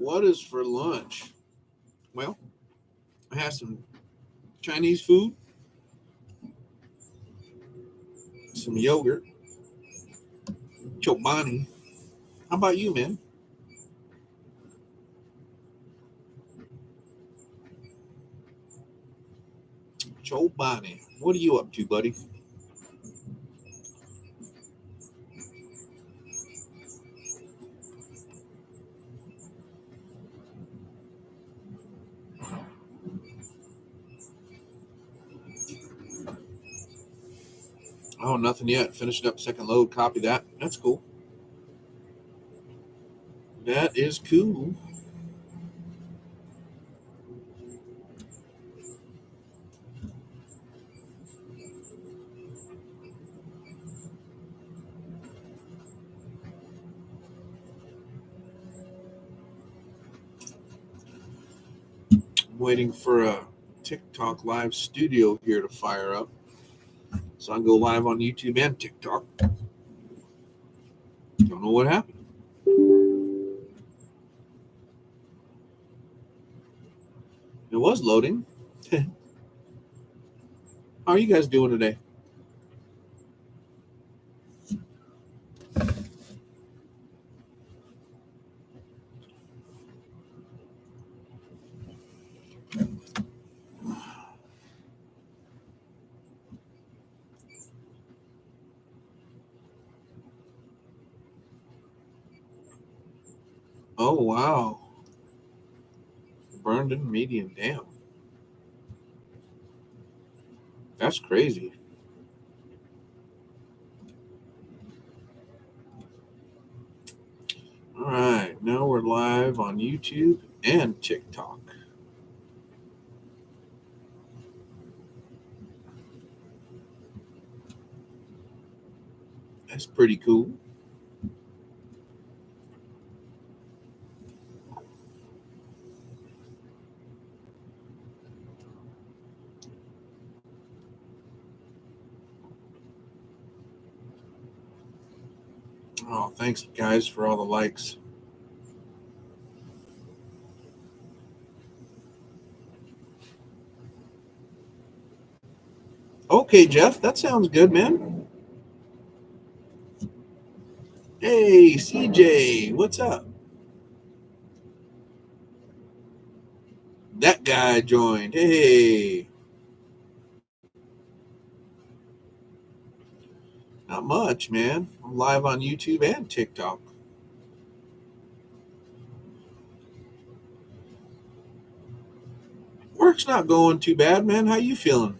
What is for lunch? Well, I had some Chinese food, some yogurt, chobani. How about you, man? Chobani. What are you up to, buddy? Oh, nothing yet. Finishing up second load. Copy that. That's cool. That is cool. I'm waiting for a TikTok live studio here to fire up, so I can go live on YouTube and TikTok. Don't know what happened. It was loading. How are you guys doing today? Oh, wow. Burned in medium. Damn. That's crazy. All right. Now we're live on YouTube and TikTok. That's pretty cool. Oh, thanks, guys, for all the likes. Okay, Jeff, that sounds good, man. Hey, CJ, what's up? That guy joined. Hey. Not much, man. I'm live on YouTube and TikTok. Work's not going too bad, man. How you feeling?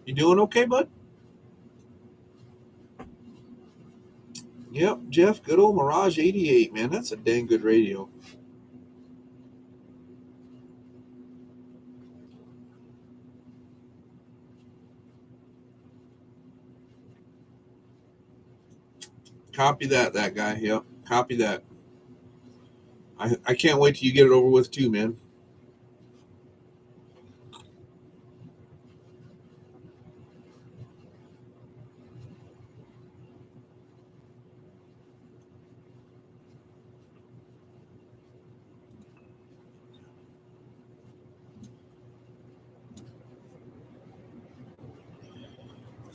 You doing okay, bud? Yep, Jeff, good old Mirage 88, man. That's a dang good radio. Copy that guy. Yep, copy that. I can't wait till you get it over with too, man.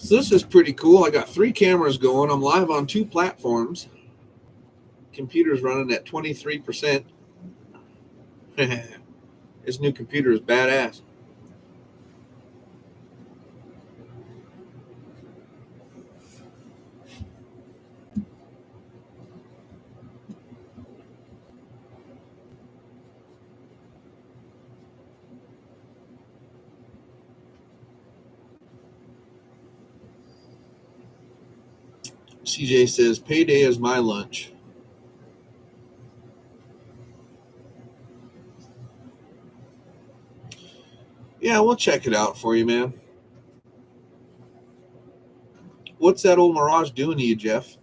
So this is pretty cool. I got 3 cameras going. I'm live on 2 platforms. Computer's running at 23%. This new computer is badass. CJ says, payday is my lunch. Yeah, we'll check it out for you, man. What's that old Mirage doing to you, Jeff?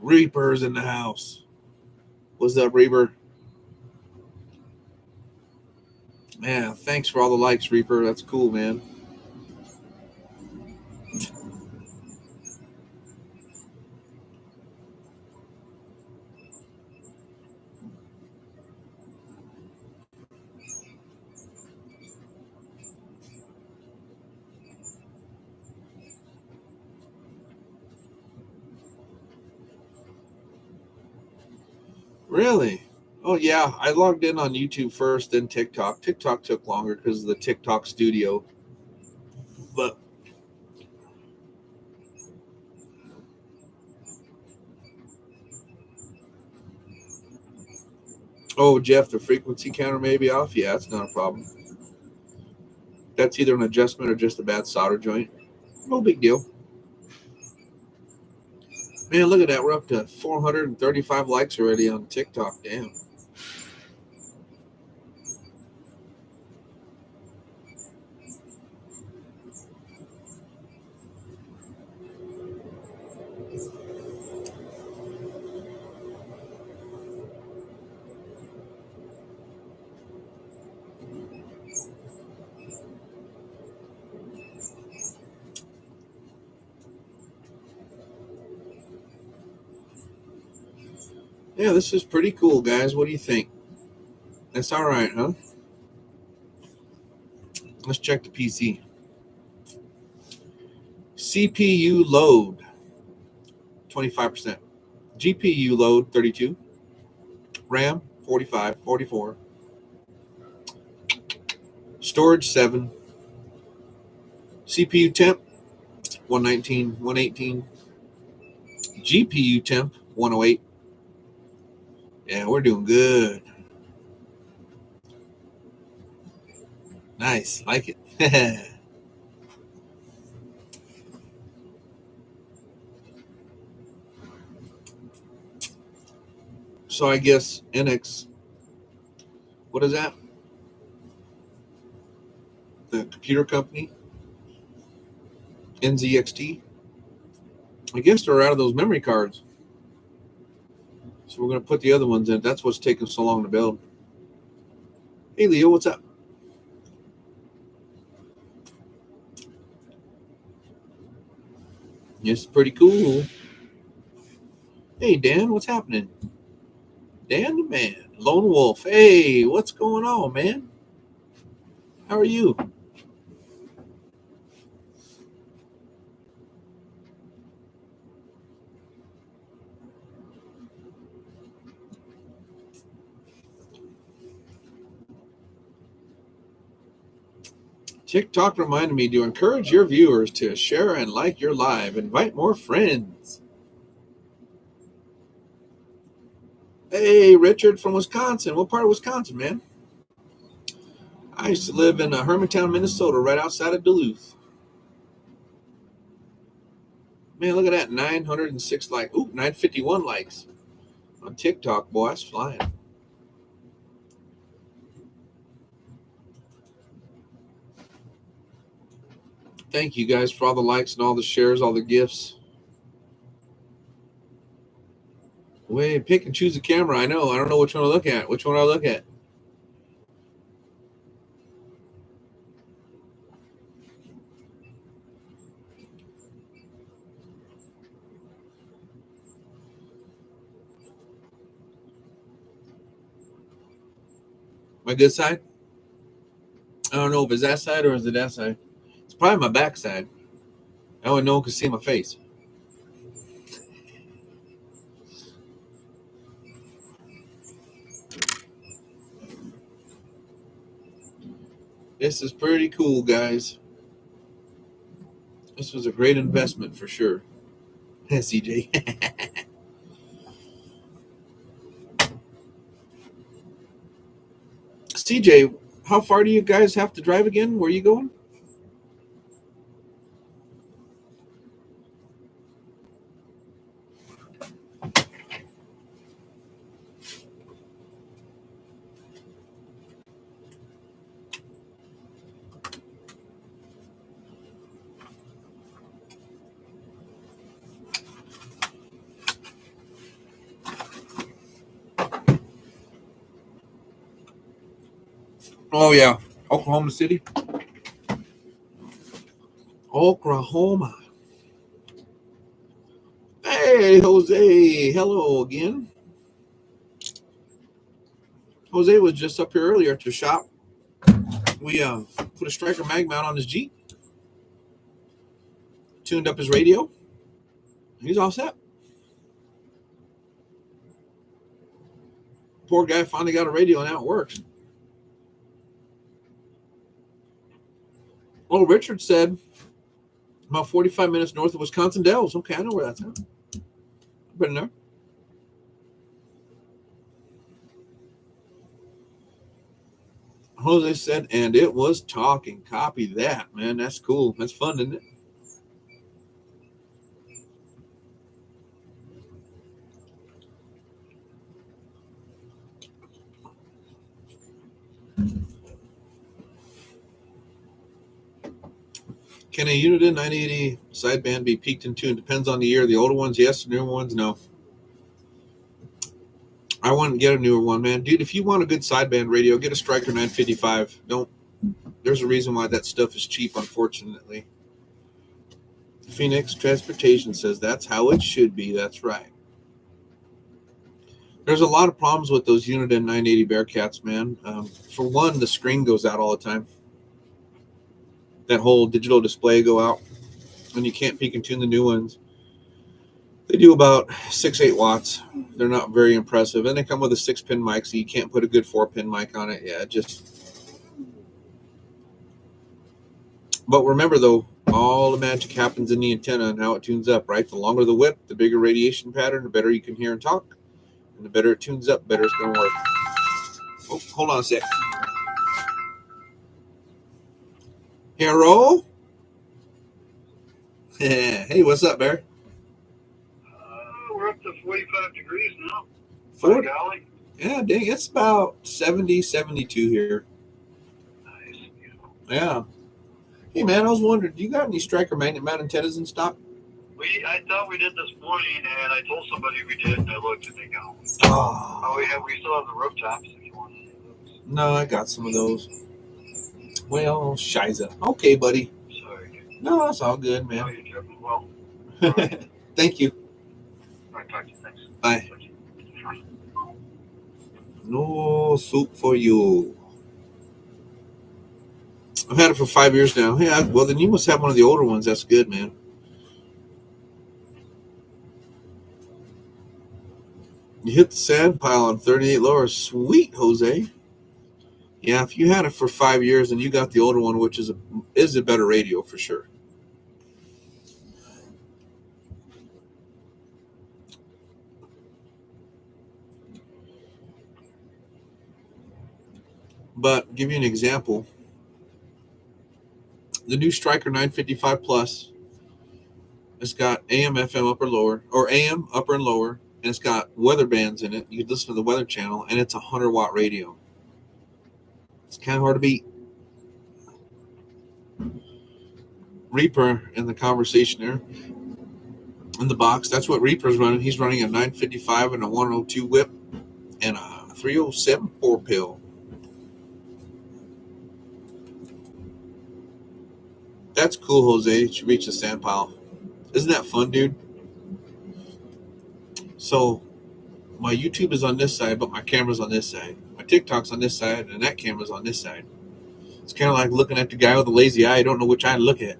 Reaper's in the house. What's up, Reaper? Man, thanks for all the likes, Reaper. That's cool, man. Really? Oh yeah, I logged in on YouTube first, then TikTok. TikTok took longer because of the TikTok studio. But oh, Jeff, the frequency counter may be off. Yeah, that's not a problem. That's either an adjustment or just a bad solder joint. No big deal. Man, look at that. We're up to 435 likes already on TikTok. Damn. Yeah, this is pretty cool, guys. What do you think? That's all right, huh? Let's check the PC. CPU load, 25%. GPU load, 32. RAM, 45, 44. Storage, 7. CPU temp, 119, 118. GPU temp, 108. Yeah, we're doing good. Nice. Like it. So I guess NX, what is that? The computer company, NZXT. I guess they're out of those memory cards. So we're going to put the other ones in. That's what's taking so long to build. Hey, Leo, what's up? It's pretty cool. Hey, Dan, what's happening? Dan the man, Lone Wolf. Hey, what's going on, man? How are you? TikTok reminded me to encourage your viewers to share and like your live. Invite more friends. Hey, Richard from Wisconsin. What part of Wisconsin, man? I used to live in Hermantown, Minnesota, right outside of Duluth. Man, look at that. 906 likes. Ooh, 951 likes on TikTok. Boy, that's flying. Thank you guys for all the likes and all the shares, all the gifts. Wait, pick and choose a camera. I know. I don't know which one to look at. Which one I look at? My good side? I don't know if it's that side or is it that side. It's probably my back side. That way no one can see my face. This is pretty cool, guys. This was a great investment for sure. CJ. CJ, how far do you guys have to drive again? Where are you going? Oh, yeah. Oklahoma City. Oklahoma. Hey, Jose. Hello again. Jose was just up here earlier at the shop. We put a Striker mag mount on his Jeep, tuned up his radio. He's all set. poor guy finally got a radio and now it works. Well, Richard said about 45 minutes north of Wisconsin Dells. Okay, I know where that's at. I've been there. Jose said, and it was talking. Copy that, man. That's cool. That's fun, isn't it? Can a Uniden 980 sideband be peaked and tuned? Depends on the year. The older ones, yes. The newer ones, no. I wouldn't get a newer one, man. Dude, if you want a good sideband radio, get a Stryker 955. There's a reason why that stuff is cheap, unfortunately. Phoenix Transportation says that's how it should be. That's right. There's a lot of problems with those Uniden 980 Bearcats, man. For one, the screen goes out all the time. That whole digital display go out, and you can't peak and tune the new ones. They do about 6-8 watts. They're not very impressive, and they come with a 6-pin mic, so you can't put a good 4-pin mic on it. Yeah, But remember, though, all the magic happens in the antenna and how it tunes up, right? The longer the whip, the bigger radiation pattern, the better you can hear and talk, and the better it tunes up, better it's going to work. Oh, hold on a sec. Hello? Hey, what's up, Bear? We're up to 45 degrees now. 40? Golly. Yeah, dang, it's about 70, 72 here. Nice. Yeah. Hey, man, I was wondering, do you got any Stryker magnet mount antennas in stock? I thought we did this morning, and I told somebody we did, and I looked and they gone. Oh, We still have the rooftops if you want any of those. No, I got some of those. Well, shiza. Okay, buddy. Sorry. No, that's all good, man. No, you're doing well. Thank you. All right, talk to you. Thanks. Bye. No soup for you. I've had it for 5 years now. Yeah, well, then you must have one of the older ones. That's good, man. You hit the sand pile on 38 lower. Sweet, Jose. Yeah, if you had it for 5 years and you got the older one, which is a better radio for sure. But give you an example. The new Stryker 955 Plus, it's got AM, FM, upper, lower, or AM, upper and lower, and it's got weather bands in it. You can listen to the weather channel, and it's a 100-watt radio. It's kind of hard to beat. Reaper in the conversation there, in the box, that's what Reaper's running. He's running a 955 and a 102 whip and a 307 4-pill. That's cool, Jose. You should reach the sand pile. Isn't that fun, dude? So my YouTube is on this side, but my camera's on this side. My TikTok's on this side, and that camera's on this side. It's kind of like looking at the guy with a lazy eye. I don't know which eye to look at.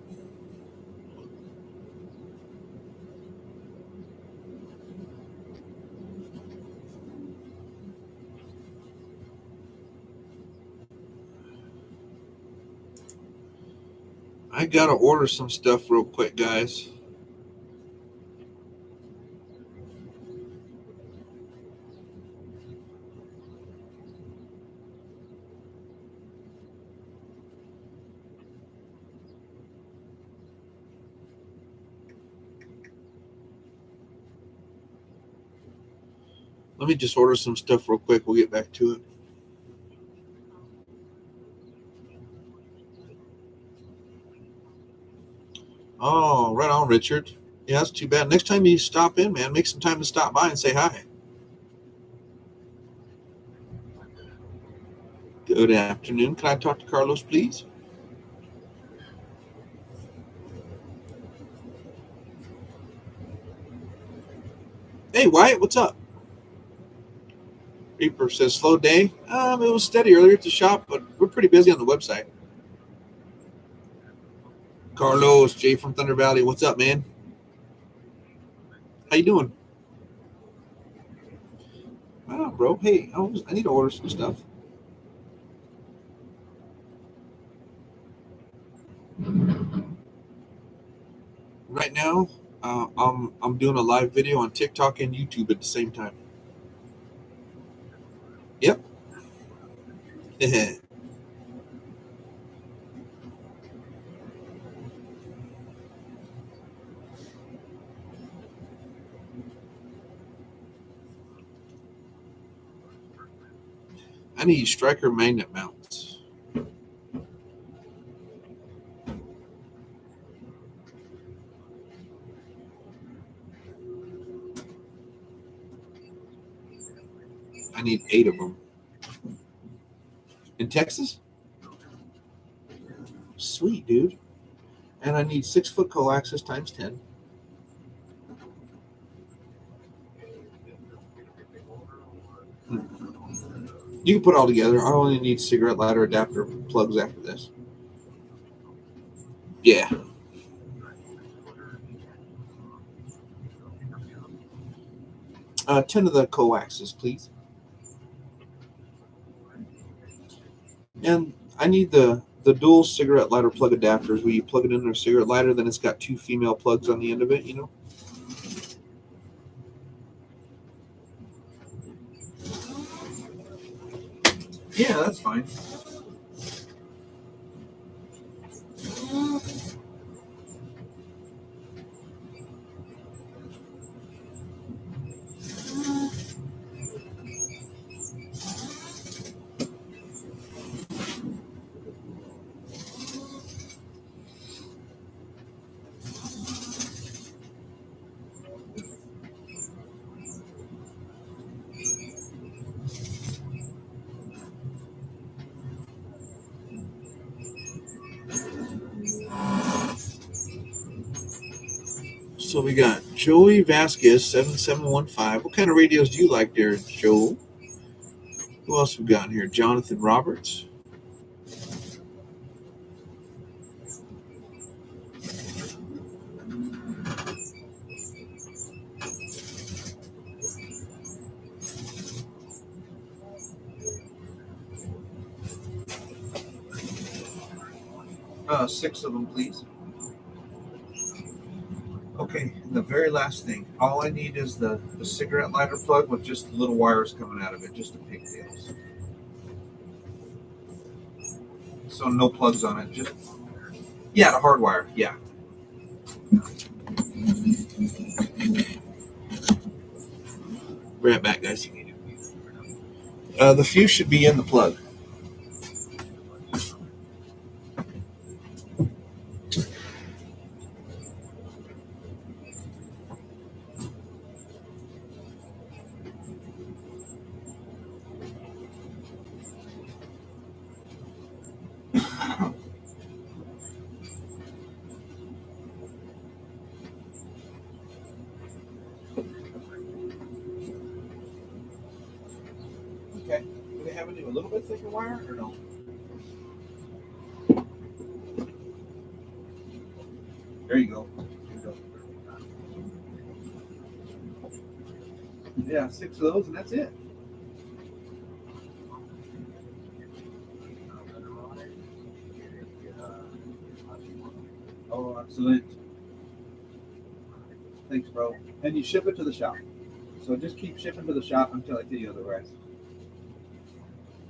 I gotta order some stuff real quick, guys. Let me just order some stuff real quick. We'll get back to it. Oh, right on, Richard. Yeah, that's too bad. Next time you stop in, man, make some time to stop by and say hi. Good afternoon. Can I talk to Carlos, please? Hey, Wyatt, what's up? Reaper says, slow day. It was steady earlier at the shop, but we're pretty busy on the website. Carlos, Jay from Thunder Valley, what's up, man? How you doing? Wow, bro. Hey, I need to order some stuff. Right now, I'm doing a live video on TikTok and YouTube at the same time. Yep. I need striker magnet mounts. I need 8 of them. In Texas? Sweet, dude. And I need 6-foot coaxes times 10. You can put it all together. I only need cigarette lighter adapter plugs after this. Yeah. Uh, 10 of the coaxes, please. And I need the dual cigarette lighter plug adapters where you plug it in a cigarette lighter, then it's got 2 female plugs on the end of it, you know? Yeah, that's fine. So we got Joey Vasquez 7715. What kind of radios do you like there, Joel? Who else we got here? Jonathan Roberts. Six of them, please. Okay, and the very last thing. All I need is the cigarette lighter plug with just little wires coming out of it, just the pigtails. So no plugs on it. Just the hard wire. Yeah. Be right back, guys. The fuse should be in the plug. Okay. Do they have to do a little bit thicker wire or no? There you go. Yeah, 6 of those, and that's it. Oh, excellent. Thanks, bro. And you ship it to the shop. So just keep shipping to the shop until I tell you otherwise.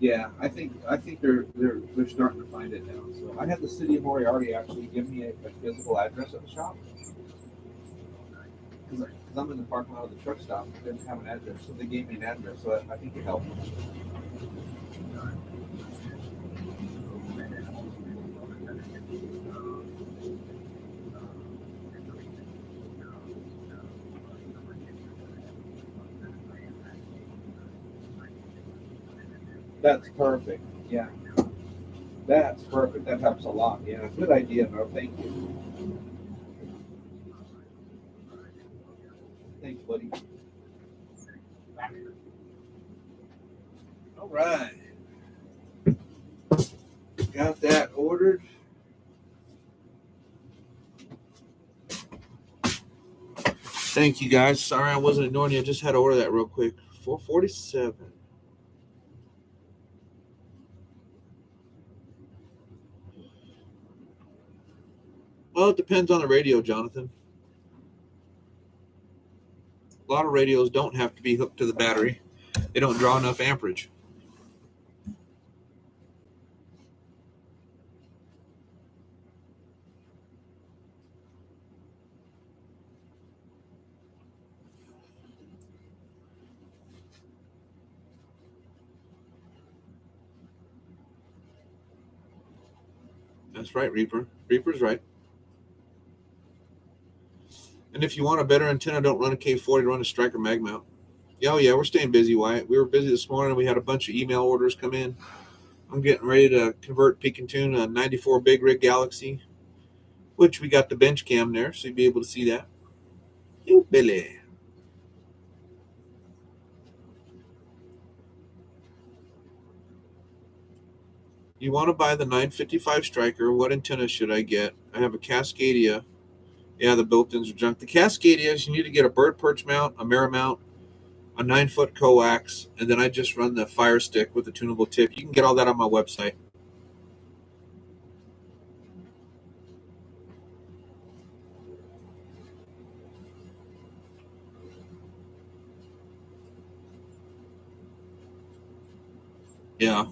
Yeah, I think they're starting to find it now. So I had the city of Moriarty actually give me a physical address of the shop because I'm in the parking lot of the truck stop. It didn't have an address, so they gave me an address. So I think it helped. That's perfect. Yeah, that's perfect. That helps a lot. Yeah, good idea, bro. Thank you. Thanks, buddy. All right, got that ordered. Thank you, guys. Sorry I wasn't ignoring you. I just had to order that real quick 447. Well, it depends on the radio, Jonathan. A lot of radios don't have to be hooked to the battery. They don't draw enough amperage. That's right, Reaper. Reaper's right. And if you want a better antenna, don't run a K40, run a Striker mag mount. Oh, yeah, we're staying busy, Wyatt. We were busy this morning. We had a bunch of email orders come in. I'm getting ready to convert Peak and Tune a 94 Big Rig Galaxy, which we got the bench cam there, so you'll be able to see that. You Billy. You want to buy the 955 Striker. What antenna should I get? I have a Cascadia. Yeah, the built-ins are junk. The Cascadias, you need to get a bird perch mount, a mirror mount, a 9-foot coax, and then I just run the Fire Stick with a tunable tip. You can get all that on my website. Yeah.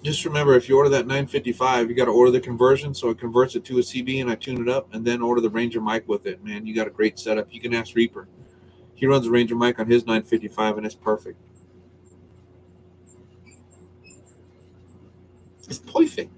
Just remember, if you order that 955, you got to order the conversion so it converts it to a CB and I tune it up, and then order the Ranger mic with it. Man, you got a great setup. You can ask Reaper. He runs a Ranger mic on his 955 and it's perfect. It's perfect.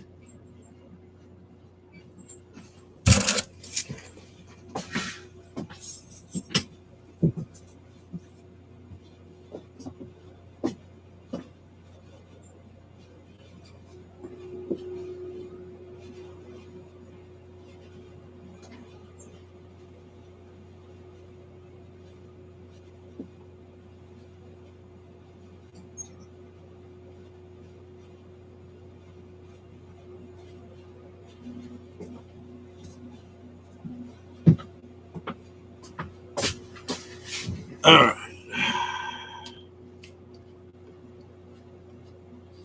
All right.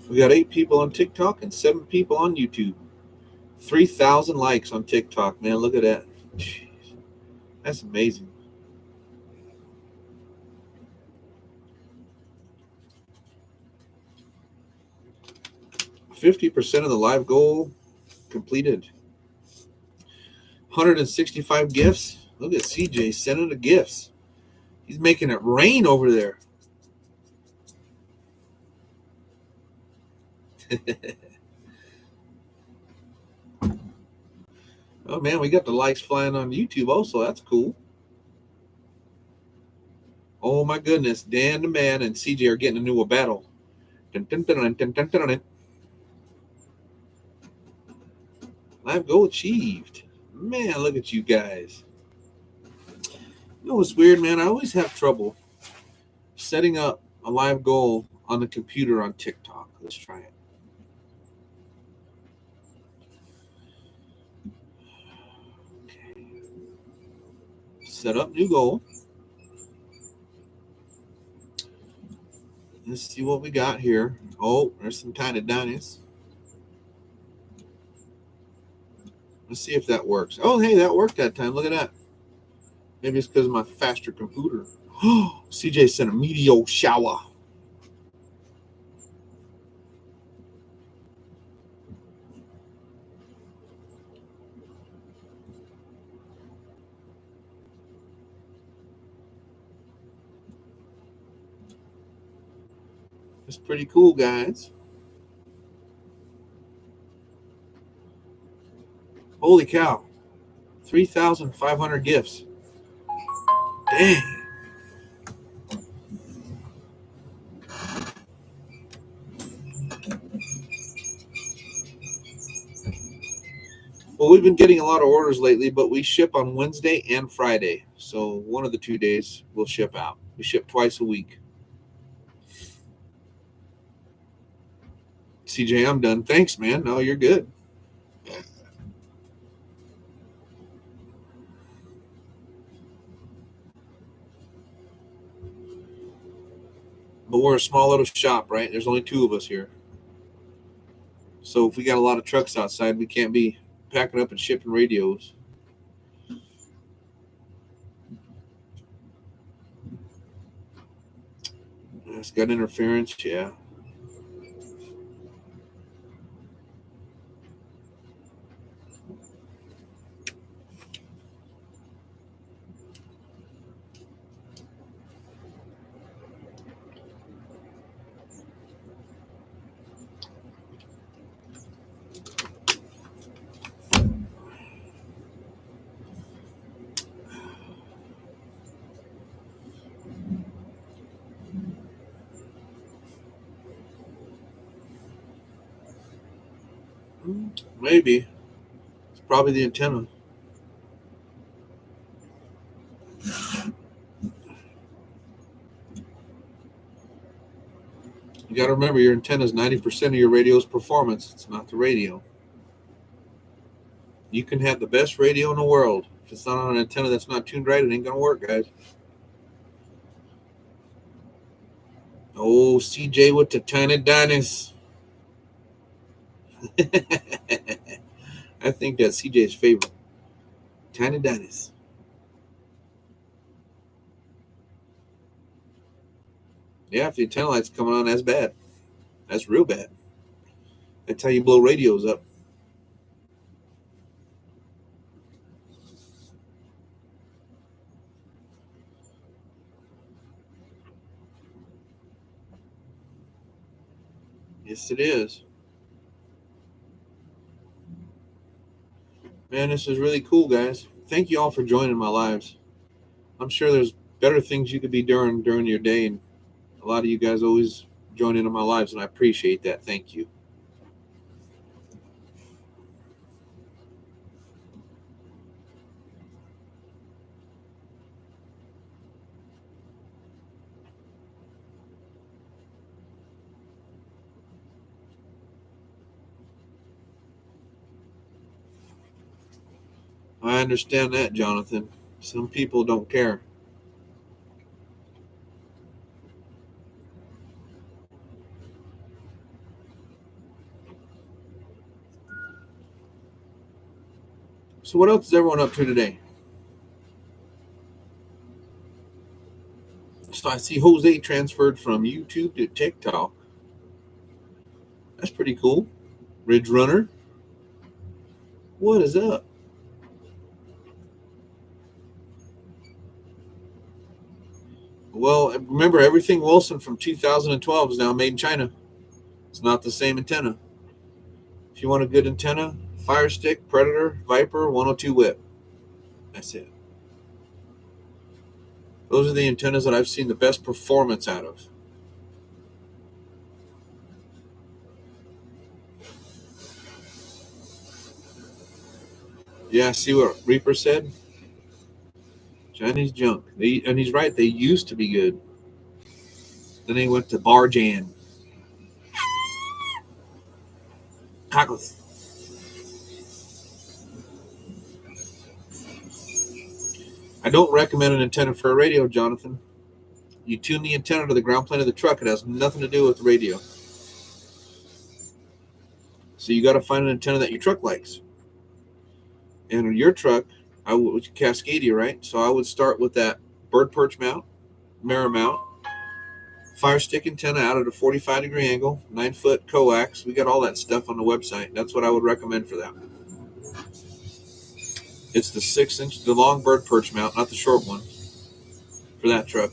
We got 8 people on TikTok and 7 people on YouTube. 3,000 likes on TikTok, man. Look at that. Jeez. That's amazing. %50 of the live goal completed. 165 gifts. Look at CJ sending the gifts. He's making it rain over there. Oh, man, we got the likes flying on YouTube also. That's cool. Oh, my goodness. Dan the Man and CJ are getting into a battle. Live goal achieved. Man, look at you guys. You know what's weird, man? I always have trouble setting up a live goal on the computer on TikTok. Let's try it. Okay. Set up new goal. Let's see what we got here. Oh, there's some tiny Donnies. Let's see if that works. Oh, hey, that worked that time. Look at that. Maybe it's because of my faster computer. Oh, CJ sent a meteor shower. It's pretty cool, guys. Holy cow. 3,500 gifts. Dang. Well, we've been getting a lot of orders lately, but we ship on Wednesday and Friday. So one of the 2 days we'll ship out. We ship twice a week. CJ, I'm done. Thanks, man. No, you're good. But we're a small little shop, right? There's only 2 of us here. So if we got a lot of trucks outside, we can't be packing up and shipping radios. It's got interference, yeah. Maybe. It's probably the antenna. You got to remember, your antenna is 90% of your radio's performance. It's not the radio. You can have the best radio in the world. If it's not on an antenna that's not tuned right, it ain't going to work, guys. Oh, CJ with the tiny Dennis. I think that's CJ's favorite. Tiny Dennis. Yeah, if the antenna light's coming on, that's bad. That's real bad. That's how you blow radios up. Yes, it is. Man, this is really cool, guys. Thank you all for joining my lives. I'm sure there's better things you could be doing during your day, and a lot of you guys always join into my lives, and I appreciate that. Thank you. I understand that, Jonathan. Some people don't care. So what else is everyone up to today? So I see Jose transferred from YouTube to TikTok. That's pretty cool. Ridge Runner. What is up? Well, remember, everything Wilson from 2012 is now made in China. It's not the same antenna. If you want a good antenna, Fire Stick, Predator, Viper, 102 whip. That's it. Those are the antennas that I've seen the best performance out of. Yeah, see what Reaper said? Chinese junk. And he's right, they used to be good. Then they went to Barjan. Cockles. I don't recommend an antenna for a radio, Jonathan. You tune the antenna to the ground plane of the truck. It has nothing to do with the radio. So you got to find an antenna that your truck likes. And on your truck, I would Cascadia, right? So I would start with that bird perch mount, mirror mount, Fire Stick antenna out at a 45-degree angle, 9-foot coax. We got all that stuff on the website. That's what I would recommend for that. It's the 6-inch, the long bird perch mount, not the short one, for that truck.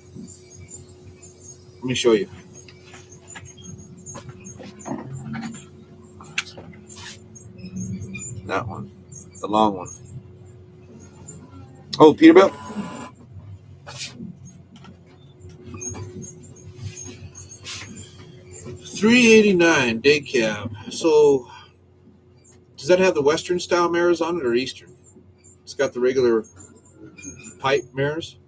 Let me show you. That one, the long one. Oh, Peterbilt. $389 day cab. So does that have the Western style mirrors on it or Eastern? It's got the regular pipe mirrors.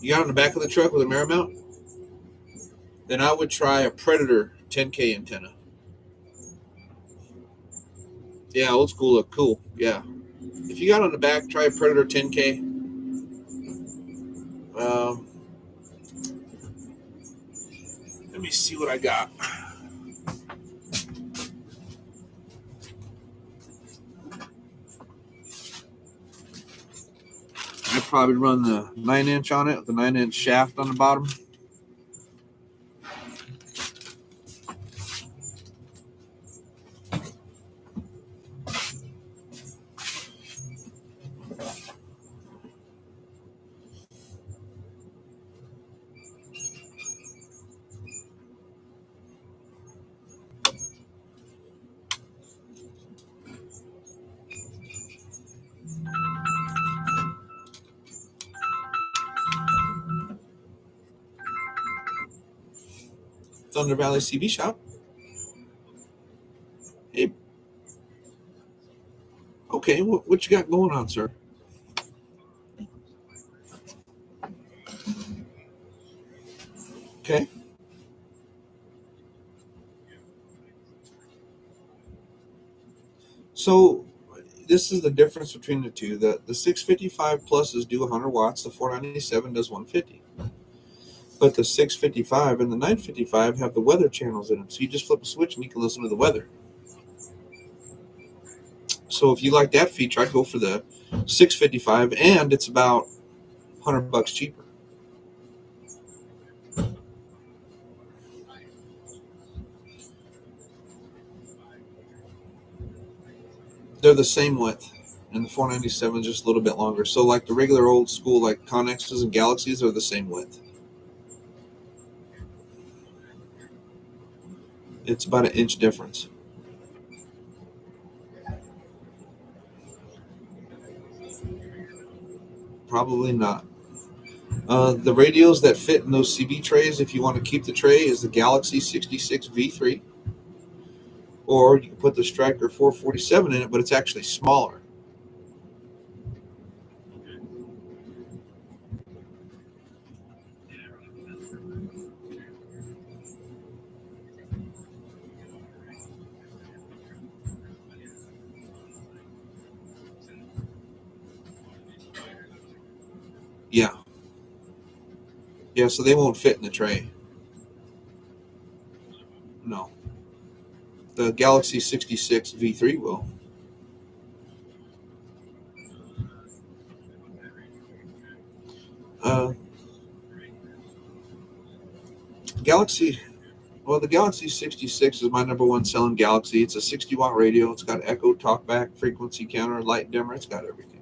You got it on the back of the truck with a mirror mount? Then I would try a Predator 10K antenna. Yeah, old school look cool. Yeah. If you got on the back, try a Predator 10K. Let me see what I got. I'd probably run the 9-inch on it with the 9-inch shaft on the bottom. Thunder Valley CB shop. Hey. Okay, what you got going on, sir? Okay. So this is the difference between the two. The 655 pluses do 100 watts. The 497 does 150. But the 655 and the 955 have the weather channels in them. So you just flip a switch and you can listen to the weather. So if you like that feature, I'd go for the 655, and it's about $100 cheaper. They're the same width, and the 497 is just a little bit longer. So like the regular old school, like Connexes and Galaxies, are the same width. It's about an inch difference. Probably not. The radios that fit in those CB trays, if you want to keep the tray, is the Galaxy 66 V3. Or you can put the Striker 447 in it, but it's actually smaller. Yeah. Yeah, so they won't fit in the tray. No. The Galaxy 66 V3 will. Galaxy, well, the Galaxy 66 is my number one selling Galaxy. It's a 60-watt radio. It's got echo, talkback, frequency counter, light dimmer. It's got everything.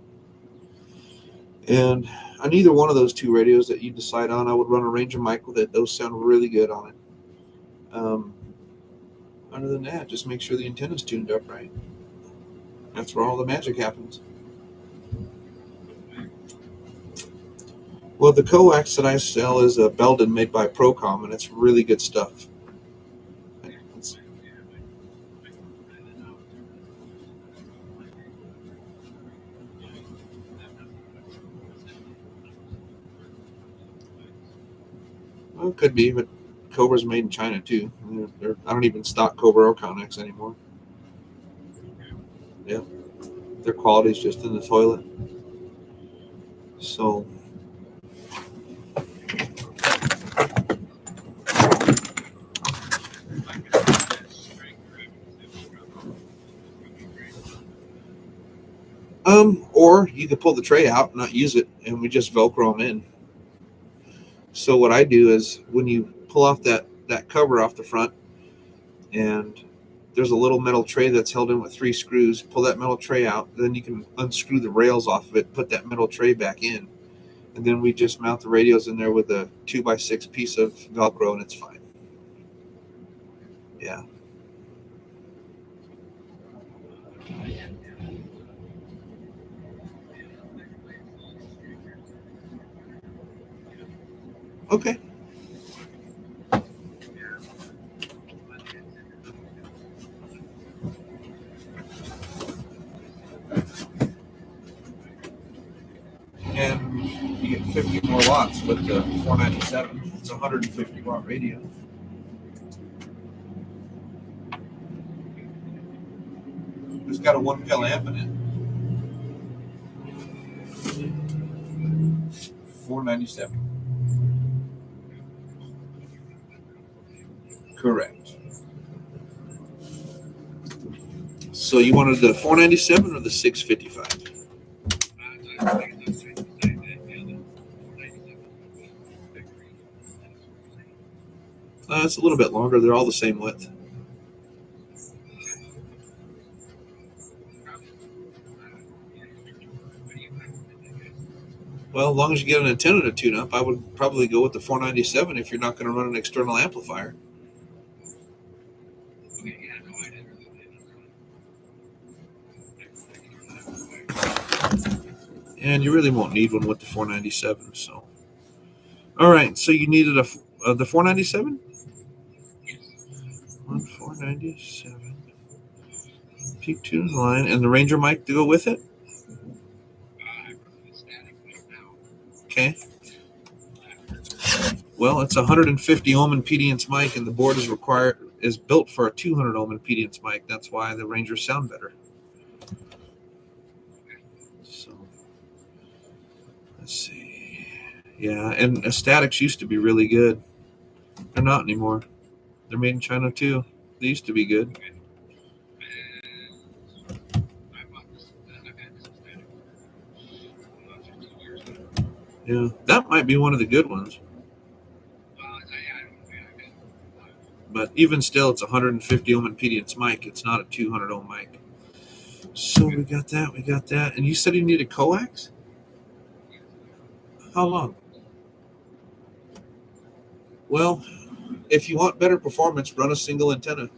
And on either one of those two radios that you decide on, I would run a Ranger mic with it. Those sound really good on it. Other than that, just make sure the antenna's tuned up right. That's where all the magic happens. Well, the coax that I sell is a Belden made by Procom, and it's really good stuff. Well, it could be, but Cobra's made in China too. I don't even stock Cobra or Connex anymore. Yeah, their quality's just in the toilet. So, or you could pull the tray out and not use it, and we just Velcro them in. So what I do is when you pull off that cover off the front, and there's a little metal tray that's held in with 3 screws. Pull that metal tray out, then you can unscrew the rails off of it, put that metal tray back in, and then we just mount the radios in there with a 2x6 piece of Velcro, and it's fine. Yeah. Okay. And you get 50 more watts with the 497. It's a 150 watt radio. It's got a 1 pill amp in it. 497. Correct. So you wanted the 497 or the 655? It's a little bit longer. They're all the same width. Well, as long as you get an antenna to tune up, I would probably go with the 497 if you're not going to run an external amplifier. And you really won't need one with the 497. So, all right. So you needed the 497. 497. Peak tune line and the Ranger mic to go with it. Okay. Well, it's a 150 ohm impedance mic, and the board is built for a 200 ohm impedance mic. That's why the Rangers sound better. So let's see. Yeah, and statics used to be really good. They're not anymore. They're made in China too. They used to be good. Yeah, that might be one of the good ones. But even still, it's a 150 ohm impedance mic. It's not a 200 ohm mic. So we got that. And you said you needed coax? How long? Well, if you want better performance, run a single antenna.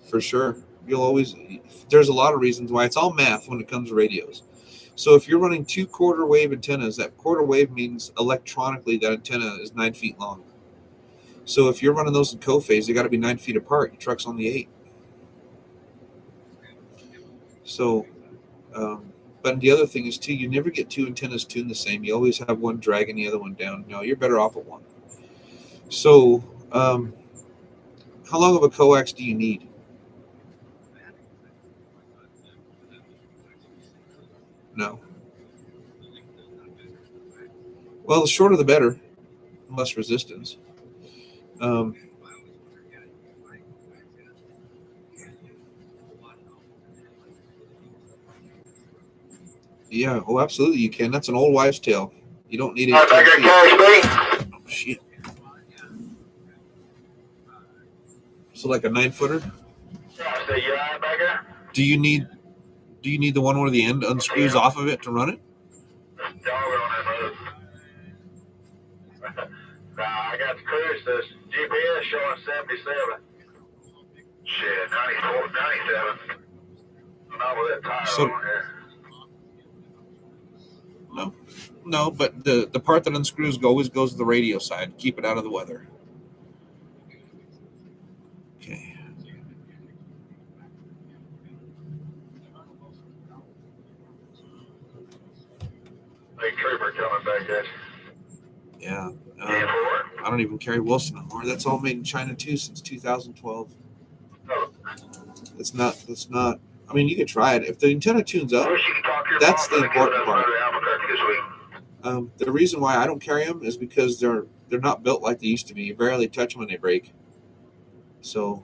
For sure. There's a lot of reasons why. It's all math when it comes to radios. So if you're running 2 quarter wave antennas, that quarter wave means electronically that antenna is 9 feet long. So if you're running those in co-phase, they got to be 9 feet apart. Your truck's only 8. So, but the other thing is too, you never get 2 antennas tuned the same. You always have one dragging the other one down. No, you're better off with one. So, how long of a coax do you need? No. Well, the shorter the better, less resistance. Yeah, oh, absolutely you can. That's an old wives' tale. You don't need it. Oh, shit. So like a 9-footer? Do you need the one where the end unscrews off of it to run it? I got the cruise. This GPS showing 77. Shit, 94, 97. Not with that tire on here. No, but the part that unscrews always goes to the radio side. Keep it out of the weather. Okay. Big trooper coming back at you. Yeah. I don't even carry Wilson anymore. That's all made in China too since 2012. It's not. I mean, you can try it. If the antenna tunes up, that's the important part. The reason why I don't carry them is because they're not built like they used to be. You barely touch them when they break. So,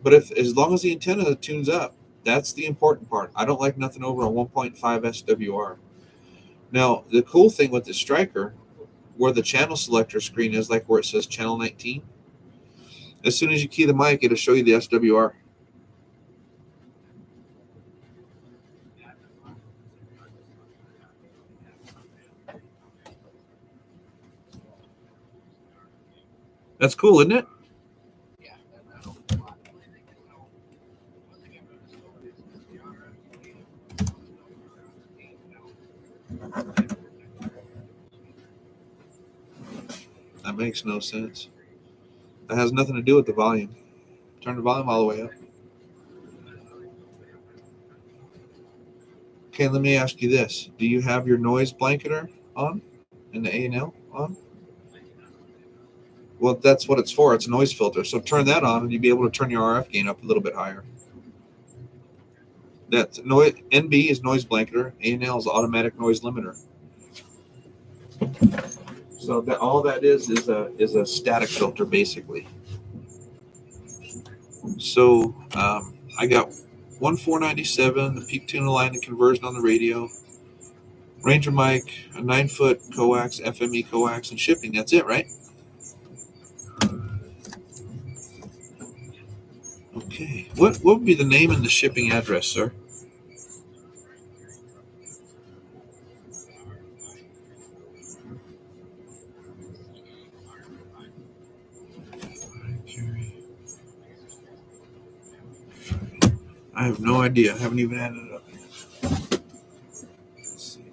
but as long as the antenna tunes up, that's the important part. I don't like nothing over a 1.5 SWR. Now, the cool thing with the Striker, where the channel selector screen is, like where it says channel 19, as soon as you key the mic, it'll show you the SWR. That's cool, isn't it? That makes no sense. That has nothing to do with the volume. Turn the volume all the way up. Okay, let me ask you this. Do you have your noise blanketer on and the A&L on? Well, that's what it's for. It's a noise filter. So turn that on and you'll be able to turn your RF gain up a little bit higher. That noise NB is noise blanketer. A&L is automatic noise limiter. So that all that is a static filter basically. So I got 1.497, the peak tune alignment conversion on the radio, Ranger mic, a 9-foot coax, FME coax, and shipping. That's it, right? Okay. What would be the name and the shipping address, sir? I have no idea. I haven't even added it up yet. Let's see.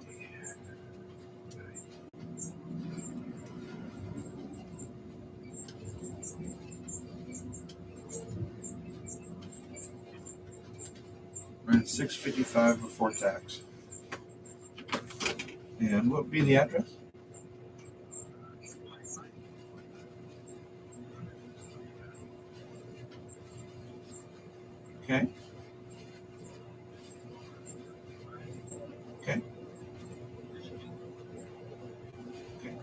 We're at $6.55 before tax. And what would be the address? Okay. Okay. Okay.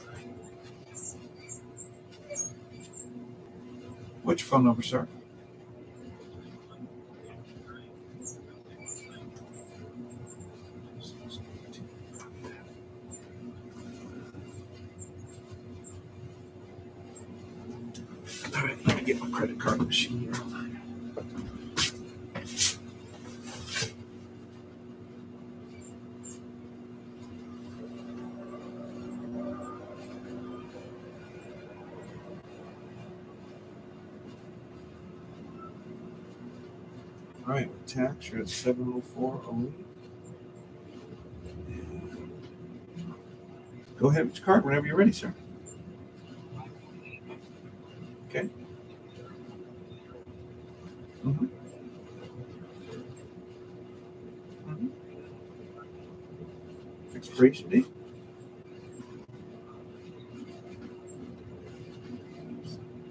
What's your phone number, sir? All right, let me get my credit card machine here. All right, with tax, you're at 704.08. Go ahead with your card whenever you're ready, sir. Okay. Mm-hmm. Mm-hmm. Expiration date.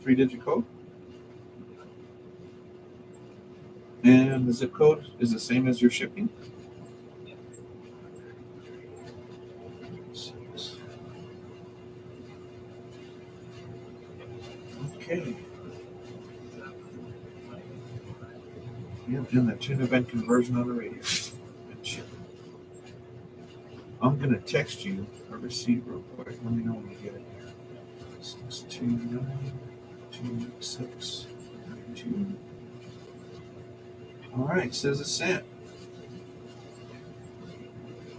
3-digit code. And the zip code is the same as your shipping. Okay. Yep, and that tune event conversion on the radio. I'm going to text you a receipt real quick. Let me know when you get it. 6292692. All right, says it's sent.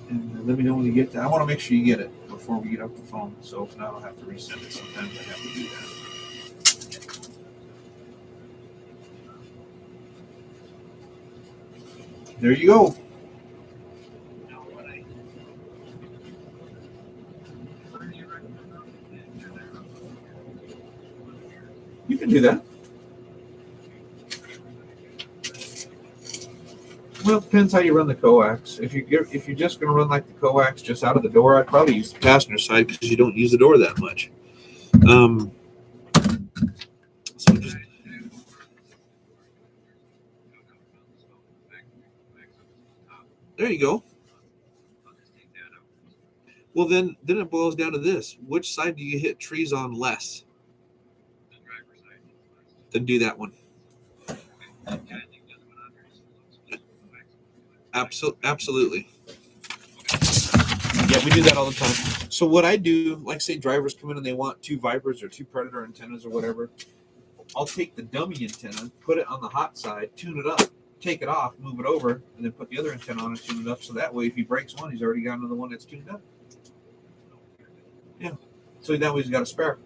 And let me know when you get that. I want to make sure you get it before we get off the phone. So if not, I'll have to resend it. Sometimes I have to do that. There you go. You can do that. Well, it depends how you run the coax. If you're just going to run like the coax just out of the door, I'd probably use the passenger side because you don't use the door that much. So just there you go. Well, then it boils down to this: which side do you hit trees on less? Then do that one. Absolutely. Yeah, we do that all the time. So what I do, like say drivers come in and they want 2 Vipers or 2 Predator antennas or whatever, I'll take the dummy antenna, put it on the hot side, tune it up, take it off, move it over, and then put the other antenna on and tune it up. So that way, if he breaks one, he's already got another one that's tuned up. Yeah. So that way he's got a spare.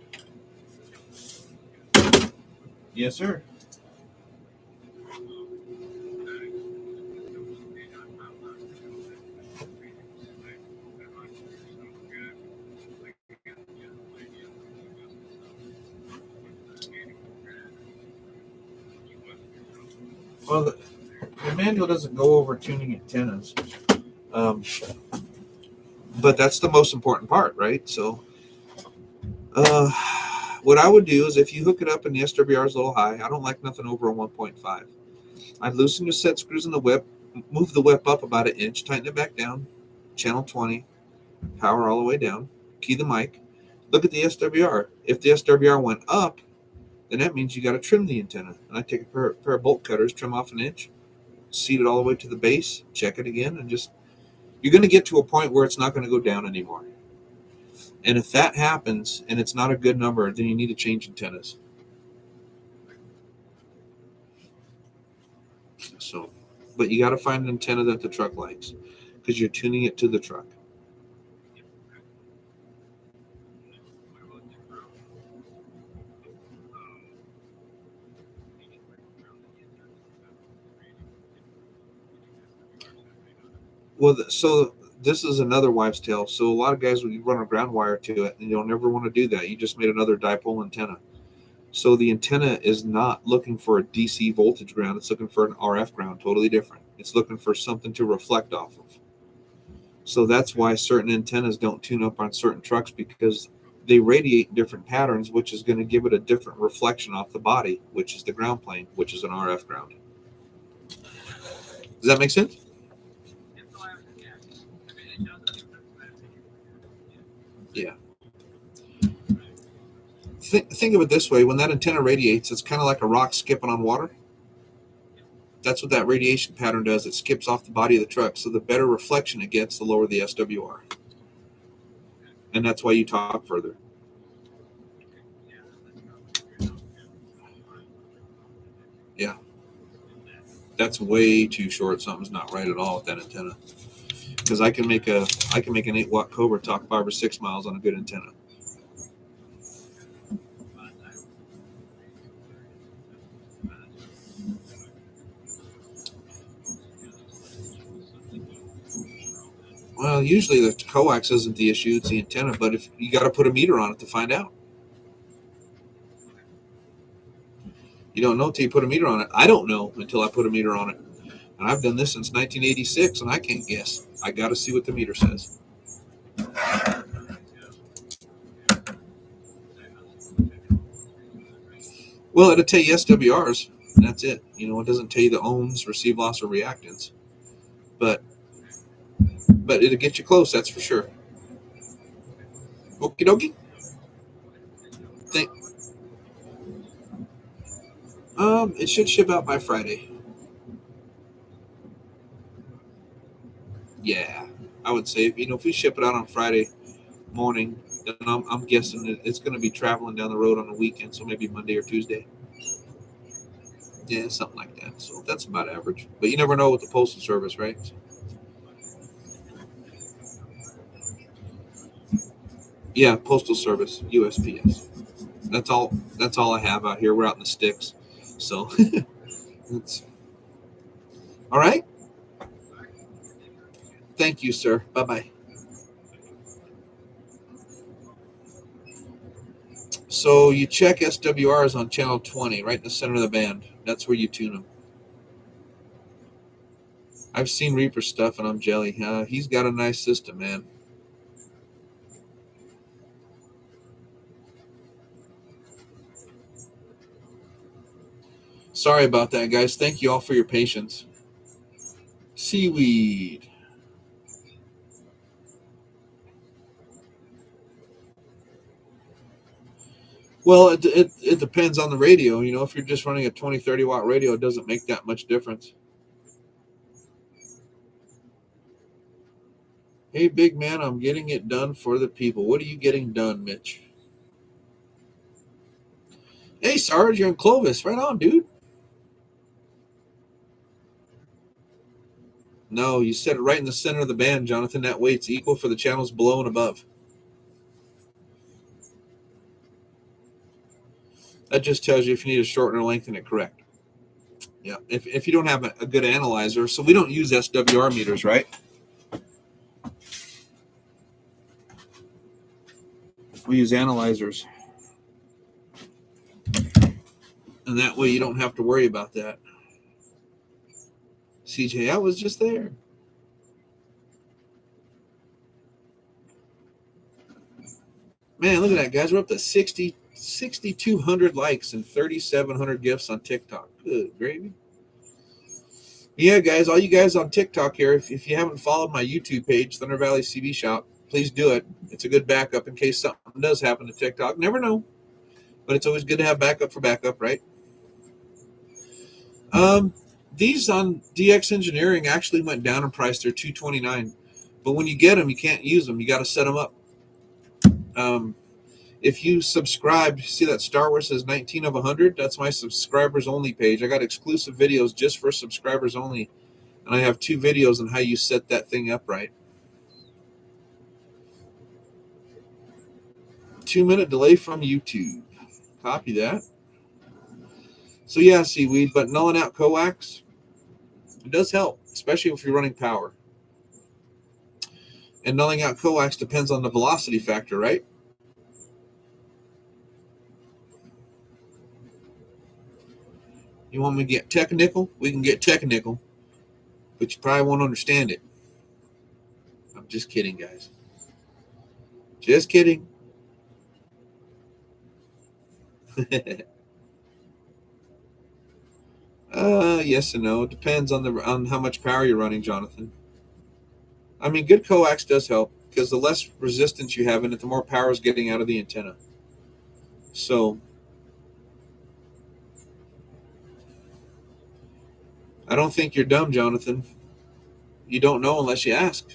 Yes, sir. Well, the manual doesn't go over tuning antennas, but that's the most important part, right? So, what I would do is if you hook it up and the SWR is a little high, I don't like nothing over a 1.5. I'd loosen your set screws in the whip, move the whip up about 1 inch, tighten it back down, channel 20, power all the way down. key the mic, look at the SWR. If the SWR went up, then that means you got to trim the antenna. And I take a pair of bolt cutters, trim off an inch, seat it all the way to the base, check it again, and just, you're going to get to a point where it's not going to go down anymore. And if that happens and it's not a good number, then you need to change antennas. So, but you got to find an antenna that the truck likes, because you're tuning it to the truck. Well, so this is another wives' tale. So a lot of guys will run a ground wire to it, and you'll never want to do that. You just made another dipole antenna. So the antenna is not looking for a DC voltage ground. It's looking for an RF ground, totally different. It's looking for something to reflect off of. So that's why certain antennas don't tune up on certain trucks, because they radiate in different patterns, which is going to give it a different reflection off the body, which is the ground plane, which is an RF ground. Does that make sense? Yeah. Think of it this way. When that antenna radiates, it's kind of like a rock skipping on water. That's what that radiation pattern does. It skips off the body of the truck. So the better reflection it gets, the lower the SWR. And that's why you talk further. Yeah. That's way too short. Something's not right at all with that antenna. Because I can make an 8-watt Cobra talk 5 or 6 miles on a good antenna. Well, usually the coax isn't the issue, it's the antenna, but if you got to put a meter on it to find out. You don't know until you put a meter on it. I don't know until I put a meter on it. And I've done this since 1986, and I can't guess. I got to see what the meter says. Well, it'll tell you SWRs, and that's it. You know, it doesn't tell you the ohms, receive loss, or reactance. But it'll get you close, that's for sure. Okie dokie. It should ship out by Friday. Yeah, I would say, if we ship it out on Friday morning, then I'm guessing it's going to be traveling down the road on the weekend, so maybe Monday or Tuesday. Yeah, something like that. So that's about average. But you never know with the Postal Service, right? Yeah, Postal Service, USPS. That's all I have out here. We're out in the sticks. So it's all right. Thank you, sir. Bye-bye. So you check SWRs on channel 20, right in the center of the band. That's where you tune them. I've seen Reaper stuff, and I'm jelly. He's got a nice system, man. Sorry about that, guys. Thank you all for your patience. Seaweed. Well, it depends on the radio. If you're just running a 20, 30 watt radio, it doesn't make that much difference. Hey, big man, I'm getting it done for the people. What are you getting done, Mitch? Hey, Sarge, you're in Clovis. Right on, dude. No, you set it right in the center of the band, Jonathan. That way it's equal for the channels below and above. That just tells you if you need to shorten or lengthen it correct. Yeah, if you don't have a good analyzer. So we don't use SWR meters, right? We use analyzers. And that way you don't have to worry about that. CJ, I was just there. Man, look at that, guys. We're up to 6,200 likes and 3,700 gifts on TikTok. Good gravy. Yeah, guys, all you guys on TikTok here, if you haven't followed my YouTube page, Thunder Valley CB Shop, please do it. It's a good backup in case something does happen to TikTok. Never know, but it's always good to have backup for backup, right? These on DX Engineering actually went down in price. They're $229, but when you get them, you can't use them. You got to set them up. If you subscribe, see that Star Wars says 19 of 100? That's my subscribers only page. I got exclusive videos just for subscribers only, and I have 2 videos on how you set that thing up right. 2-minute delay from YouTube. Copy that. So yeah, seaweed, but nulling out coax, it does help, especially if you're running power. And nulling out coax depends on the velocity factor, right? You want me to get technical? We can get technical, but you probably won't understand it. I'm just kidding, guys. Just kidding. Yes and no. It depends on how much power you're running, Jonathan. I mean, good coax does help because the less resistance you have in it, the more power is getting out of the antenna. So I don't think you're dumb, Jonathan. You don't know unless you ask,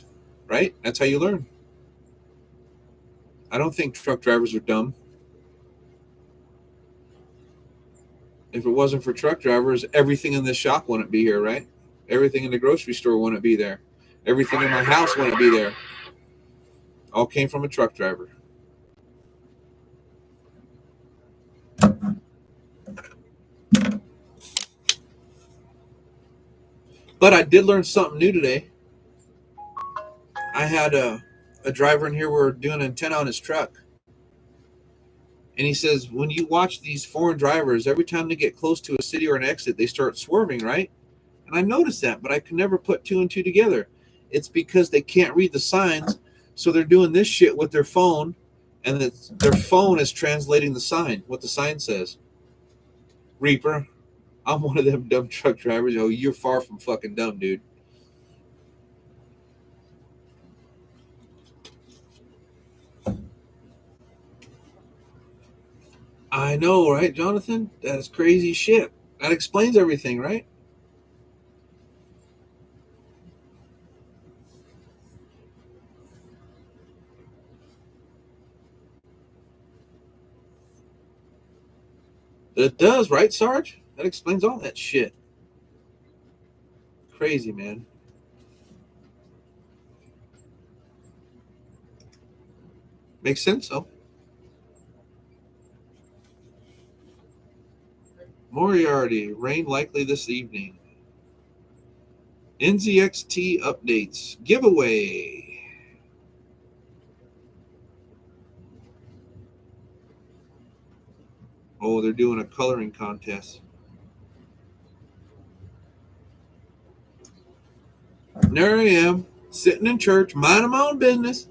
right? That's how you learn. I don't think truck drivers are dumb. If it wasn't for truck drivers, everything in this shop wouldn't be here, right? Everything in the grocery store wouldn't be there. Everything in my house wouldn't be there. All came from a truck driver. But I did learn something new today. I had a driver in here. We're doing an antenna on his truck. And he says, when you watch these foreign drivers, every time they get close to a city or an exit, they start swerving, right? And I noticed that, but I could never put 2 and 2 together. It's because they can't read the signs, so they're doing this shit with their phone, and their phone is translating the sign, what the sign says. Reaper, I'm one of them dumb truck drivers. Oh, you're far from fucking dumb, dude. I know, right, Jonathan? That's crazy shit. That explains everything, right? It does, right, Sarge? That explains all that shit. Crazy, man. Makes sense, though. Moriarty, rain likely this evening. NZXT updates. Giveaway. Oh, they're doing a coloring contest. There I am, sitting in church, minding my own business,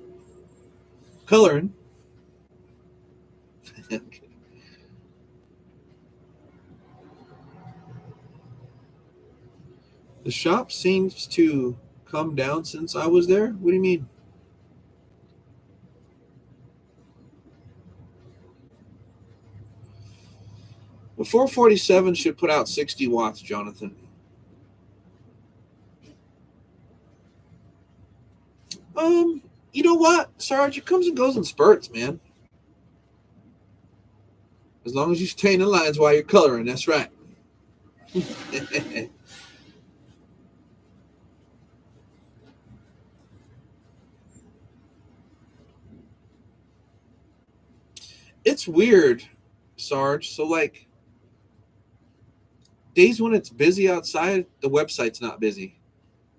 coloring. The shop seems to come down since I was there. What do you mean? The 447 should put out 60 watts, Jonathan. You know what, Sarge? It comes and goes in spurts, man. As long as you stay in the lines while you're coloring, that's right. It's weird, Sarge. So, like, days when it's busy outside, the website's not busy.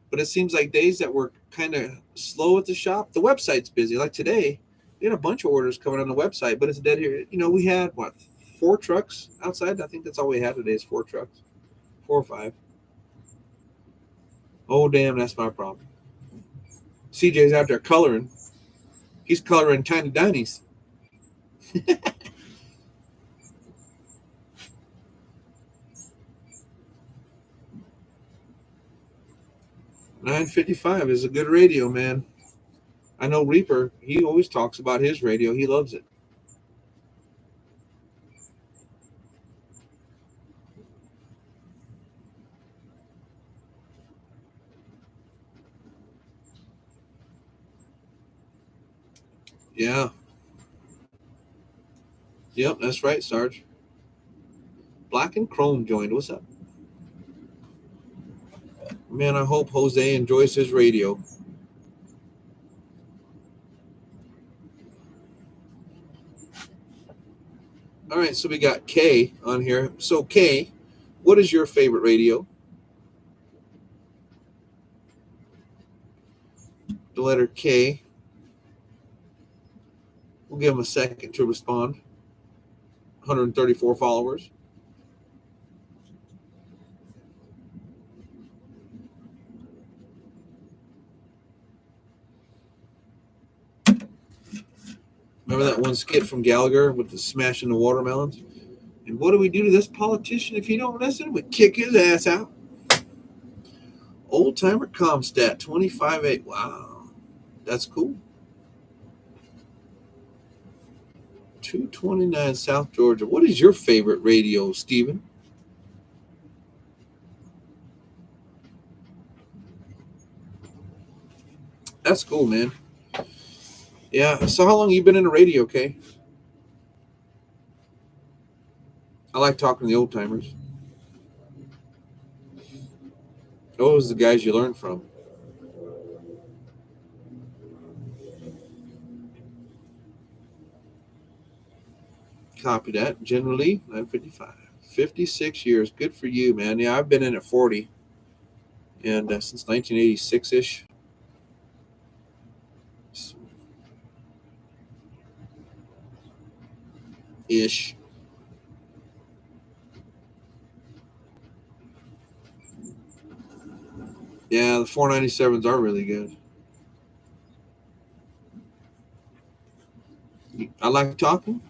But it seems like days that were kind of slow at the shop, the website's busy. Like today, we had a bunch of orders coming on the website, but it's dead here. You know, we had, 4 trucks outside? I think that's all we had today is 4 trucks. 4 or 5. Oh, damn, that's my problem. CJ's out there coloring. He's coloring tiny dinies. 955 is a good radio, man. I know Reaper, he always talks about his radio. He loves it. Yeah. Yep, that's right, Sarge. Black and Chrome joined. What's up? Man, I hope Jose enjoys his radio. All right, so we got Kay on here. So, Kay, what is your favorite radio? The letter K. We'll give him a second to respond. 134 followers. Remember that one skit from Gallagher with the smashing the watermelons? And what do we do to this politician if you don't listen? We kick his ass out. Old Timer Comstat 25.8. Wow, that's cool. 229 South Georgia. What is your favorite radio, Steven? That's cool, man. Yeah. So how long have you been in the radio, Kay? I like talking to the old timers. Those are the guys you learn from. Copy that. Generally, 955. 56 years. Good for you, man. Yeah, I've been in at 40. And since 1986-ish. Ish. Yeah, the 497s are really good. I like talking.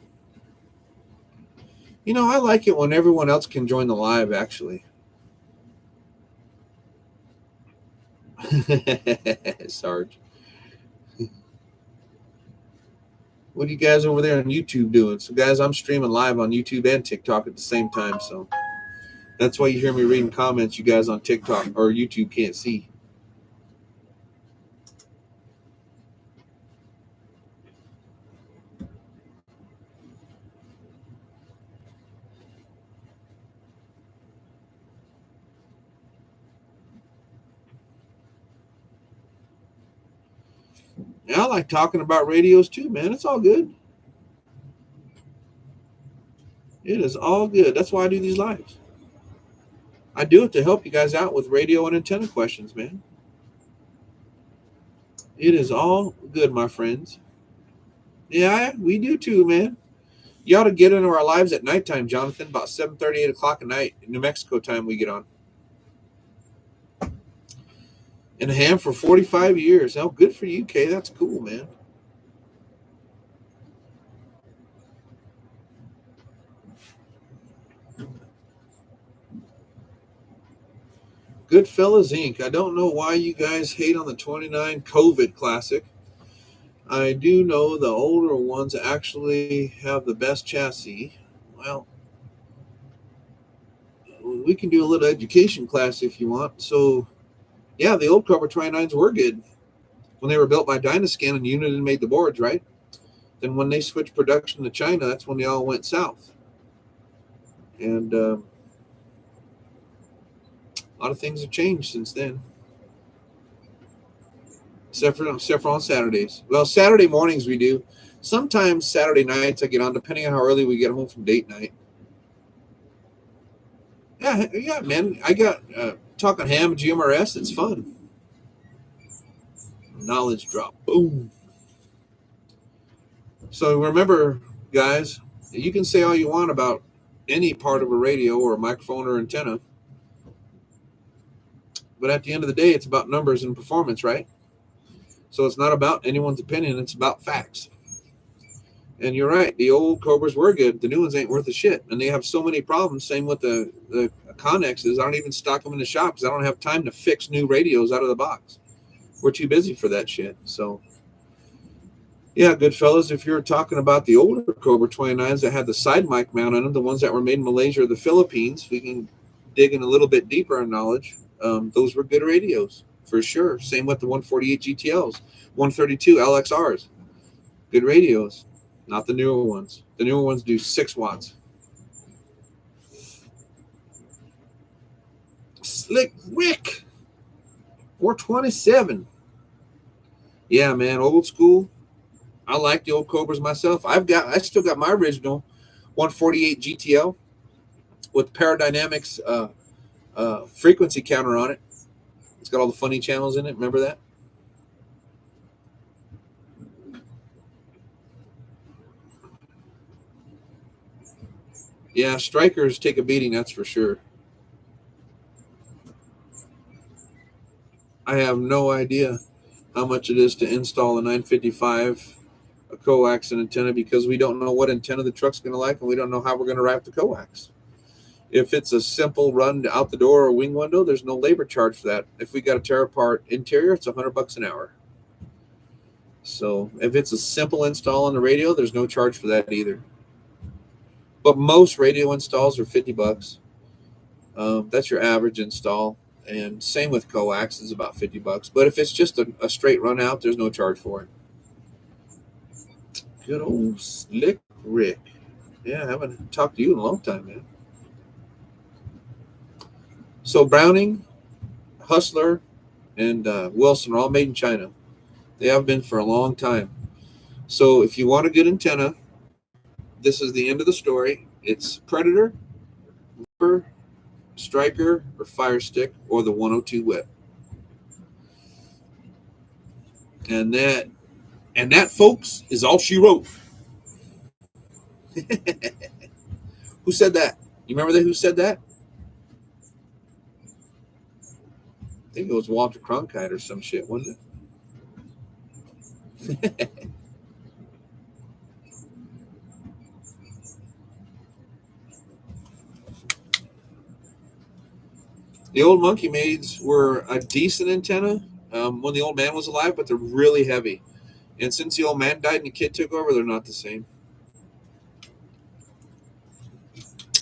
You know, I like it when everyone else can join the live, actually. Sarge. What are you guys over there on YouTube doing? So, guys, I'm streaming live on YouTube and TikTok at the same time. So that's why you hear me reading comments you guys on TikTok or YouTube can't see. Yeah, I like talking about radios too, man. It's all good. It is all good. That's why I do these lives. I do it to help you guys out with radio and antenna questions, man. It is all good, my friends. Yeah, we do too, man. You ought to get into our lives at nighttime, Jonathan, about 7:30, 8 o'clock at night, New Mexico time we get on. In a ham for 45 years. Oh, good for you, Kay. That's cool, man. Goodfellas Inc. I don't know why you guys hate on the 29 COVID Classic. I do know the older ones actually have the best chassis. Well, we can do a little education class if you want. So, yeah, the old Cobra 29s were good when they were built by Dynascan and Uniden made the boards, right? Then when they switched production to China, that's when they all went south. And a lot of things have changed since then. Except for on Saturdays. Well, Saturday mornings we do. Sometimes Saturday nights I get on, depending on how early we get home from date night. Yeah, man. I got talking ham and GMRS. It's fun. Knowledge drop. Boom. So remember, guys, you can say all you want about any part of a radio or a microphone or antenna. But at the end of the day, it's about numbers and performance, right? So it's not about anyone's opinion. It's about facts. And you're right. The old Cobras were good. The new ones ain't worth a shit. And they have so many problems. Same with the Connexes. I don't even stock them in the shop because I don't have time to fix new radios out of the box. We're too busy for that shit. So Yeah, good fellas. If you're talking about the older Cobra 29s that had the side mic mount on them, the ones that were made in Malaysia or the Philippines, we can dig in a little bit deeper on knowledge. Those were good radios for sure. Same with the 148 GTLs, 132 LXRs. Good radios, not the newer ones. The newer ones do 6 watts. Slick Rick, 427. Yeah, man, old school. I like the old Cobras myself. I still got my original 148 GTL with Paradynamics frequency counter on it. It's got all the funny channels in it. Remember that? Yeah, strikers take a beating, that's for sure. I have no idea how much it is to install a 955, a coax and antenna, because we don't know what antenna the truck's going to like, and we don't know how we're going to wrap the coax. If it's a simple run out the door or wing window, there's no labor charge for that. If we got to tear apart interior, it's $100 an hour. So if it's a simple install on the radio, there's no charge for that either. But most radio installs are $50. That's your average install, and same with coax is about $50. But if it's just a straight run out, there's no charge for it. Good old Slick Rick. Yeah, I haven't talked to you in a long time, man. So Browning, Hustler, and Wilson are all made in China. They have been for a long time. So if you want a good antenna, this is the end of the story. It's Predator, Viper, Striker, or Fire Stick, or the 102 whip. And that, folks, is all she wrote. Who said that? You remember that? Who said that? I think it was Walter Cronkite or some shit, wasn't it? The old Monkey Maids were a decent antenna when the old man was alive, but they're really heavy. And since the old man died and the kid took over, they're not the same.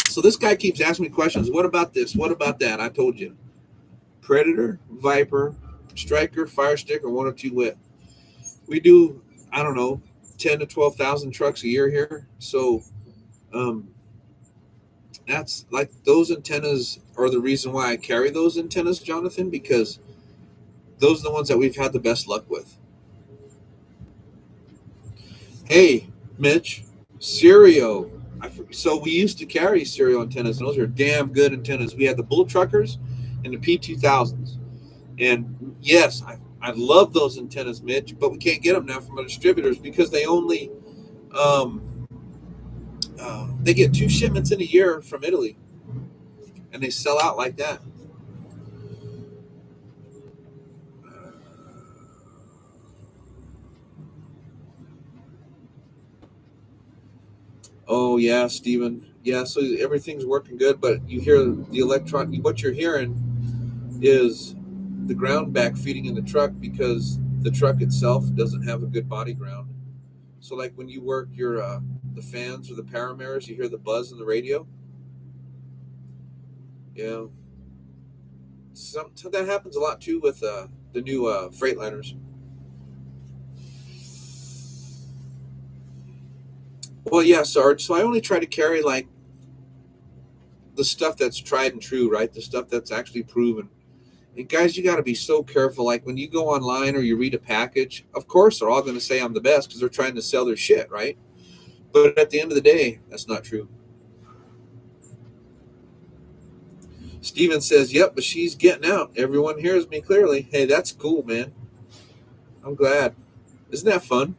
So this guy keeps asking me questions. What about this? What about that? I told you. Predator, Viper, Striker, Fire Stick, or 102 whip. We do, I don't know, 10 to 12,000 trucks a year here. So that's like, those antennas are the reason why I carry those antennas, Jonathan, because those are the ones that we've had the best luck with. Hey, Mitch, Stereo. So we used to carry stereo antennas, and those are damn good antennas. We had the Bullet Truckers and the P2000s. And yes, I love those antennas, Mitch, but we can't get them now from our distributors because they only they get 2 shipments in a year from Italy, and they sell out like that. Oh yeah, Steven. Yeah, so everything's working good, but you hear the electron. What you're hearing is the ground back feeding in the truck because the truck itself doesn't have a good body ground. So like when you work your the fans or the power mirrors, you hear the buzz in the radio. Yeah, that happens a lot too with the new Freightliners. Well, yeah, Sarge. So I only try to carry like the stuff that's tried and true, right? The stuff that's actually proven. And guys, you got to be so careful. Like when you go online or you read a package, of course they're all going to say I'm the best because they're trying to sell their shit, right? But at the end of the day, that's not true. Steven says, yep, but she's getting out. Everyone hears me clearly. Hey, that's cool, man. I'm glad. Isn't that fun?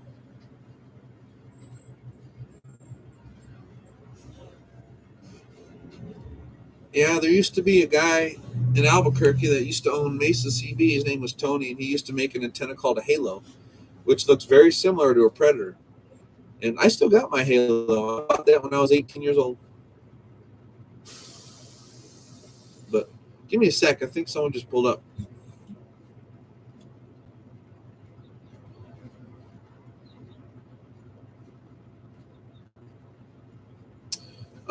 Yeah, there used to be a guy in Albuquerque that used to own Mesa CB. His name was Tony, and he used to make an antenna called a Halo, which looks very similar to a Predator. And I still got my Halo. I bought that when I was 18 years old. But give me a sec. I think someone just pulled up.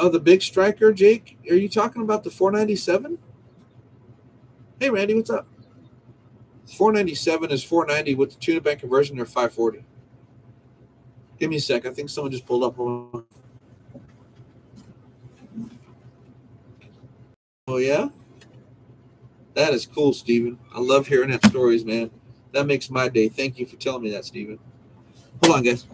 Oh, the big striker, Jake? Are you talking about the 497? Hey, Randy, what's up? 497 is 490 with the tuna bank conversion or 540. Give me a sec. I think someone just pulled up. Hold on. Oh, yeah? That is cool, Steven. I love hearing that stories, man. That makes my day. Thank you for telling me that, Steven. Hold on, guys.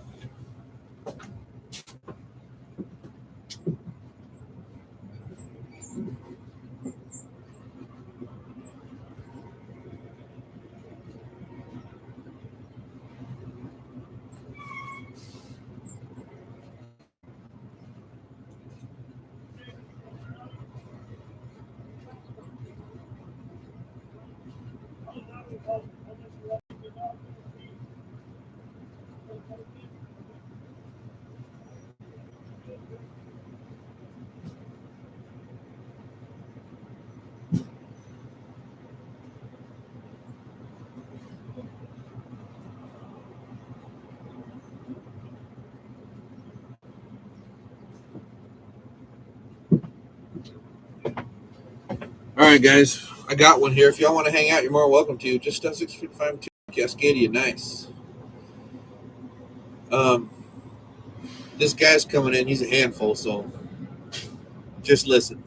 All right, guys. I got one here. If y'all want to hang out, you're more welcome to. Just 655 Cascadia. Nice. This guy's coming in. He's a handful, so just listen.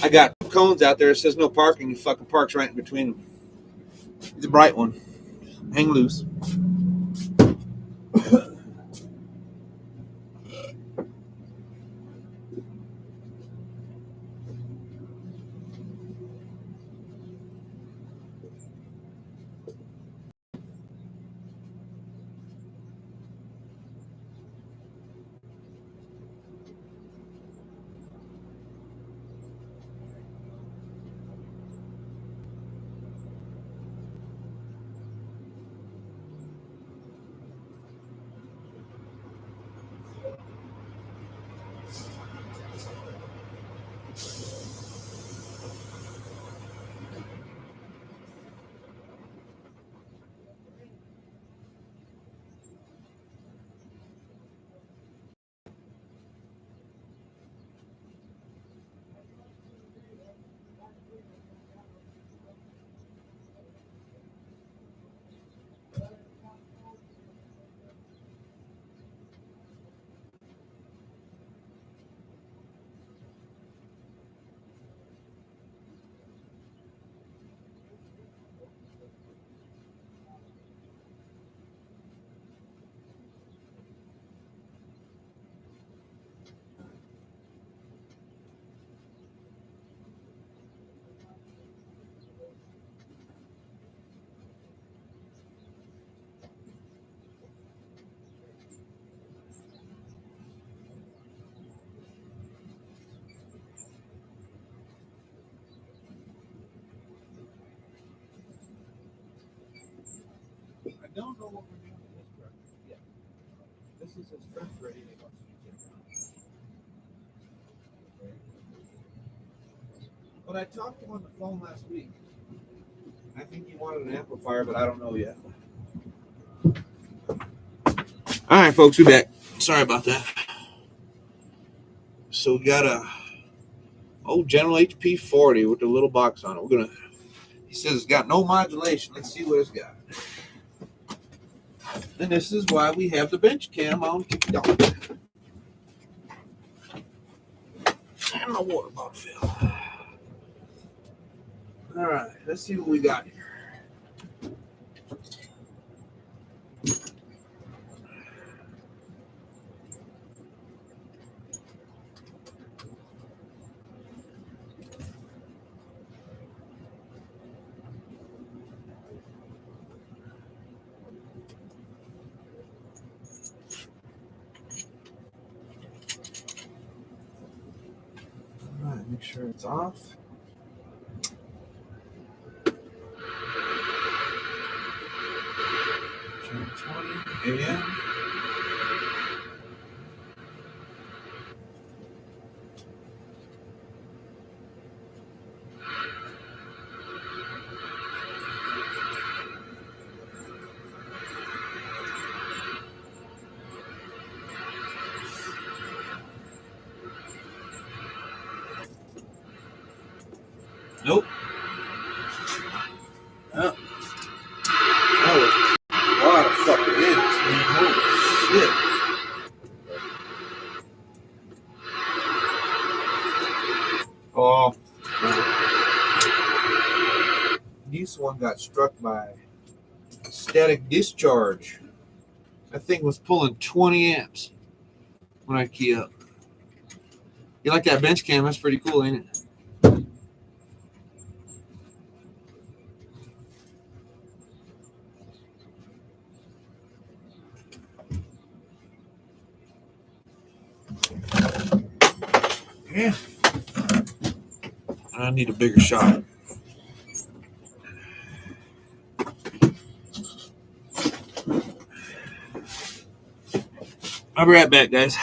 I got cones out there. It says no parking. He fucking parks right in between them. He's a bright one. Hang loose. I don't know what we're doing with this truck yet. This is his French ready. He wants to use it. But I talked to him on the phone last week. I think he wanted an amplifier, but I don't know yet. All right, folks, we're back. Sorry about that. So we got a old General HP 40 with the little box on it. We're gonna. He says it's got no modulation. Let's see what it's got. And this is why we have the bench cam on TikTok. And my water bottle filled. All right, let's see what we got here. All right, make sure it's off. Channel 20 AM. Nope. Oh. That was a lot of fucking ants, man. Holy shit. Oh. This one got struck by static discharge. That thing was pulling 20 amps when I key up. You like that bench cam? That's pretty cool, ain't it? Yeah. I need a bigger shot. I'll be right back, guys.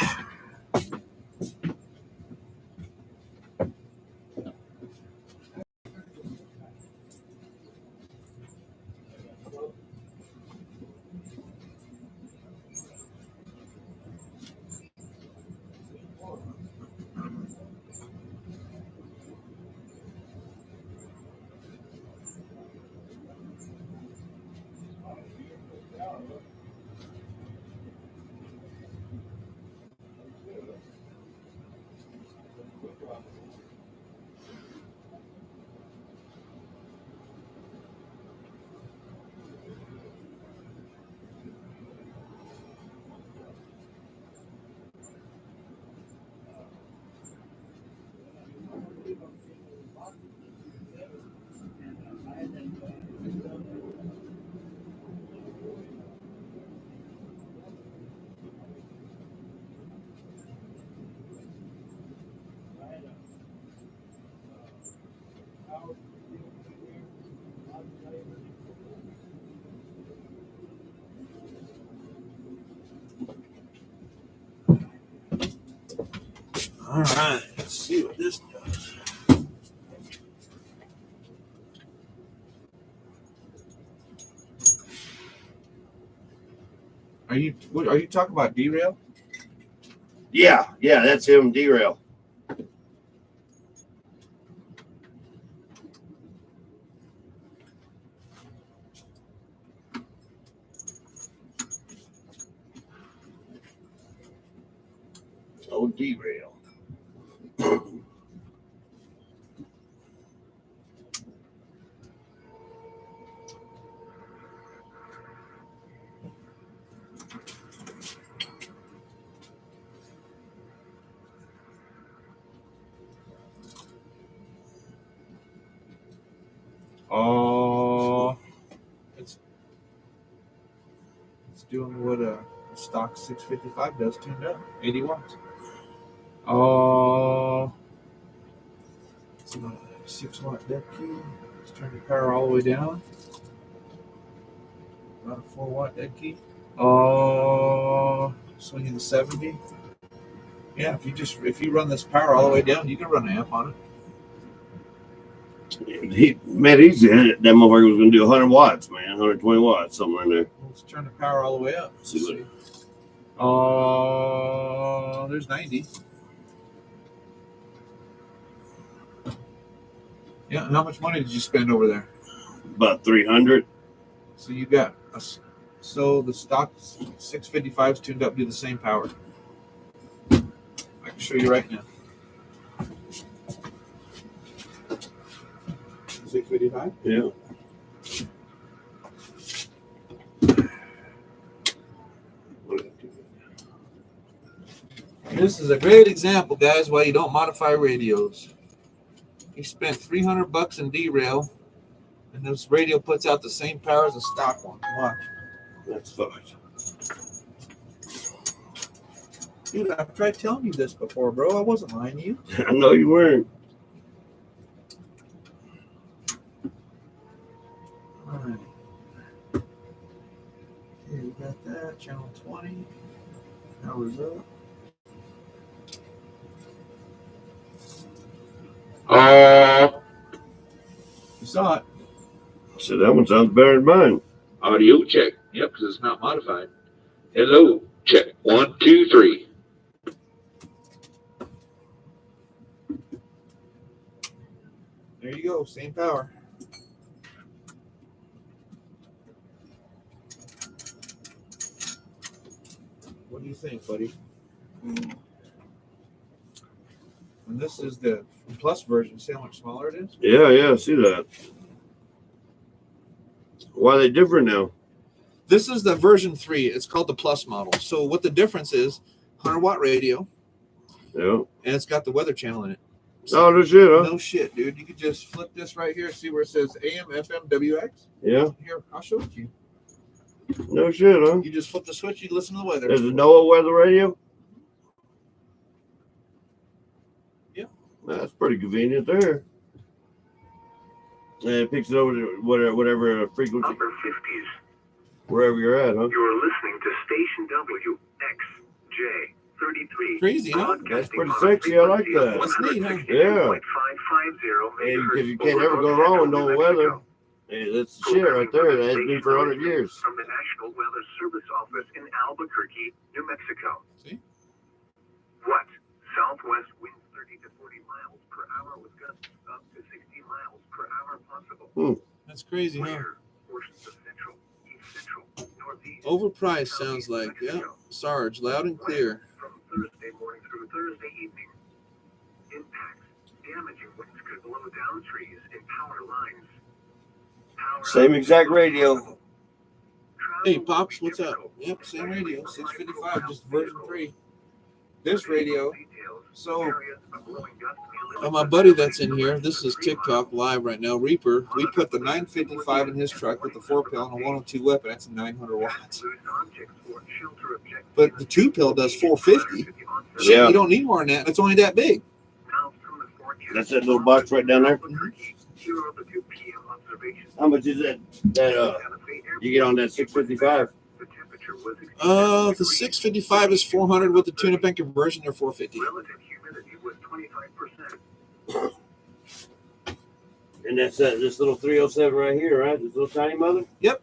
All right, let's see what this does. Are you talking about derail? Yeah, that's him, derail. Oh, derail. Oh, it's doing what a stock 655 does, tuned up, 80 watts. Oh, it's a 6 watt deck key. Let's turn the power all the way down. About a 4 watt dead key. Oh, swinging the 70. Yeah, if you run this power all the way down, you can run an amp on it. He said that motherfucker was going to do 100 watts, man, 120 watts, somewhere in there. Let's turn the power all the way up. See what? Oh, there's 90. Yeah, and how much money did you spend over there? About 300. So you got so the stock 655s tuned up to the same power. I can show you right now. 655? Yeah. This is a great example, guys, why you don't modify radios. You spent $300 in derail, and this radio puts out the same power as a stock one. Watch. That's fucked. Dude, I've tried telling you this before, bro. I wasn't lying to you. I know you weren't. All right. Okay, we got that. Channel 20. Power's up. You saw it. So that one sounds better than mine. Audio check. Yep, because it's not modified. Hello. Check. 1, 2, 3. There There you go. Same power. What do you think, buddy? And this is the plus version. See how much smaller it is? Yeah, I see that. Why are they different now? This is the version 3. It's called the plus model. So what the difference is, 100-watt radio, Yeah. and it's got the weather channel in it. Oh, no shit, huh? No shit, dude. You could just flip this right here. See where it says AM, FM, WX? Yeah. Here, I'll show it to you. No shit, huh? You just flip the switch, you listen to the weather. There's a NOAA weather radio? Yeah. That's pretty convenient there. And it picks it over to whatever frequency, Upper 50s. wherever you're at, huh? You're listening to Station WXJ33. Crazy, huh? That's pretty sexy. I like that. That's neat, huh? Yeah. 550 Hey, because you can't ever go wrong with NOAA weather. Hey, that's the shit right there. That has been for 100 years. From the National Weather Service office in Albuquerque, New Mexico. See? What? Southwest winds 30 to 40 miles per hour with gusts up to 60 miles per hour possible. That's crazy, huh? Where portions of central, east central, northeast. Overpriced sounds like. Yeah. Sarge, loud and clear. From Thursday morning through Thursday evening. Impacts. Damaging winds could blow down trees and power lines. Same exact radio. Hey, Pops, what's up? Yep, same radio, 655, just version 3. This radio. So, my buddy that's in here, this is TikTok live right now, Reaper. We put the 955 in his truck with the 4-pill and a 102 weapon. That's 900 watts. But the 2-pill does 450. Shit, Yeah. you don't need more than that. It's only that big. That's that little box right down there. Here are the 2 p.m. observations. How much is that? You get on that 655? The temperature was The 655 is 400 with the tune-up and conversion. They're 450. relative humidity was 25%. And that's this little 307 right here, right? This little tiny mother? Yep.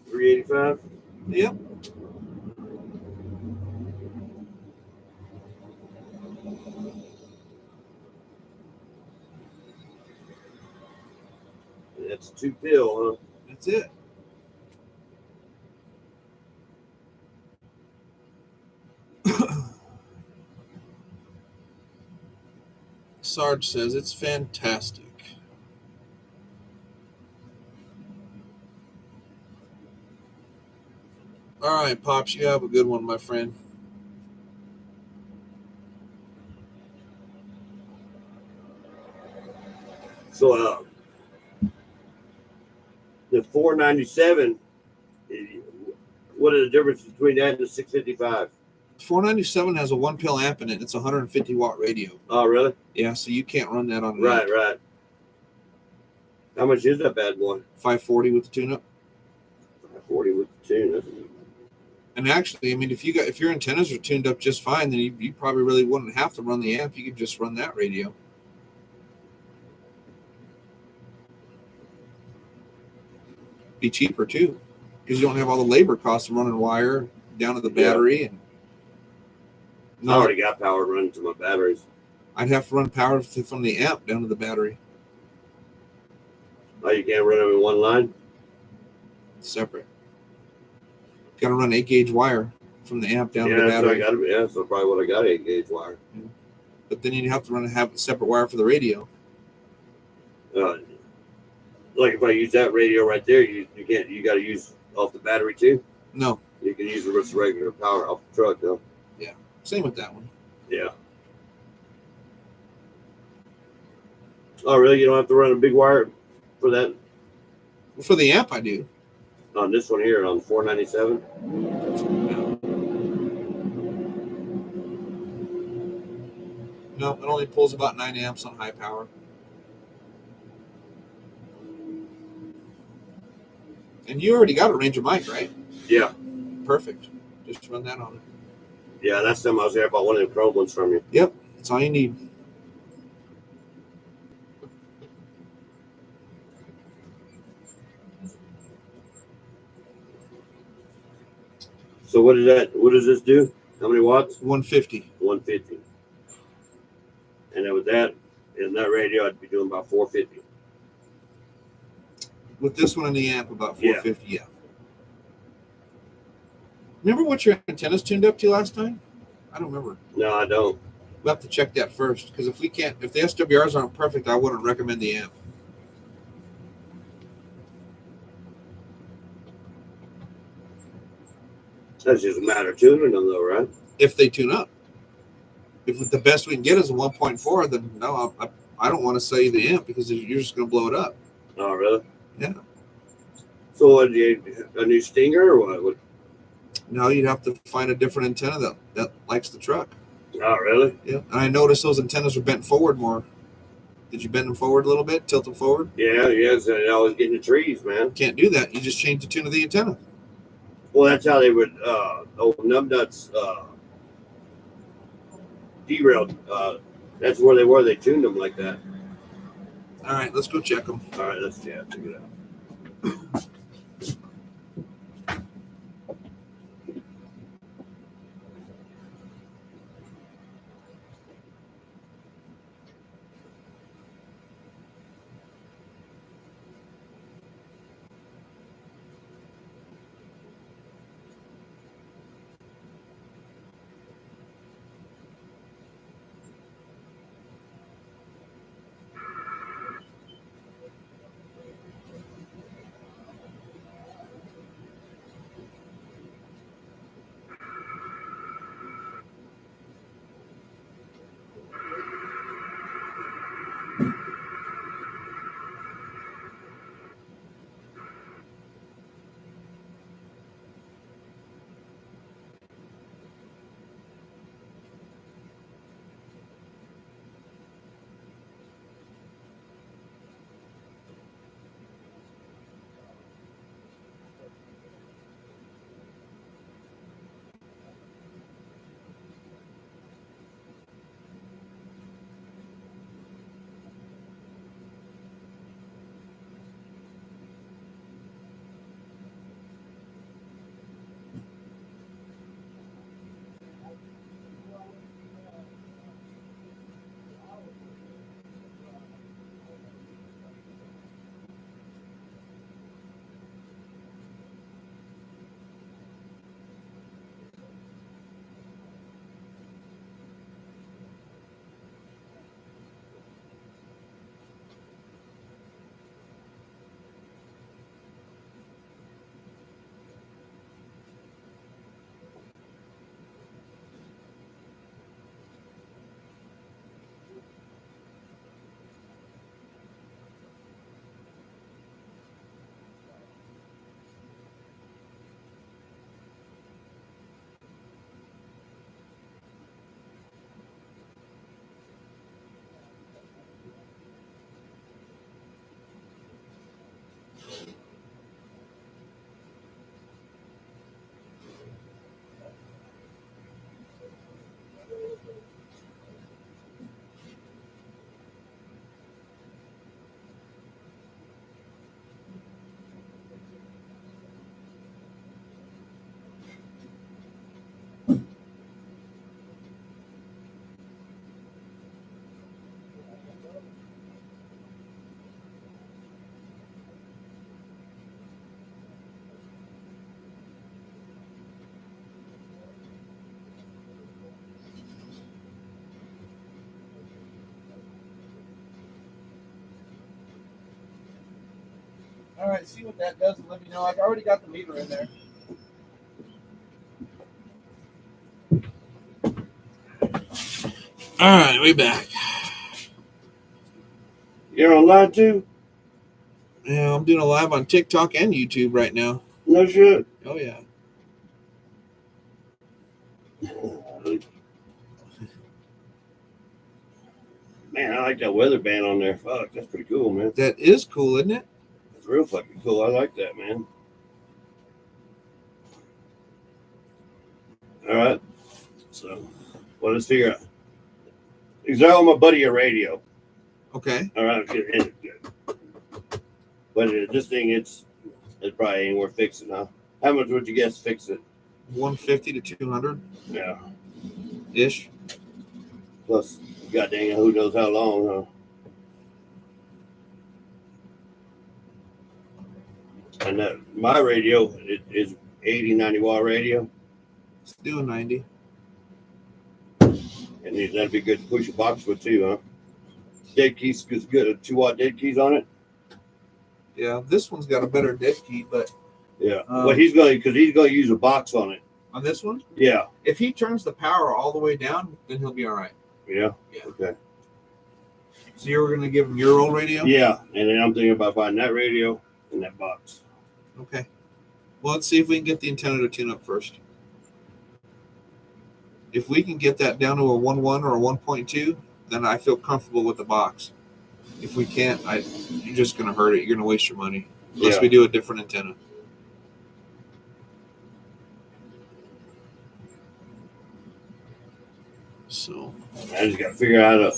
385? Yep. That's 2-pill, huh? That's it. Sarge says it's fantastic. All right, Pops, you have a good one, my friend. So, the 497, what is the difference between that and the 655? 497 has a 1-pill amp in it. It's a 150-watt radio. Oh, really? Yeah, so you can't run that on Right, right. How much is that bad boy? 540 with the tune-up. 40 with the tune. That's... And actually, I mean, if your antennas are tuned up just fine, then you probably really wouldn't have to run the amp. You could just run that radio. Be cheaper too, because you don't have all the labor costs of running wire down to the battery. And I already got power running to my batteries. I'd have to run power from the amp down to the battery. Oh, you can't run them in one line? Separate. Got to run 8-gauge wire from the amp down to the So battery. that's probably what I got, 8-gauge wire. But then you'd have to have a separate wire for the radio. Like if I use that radio right there, you can't. You got to use off the battery too. No, You can use the regular power off the truck though. same with that one. Yeah. Oh, really? You don't have to run a big wire for that For the amp, I do. on this one here on 497? No, it only pulls about 9 amps on high power. And you already got a Ranger mic, right? Yeah. Perfect. Just run that on it. Yeah, that's time I was there. I bought one of the Chrome ones from you. Yep, that's all you need. So what is that? What does this do? How many watts? 150. 150. And then with that, in that radio, I'd be doing about 450. With this one in the amp, about Yeah. 450. Yeah. Remember what your antennas tuned up to last time? I don't remember. No, I don't. We'll have to check that first, because if the SWRs aren't perfect, I wouldn't recommend the amp. That's just a matter of tuning them, though, right? If they tune up. If the best we can get is a 1.4, then no, I don't want to say the amp, because you're just going to blow it up. Oh, really? Yeah. So, what, a new Stinger or what? No, you'd have to find a different antenna that likes the truck. Oh, really? Yeah. And I noticed those antennas are bent forward more. Did you bend them forward a little bit? Tilt them forward? Yeah, yes. And I was getting the trees, man. Can't do that. You just change the tune of the antenna. Well, that's how they would, old Numbnuts, derailed. That's where they were. They tuned them like that. All right, let's go check them. All right, let's check it out. All right, see what that does and let me know. I've already got the meter in there. All right, we back. You're online too? Yeah, I'm doing a live on TikTok and YouTube right now. No shit. Oh, yeah. Man, I like that weather band on there. Fuck, that's pretty cool, man. That is cool, isn't it? It's real fucking cool. I like that, man. All right. So, well, let's figure out. Because I owe my buddy a radio. Okay. All right. But this thing, it probably ain't worth fixing now. How much would you guess fix it? 150 to 200 Yeah. ish. Plus God dang it, who knows how long, huh? And my radio is 80, 90 watt radio. It's doing 90. And that'd be good to push a box with too, huh? Dead keys is good. A 2 watt dead keys on it. Yeah, this one's got a better dead key, but Yeah. Well, he's going to use a box on it. on this one, Yeah. if he turns the power all the way down, then he'll be all right. Yeah. Yeah. Okay. So you were going to give him your old radio? Yeah. And then I'm thinking about buying that radio and that box. Okay. Well, let's see if we can get the antenna to tune up first. If we can get that down to a 1.1 or a 1.2, then I feel comfortable with the box. If we can't, you're just going to hurt it. You're going to waste your money. Unless we do a different antenna. So I just got to figure out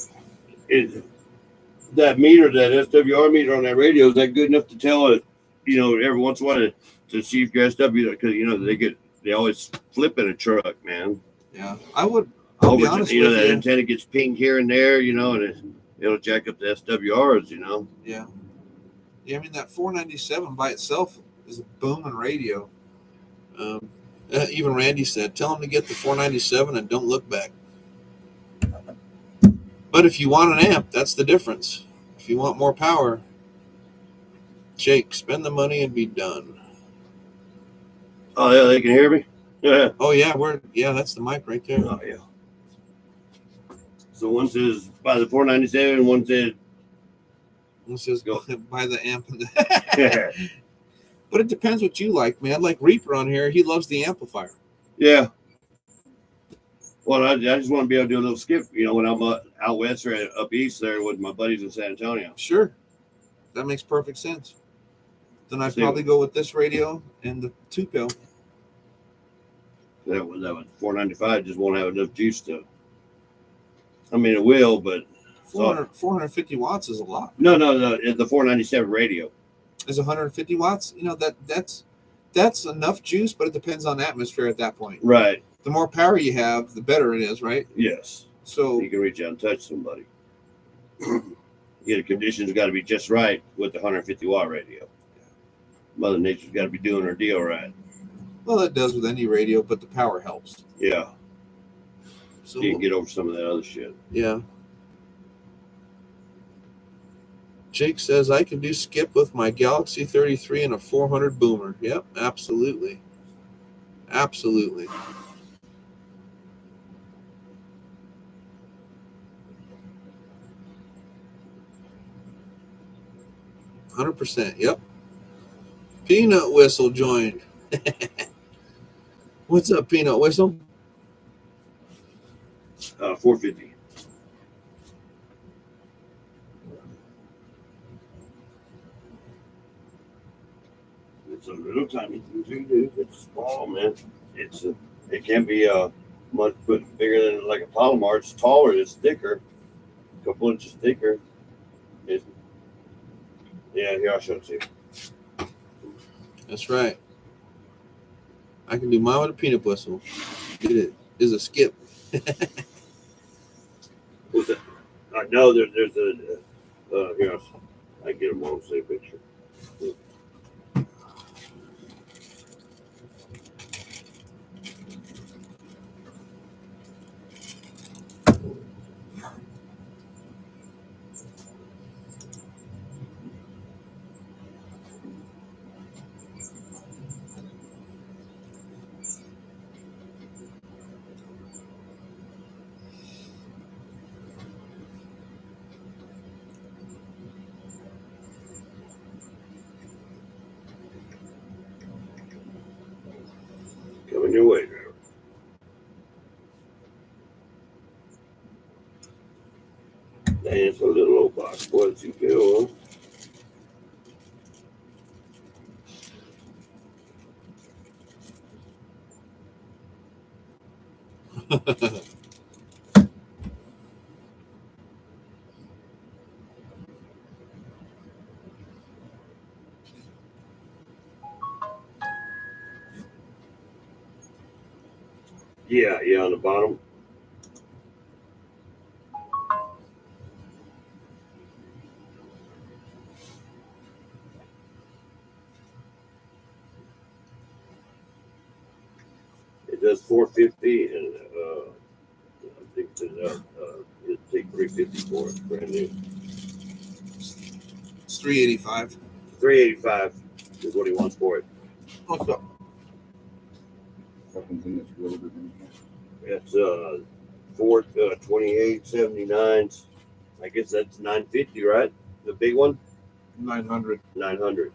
that meter, that SWR meter on that radio, is that good enough to tell it, every once in a while to see if your SW, because they always flip in a truck, man. yeah, I'll be honest with that you. antenna gets pinged here and there, and it'll jack up the SWRs, Yeah. Yeah, I mean, that 497 by itself is a booming radio. Even Randy said, tell him to get the 497 and don't look back. But if you want an amp, that's the difference. If you want more power, Jake, spend the money and be done. Oh, yeah, they can hear me? Yeah. Oh, yeah, that's the mic right there. Oh, yeah. So one says buy the 497, one says One says go buy the amp. But it depends what you like, man. Like Reaper on here, he loves the amplifier. Yeah. Well, I just want to be able to do a little skip, when I'm out west or up east there with my buddies in San Antonio. Sure. That makes perfect sense. Then I'd See, probably go with this radio and the 2-pill. That was 495 just won't have enough juice to. I mean, it will, but 450 watts is a lot. no, the 497 radio. Is 150 watts? That's enough juice, but it depends on atmosphere at that point. Right. The more power you have, the better it is, right? Yes. So You can reach out and touch somebody. The conditions got to be just right with the 150 watt radio. Mother Nature's got to be doing her deal right. well, it does with any radio, but the power helps. Yeah. So You can get over some of that other shit. yeah. Jake says I can do skip with my Galaxy 33 and a 400 boomer. Yep, absolutely. Absolutely. %. Yep. Peanut Whistle joined. What's up, Peanut Whistle? 450. It's a little tiny thing too, dude. It's small, man. It can be much bigger than like a Palomar. It's taller. It's thicker. A couple inches thicker. Here I'll show it to you. That's right. I can do mine with a peanut whistle. It is a skip. What's that? I know there's a here I can get them on same picture. Coming your way, driver. Dang, it's a little old box. Boy, it's you feel, Huh? Yeah, on the bottom. does 450, and I think it'd take 350 for it, brand new. It's 385. 385 is what he wants for it. Okay. Fucking thing that's welded in here. It's Ford 2879s. I guess that's 950, right? The big one, 900. 900.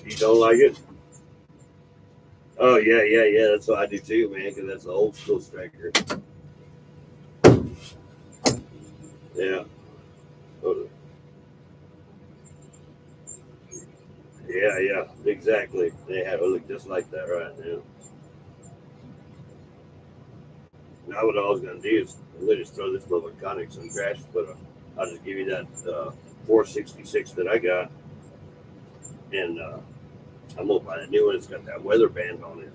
You don't like it? Oh yeah. That's what I do too, man. Because that's an old school striker. Yeah. Yeah. Exactly. They have it look just like that right now. Now what I was gonna do is literally just throw this little Conics in trash, but I'll just give you that 466 that I got, and I'm gonna buy the new one. It's got that weather band on it.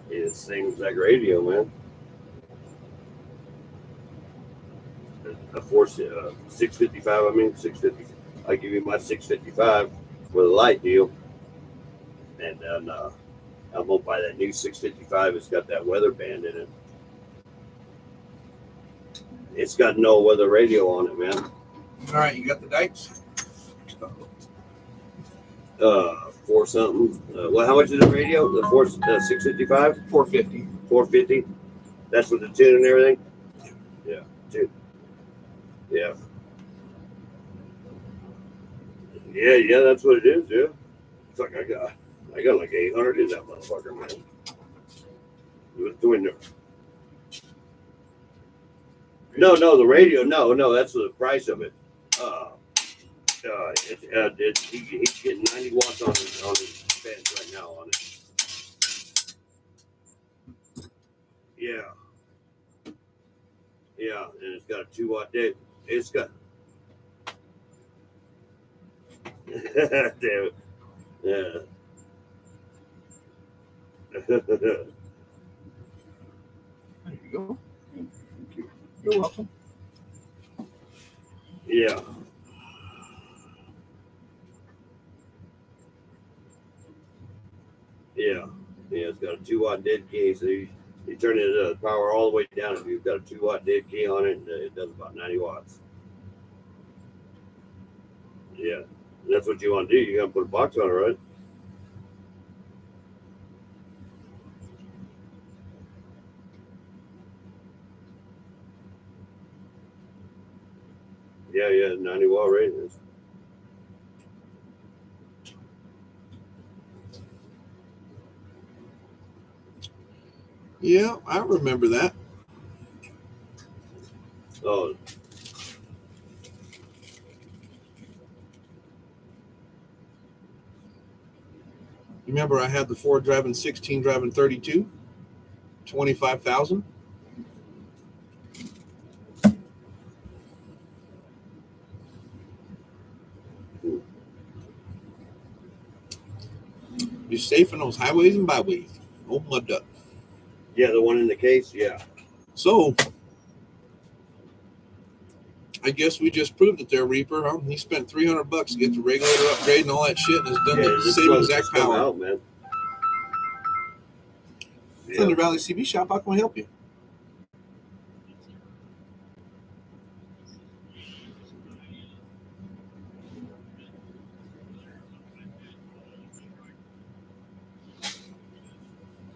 It's the same exact radio, man. A 655. I mean 650. I give you my 655 with a light deal, and then I'm gonna buy that new 655. It's got that weather band in it. It's got no weather radio on it, man. All right, you got the dikes? For something. Well, how much is the radio? The 655? 450. 450. That's with the tune and everything. Yeah, tune. Yeah. Yeah. That's what it is. Yeah. It's like I got like 800 in that motherfucker, man. With the window. No, the radio. No, that's the price of it. He's getting 90 watts on his fence right now on it. Yeah, and it's got a 2-watt deck. It's got. Damn it. Yeah. There you go. Thank you. You're welcome. Yeah. It's got a 2-watt dead key, so you turn the power all the way down. If you've got a 2-watt dead key on it, and it does about 90 watts. Yeah, that's what you want to do. You got to put a box on it, right? Yeah, 90 watt rating. Yeah, I remember that. Oh, You remember I had the Ford driving 16, driving 32, 25,000. You're safe on those highways and byways. Old mud duck. yeah, the one in the case. Yeah. So I guess we just proved it there, Reaper. Huh? He spent $300 to get the regulator upgrade and all that shit, and has done the this same one's exact just come power. out, man. Thunder Valley CB shop. How can I help you?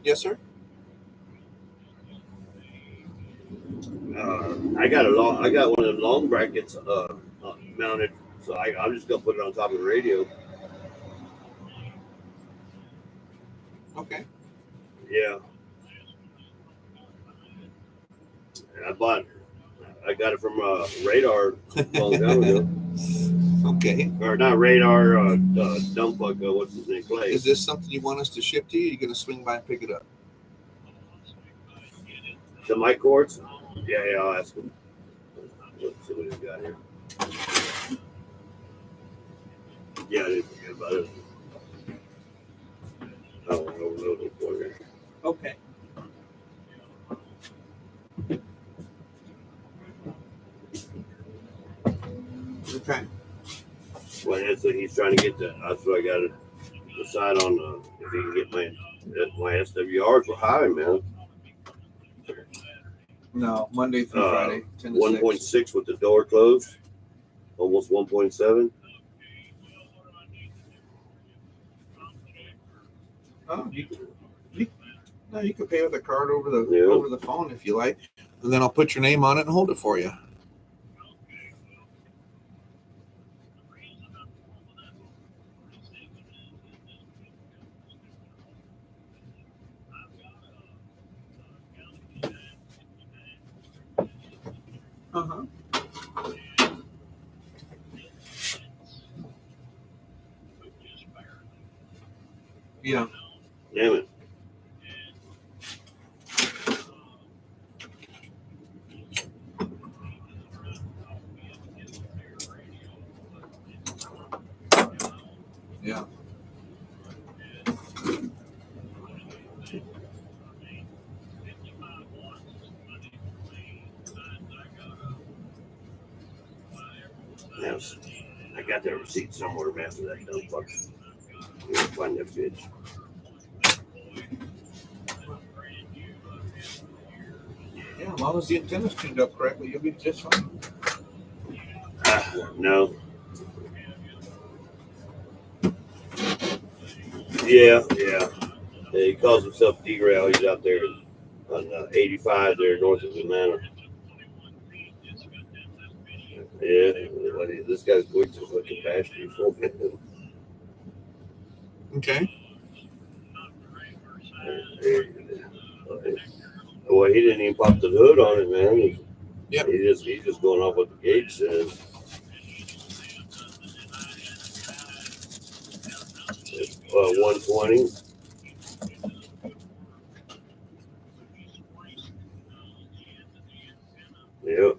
Yes, sir. I got one of the long brackets mounted, so I'm just gonna put it on top of the radio. Okay. Yeah. I got it from Radar a long time ago. Okay. Or not Radar, Dump Bug, what's his name? Clay. Is this something you want us to ship to you? You're going to swing by and pick it up? The mic cords? Yeah, I'll ask him. Let's see what he's got here. Yeah, I didn't forget about it. I don't know for you. Okay. Okay. Well, that's what he's trying to get that. That's what I got to decide on if he can get my SWRs were high, man. No, Monday through Friday, 10 to 6. 1.6 with the door closed, almost 1.7. Oh, you can pay with a card over the Yeah. over the phone if you like, and then I'll put your name on it and hold it for you. Uh-huh. Yeah. Damn it. Yeah. Yes. I got that receipt somewhere, man, for that dumb fuck. You gotta find that bitch. Yeah, as long as the antenna's tuned up correctly, you'll be just fine. No. Yeah. He calls himself D-Rail. He's out there on 85 there north of Atlanta. Yeah, this guy's going to fucking bash people. Okay. Well, he didn't even pop the hood on it, man. Yep. He's just going off what the gauge says. 120. Yep.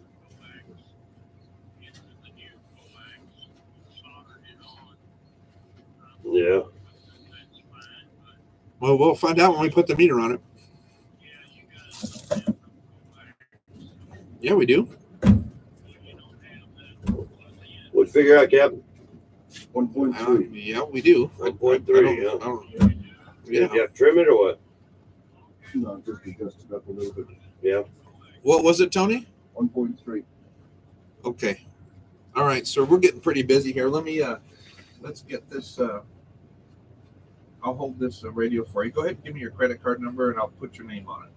Yeah. Well, we'll find out when we put the meter on it. Yeah, we do. What'd you figure out, Captain? 1.3. Yeah, we do. 1.3, yeah. I don't, Yeah. yeah. You have to trim it or what? No, just adjusted up a little bit. Yeah. What was it, Tony? 1.3. Okay. All right, so we're getting pretty busy here. Let's get this. I'll hold this radio for you. Go ahead and give me your credit card number, and I'll put your name on it.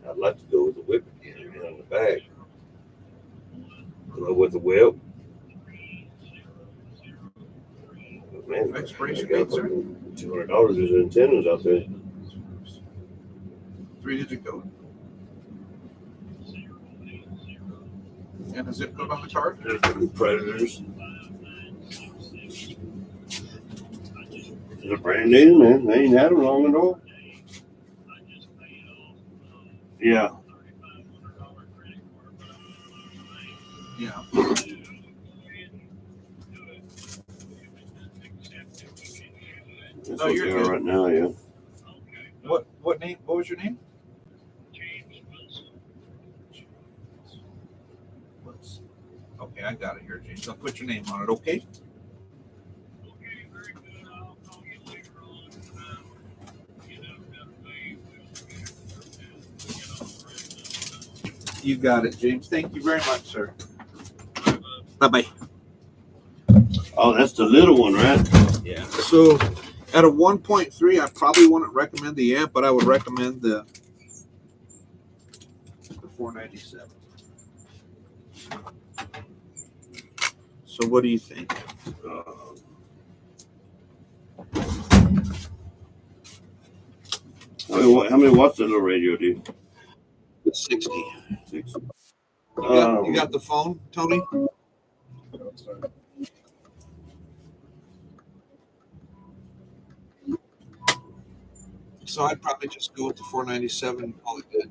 I'd like to go with the whip again, man, on the back. Go with the whip. But man, Expiration I got date, sir? $200 in antennas out there. 3-digit code. And the zip code on the card? There's the Predators. They're brand new, man. They ain't had them long at all. Yeah. Yeah. That's No, what you're they good. are right now, yeah. What name? What was your name? Okay, I got it here, James. I'll put your name on it, okay? You got it, James. Thank you very much, sir. Bye-bye. Oh, that's the little one, right? Yeah. So at a 1.3, I probably wouldn't recommend the amp, but I would recommend the 497. So what do you think? How many watts does the radio do? 60. 6. You got the phone, Tony? So I'd probably just go with the 497 and call it good.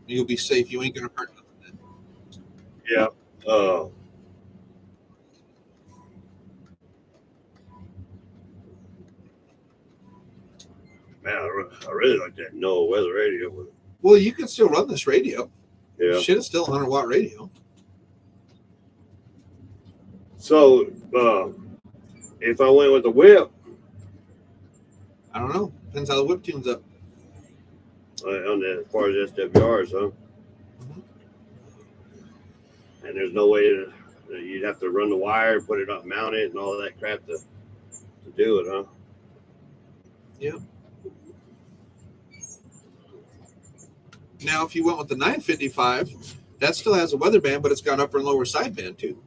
You'll be safe. You ain't gonna hurt nothing. Yeah. Man, I really like that NOAA weather radio. Well, you can still run this radio. Yeah. Shit, it's still a 100-watt radio. So, if I went with the whip, I don't know. Depends how the whip tunes up. on the, as far as SWRs, huh? Mhm. And there's no way to, you'd have to run the wire, put it up, mount it, and all of that crap to do it, huh? Yeah. Now, if you went with the 955, that still has a weather band, but it's got an upper and lower sideband too.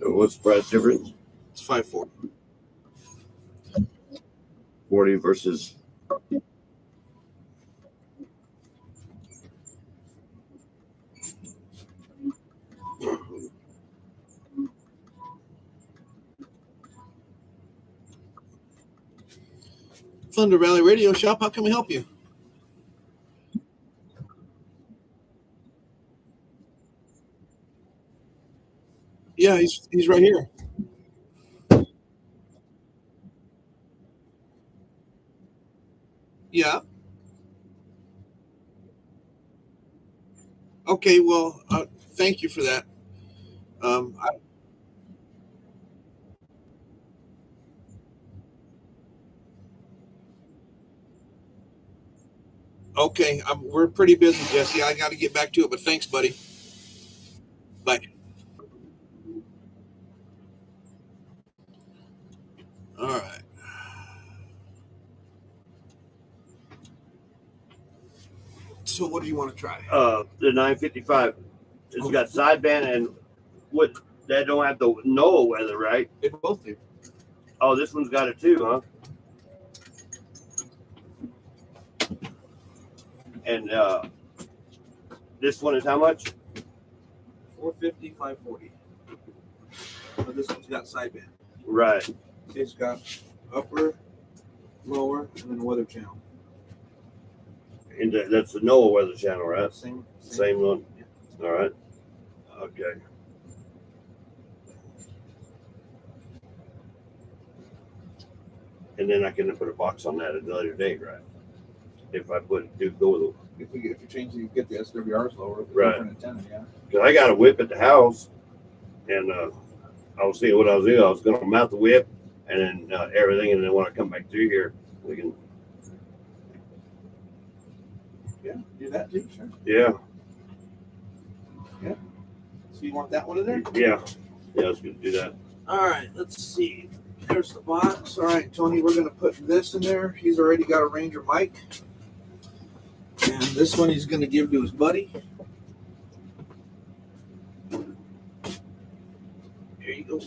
What's the price difference? It's 5.4. 40 versus. Thunder Valley Radio Shop. How can we help you? Yeah, he's right here. Yeah. Okay. Well, thank you for that. Okay. We're pretty busy, Jesse. I got to get back to it, but thanks, buddy. Bye. All right. So, what do you want to try? The 955. It's got sideband and what? That don't have the NOAA weather, right? They both do. Oh, this one's got it too, huh? And this one is how much? 450, 540. But this one's got sideband. Right. It's got upper, lower, and then a weather channel. And that's the NOAA weather channel, right? Same. Same one. Yeah. All right. Okay. And then I can put a box on that at a later date, right? If I go with it. If you change it, you get the SWRs lower. Right. Different antenna, yeah. Because I got a whip at the house, and I was seeing what I was doing. I was going to mount the whip and then everything, and then when I come back through here, we can. Yeah, do that too, sure. Yeah. So you want that one in there? Yeah. Yeah, let's do that. All right, let's see. There's the box. All right, Tony, we're going to put this in there. He's already got a Ranger mic. And this one he's going to give to his buddy. Here you go.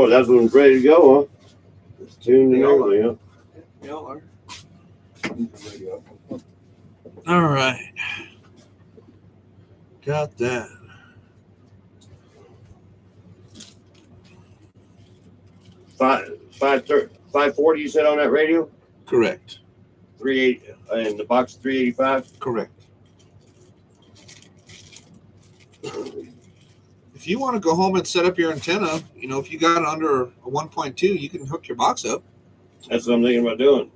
That's when it's ready to go, huh? It's tuned and They all everything, huh? They all are. All right. Got that. 540 you said on that radio? Correct. 380 and the box 385? Correct. If you want to go home and set up your antenna, if you got under a 1.2, you can hook your box up. That's what I'm thinking about doing.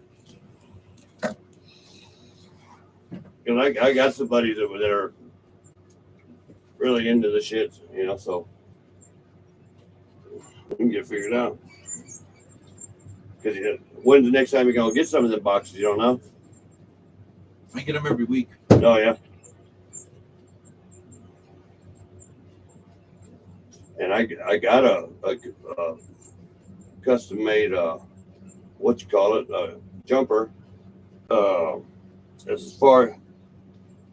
Because I got some buddies that are really into the shit, so we can get it figured out. Because when's the next time you're going to get some of the boxes? You don't know? I get them every week. Oh, yeah. And I got a custom made, jumper. As far,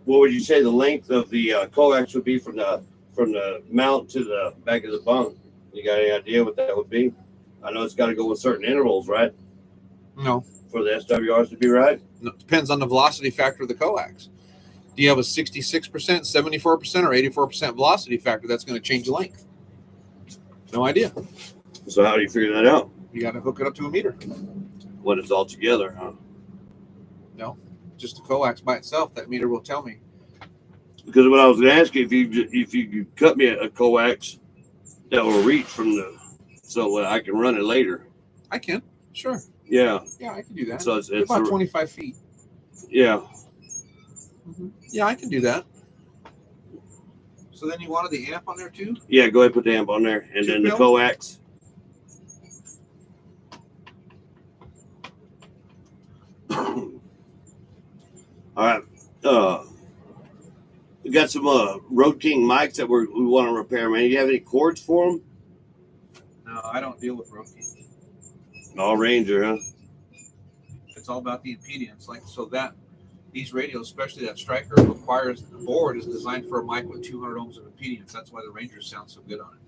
what would you say the length of the coax would be from the mount to the back of the bunk? You got any idea what that would be? I know it's got to go with certain intervals, right? No. For the SWRs to be right? No, it depends on the velocity factor of the coax. Do you have a 66%, 74%, or 84% velocity factor? That's going to change the length. No idea. So how do you figure that out? You got to hook it up to a meter. When it's all together, huh? No, just the coax by itself. That meter will tell me. Because what I was going to ask you, if you could cut me a coax that will reach from so I can run it later. I can. Sure. Yeah. Yeah, I can do that. So it's About 25 feet. yeah. Yeah, I can do that. So then you wanted the amp on there too? Yeah, go ahead and put the amp on there. And Two then the pills? coax. All right. We got some Road King mics that we want to repair, man. You have any cords for them? No, I don't deal with Road King. All Ranger, huh? It's all about the impedance. Like, so that these radios, especially that Striker, requires the board is designed for a mic with 200 ohms of impedance. That's why the Rangers sound so good on it.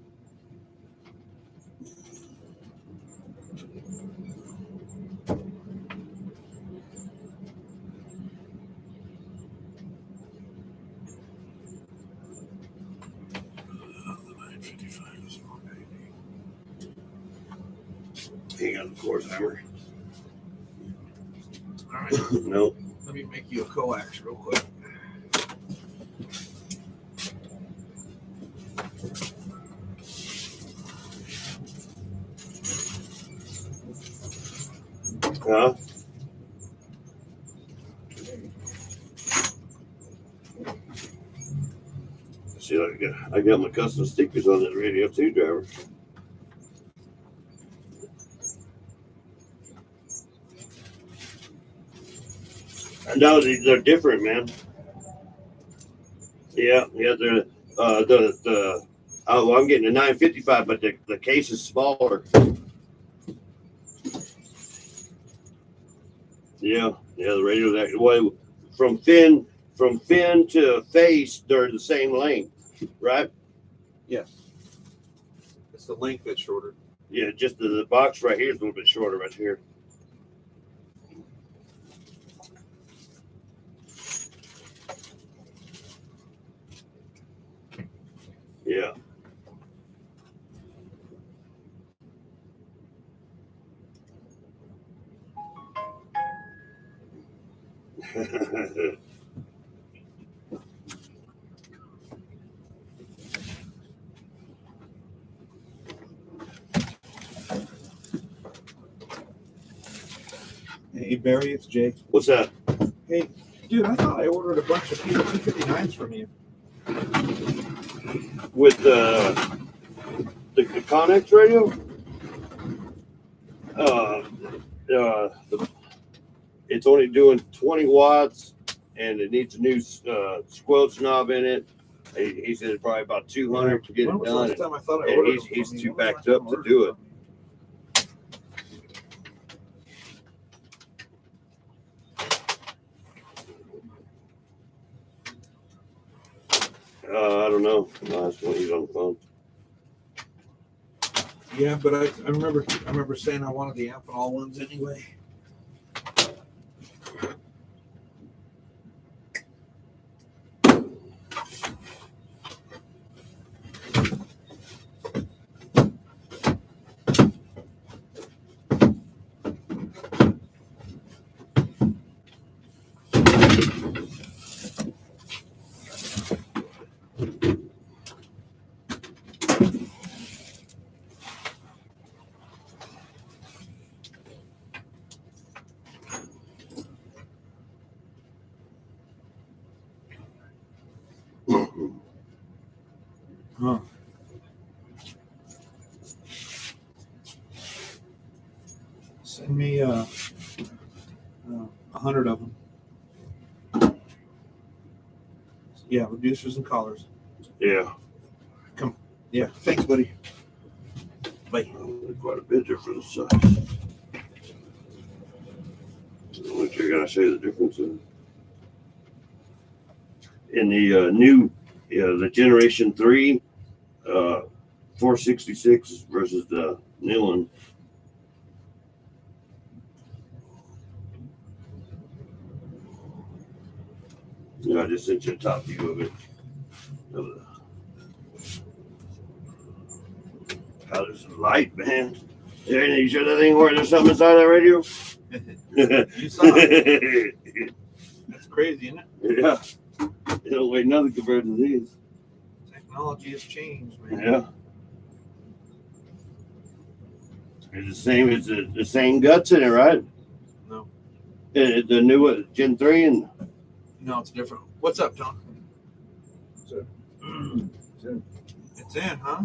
He got the cord hammer. All right, No. let me make you a coax real quick. Huh? See, I got my custom stickers on that radio too, driver. No, they're different, man. Yeah, they're oh, well, I'm getting a 955, but the case is smaller. Yeah, the radio that well from fin to face, they're the same length, right? Yes. It's the length that's shorter. Yeah, just the box right here is a little bit shorter right here. Yeah. Hey, Barry, it's Jake. What's that? Hey, dude, I thought I ordered a bunch of P259s from you. With the Connex radio? It's only doing 20 watts, and it needs a new squelch knob in it. He said it's probably about 200 to get When it was the done. last time I thought I And ordered them he's from you? too When was the backed last up time I to ordered do them it. from I don't know. Last one he's on the phone. you? Yeah, but I remember saying I wanted the amp and all ones anyway. Huh. Send me 100 of them. Yeah, reducers and collars. Yeah. Yeah, thanks, buddy. Bye. Quite a bit different size. What you're gonna say the difference is in the new, the Generation 3 466 versus the new one. Yeah, I just sent you a top view of it. How there's light, man. You sure that thing where there's something inside that radio? You saw it. That's crazy, isn't it? Yeah. It don't weigh nothing compared to these. Technology has changed, man. Yeah. It's the same. It's the same guts in it, right? No. The new one, Gen 3 and No, it's different. What's up, John? So, It's in, huh?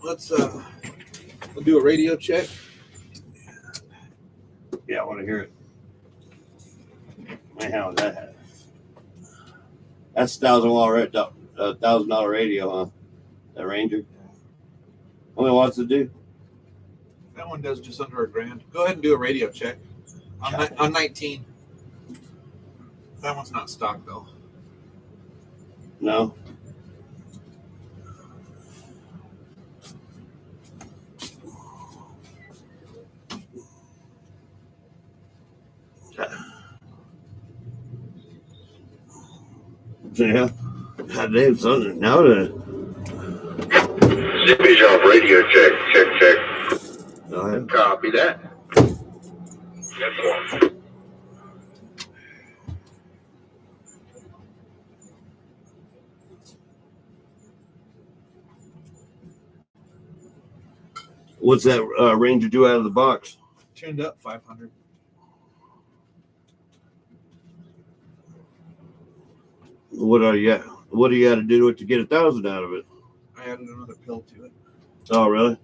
Let's we'll do a radio check. yeah, I want to hear it. Man, how that? That's $1,000 radio, huh? That Ranger. How many watts it do? That one does just under $1,000. Go ahead and do a radio check. On 19. That one's not stock though. No. Yeah. God damn, son. Now that. Zippy's off radio check. Check. Go ahead. Copy that. That's one. What's that Ranger do out of the box? Tuned up 500. What do you got to do to get 1,000 out of it? I added another pill to it. Oh, really?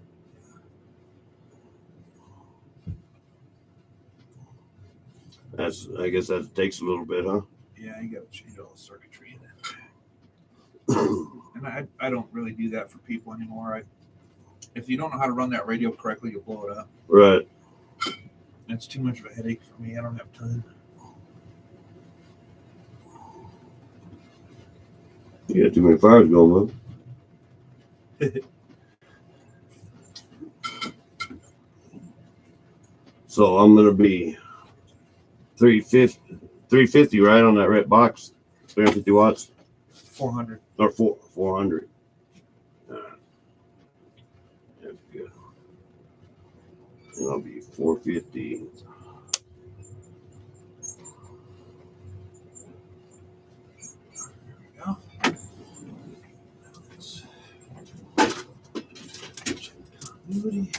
I guess that takes a little bit, huh? Yeah, you got to change all the circuitry in it. And I don't really do that for people anymore. If you don't know how to run that radio correctly, you'll blow it up. Right. It's too much of a headache for me. I don't have time. You got too many fires going, man. So I'm gonna be 350, right, on that red box. 350 watts 400. or 400. That's good. And I'll be 450. Yeah. Continuity.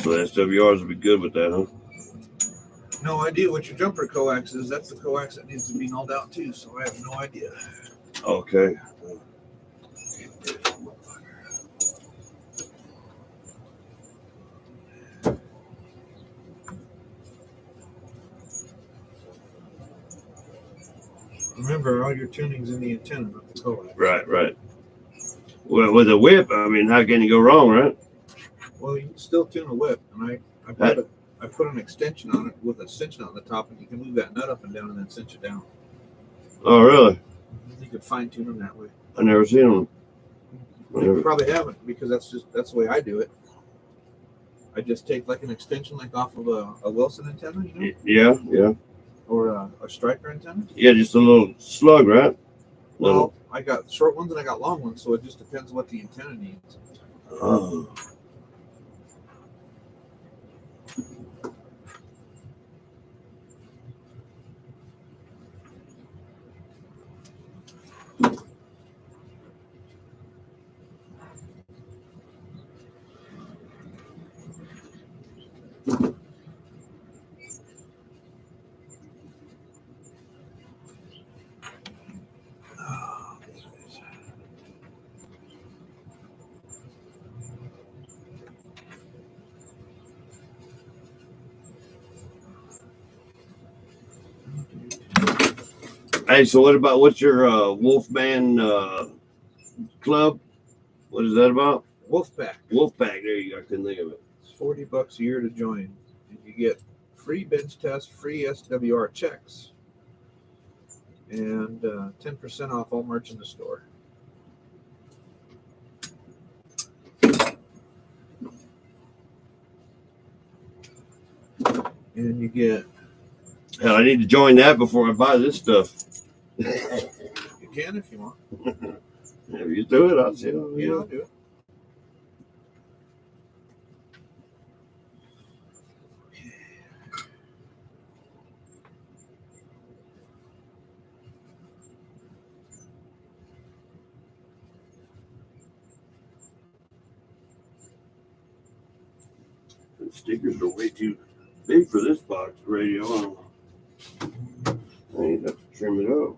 So SWRs will be good with that, huh? No idea what your jumper coax is. That's the coax that needs to be nulled out too, so I have no idea. Okay. Remember, all your tuning's in the antenna, not the coax. Right. Well, with a whip, I mean, how can you go wrong, right? Well, you can still tune a whip, and I put an extension on it with a cinch on the top, and you can move that nut up and down and then cinch it down. Oh, really? You can fine tune them that way. I never seen them. You probably haven't, because that's the way I do it. I just take like an extension, like off of a Wilson antenna, you know, Yeah. or a striker antenna. Yeah, just a little slug, right? Well, I got short ones and I got long ones, so it just depends what the antenna needs. Oh. Hey, so what's your Wolfman club? What is that about? Wolfpack. Wolfpack, there you go. I couldn't think of it. It's $40 a year to join. And you get free bench test, free SWR checks, and 10% off all merch in the store. And you get. Hell, I need to join that before I buy this stuff. You can if you want. If you do it, I'll see it. Yeah, I'll do it. The stickers are way too big for this box radio. I don't know. I need to trim it up.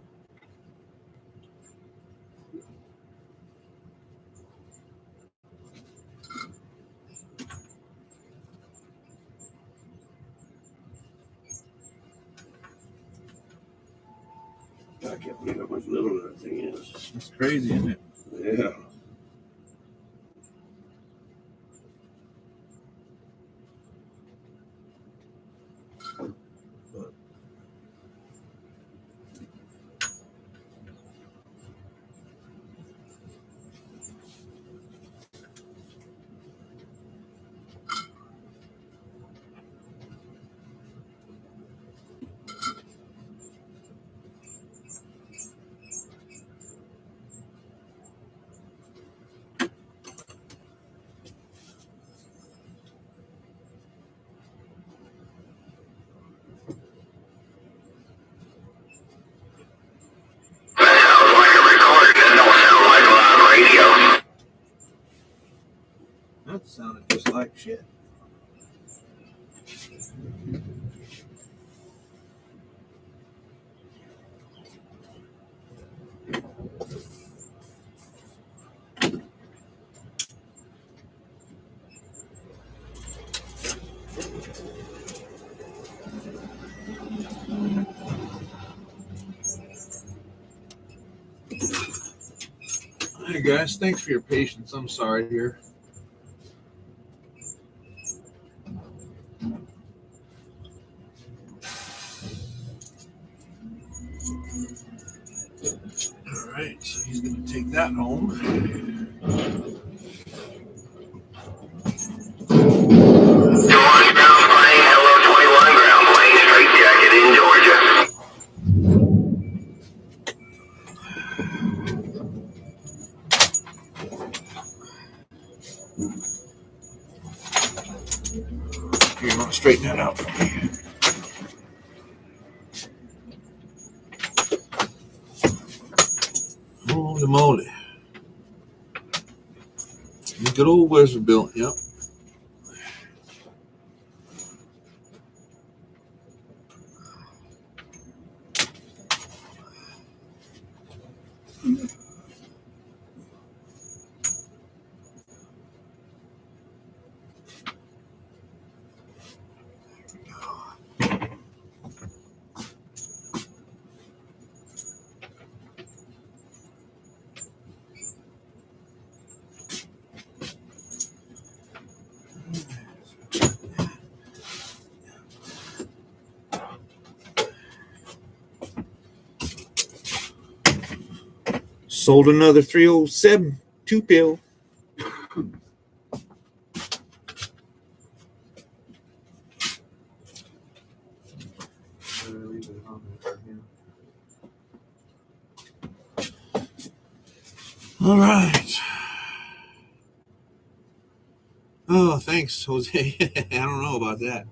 I can't believe how much little that thing is. It's crazy, isn't it? Yeah. That sounded just like shit. Hey guys, thanks for your patience. I'm sorry here. All right, so he's going to take that home. Northbound plane, hello 21, ground plane, straight jacket in Georgia. Here, you want to straighten that out for me? Holy moly. Good old Westerville, yep. Sold another 307 2-pill. All right. Oh, thanks, Jose. I don't know about that.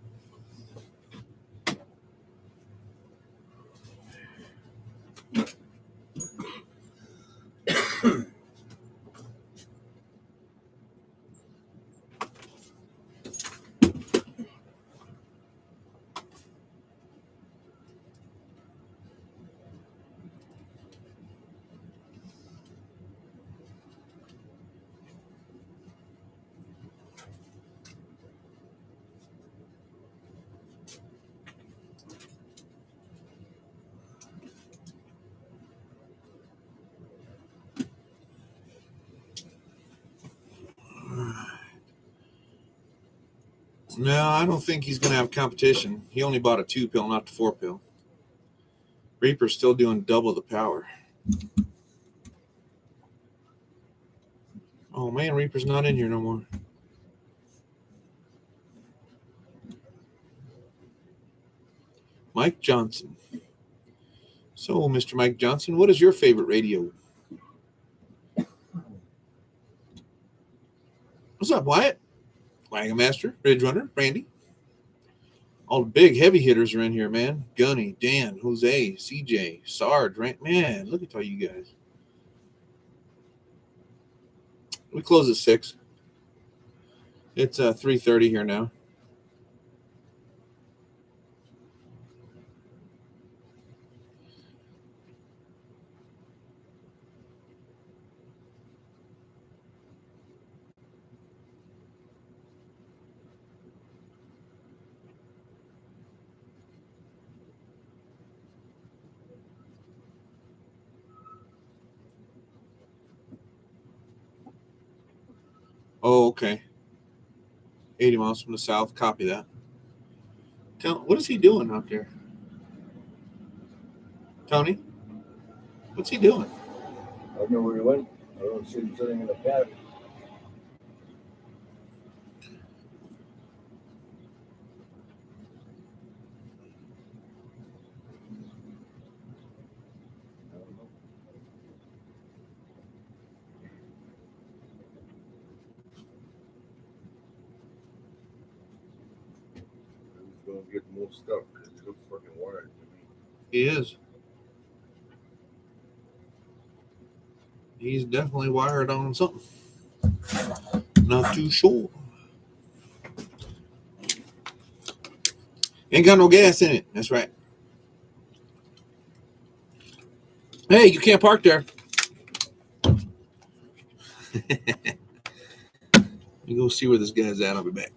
No, I don't think he's going to have competition. He only bought a 2-pill, not the 4-pill. Reaper's still doing double the power. Oh, man, Reaper's not in here no more. Mike Johnson. So, Mr. Mike Johnson, what is your favorite radio? What's up, Wyatt? Wagon Master, Ridge Runner, Randy. All the big heavy hitters are in here, man. Gunny, Dan, Jose, CJ, Sarge, man, look at all you guys. We close at 6. It's 3:30 here now. Oh, okay. 80 miles from the south. Copy that. What is he doing out there? Tony? What's he doing? I don't know where he went. I don't see him sitting in a cab. I don't know. He's going to get more stuff because he looks fucking wired to me. He is. He's definitely wired on something. Not too sure. Ain't got no gas in it. That's right. Hey, you can't park there. You go see where this guy's at. I'll be back.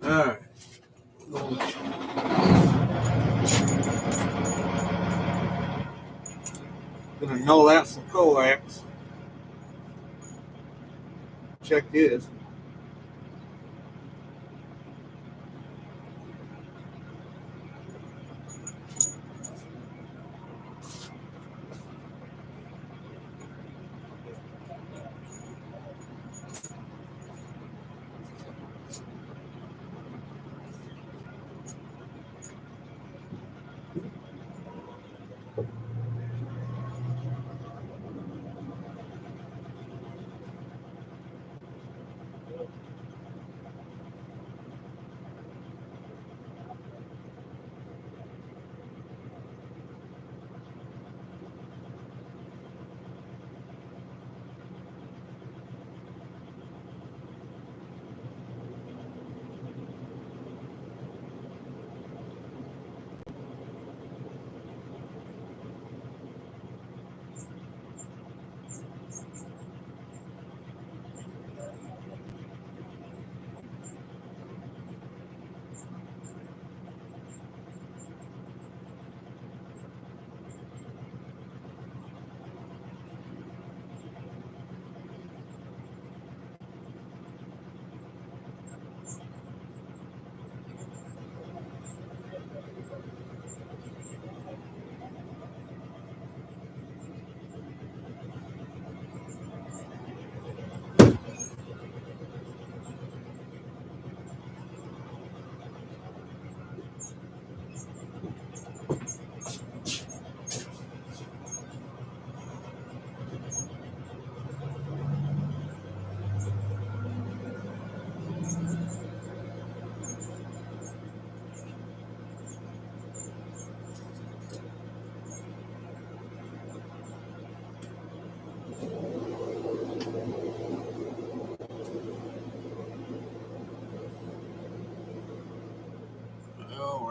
All right. Gonna null out some coax. Check this.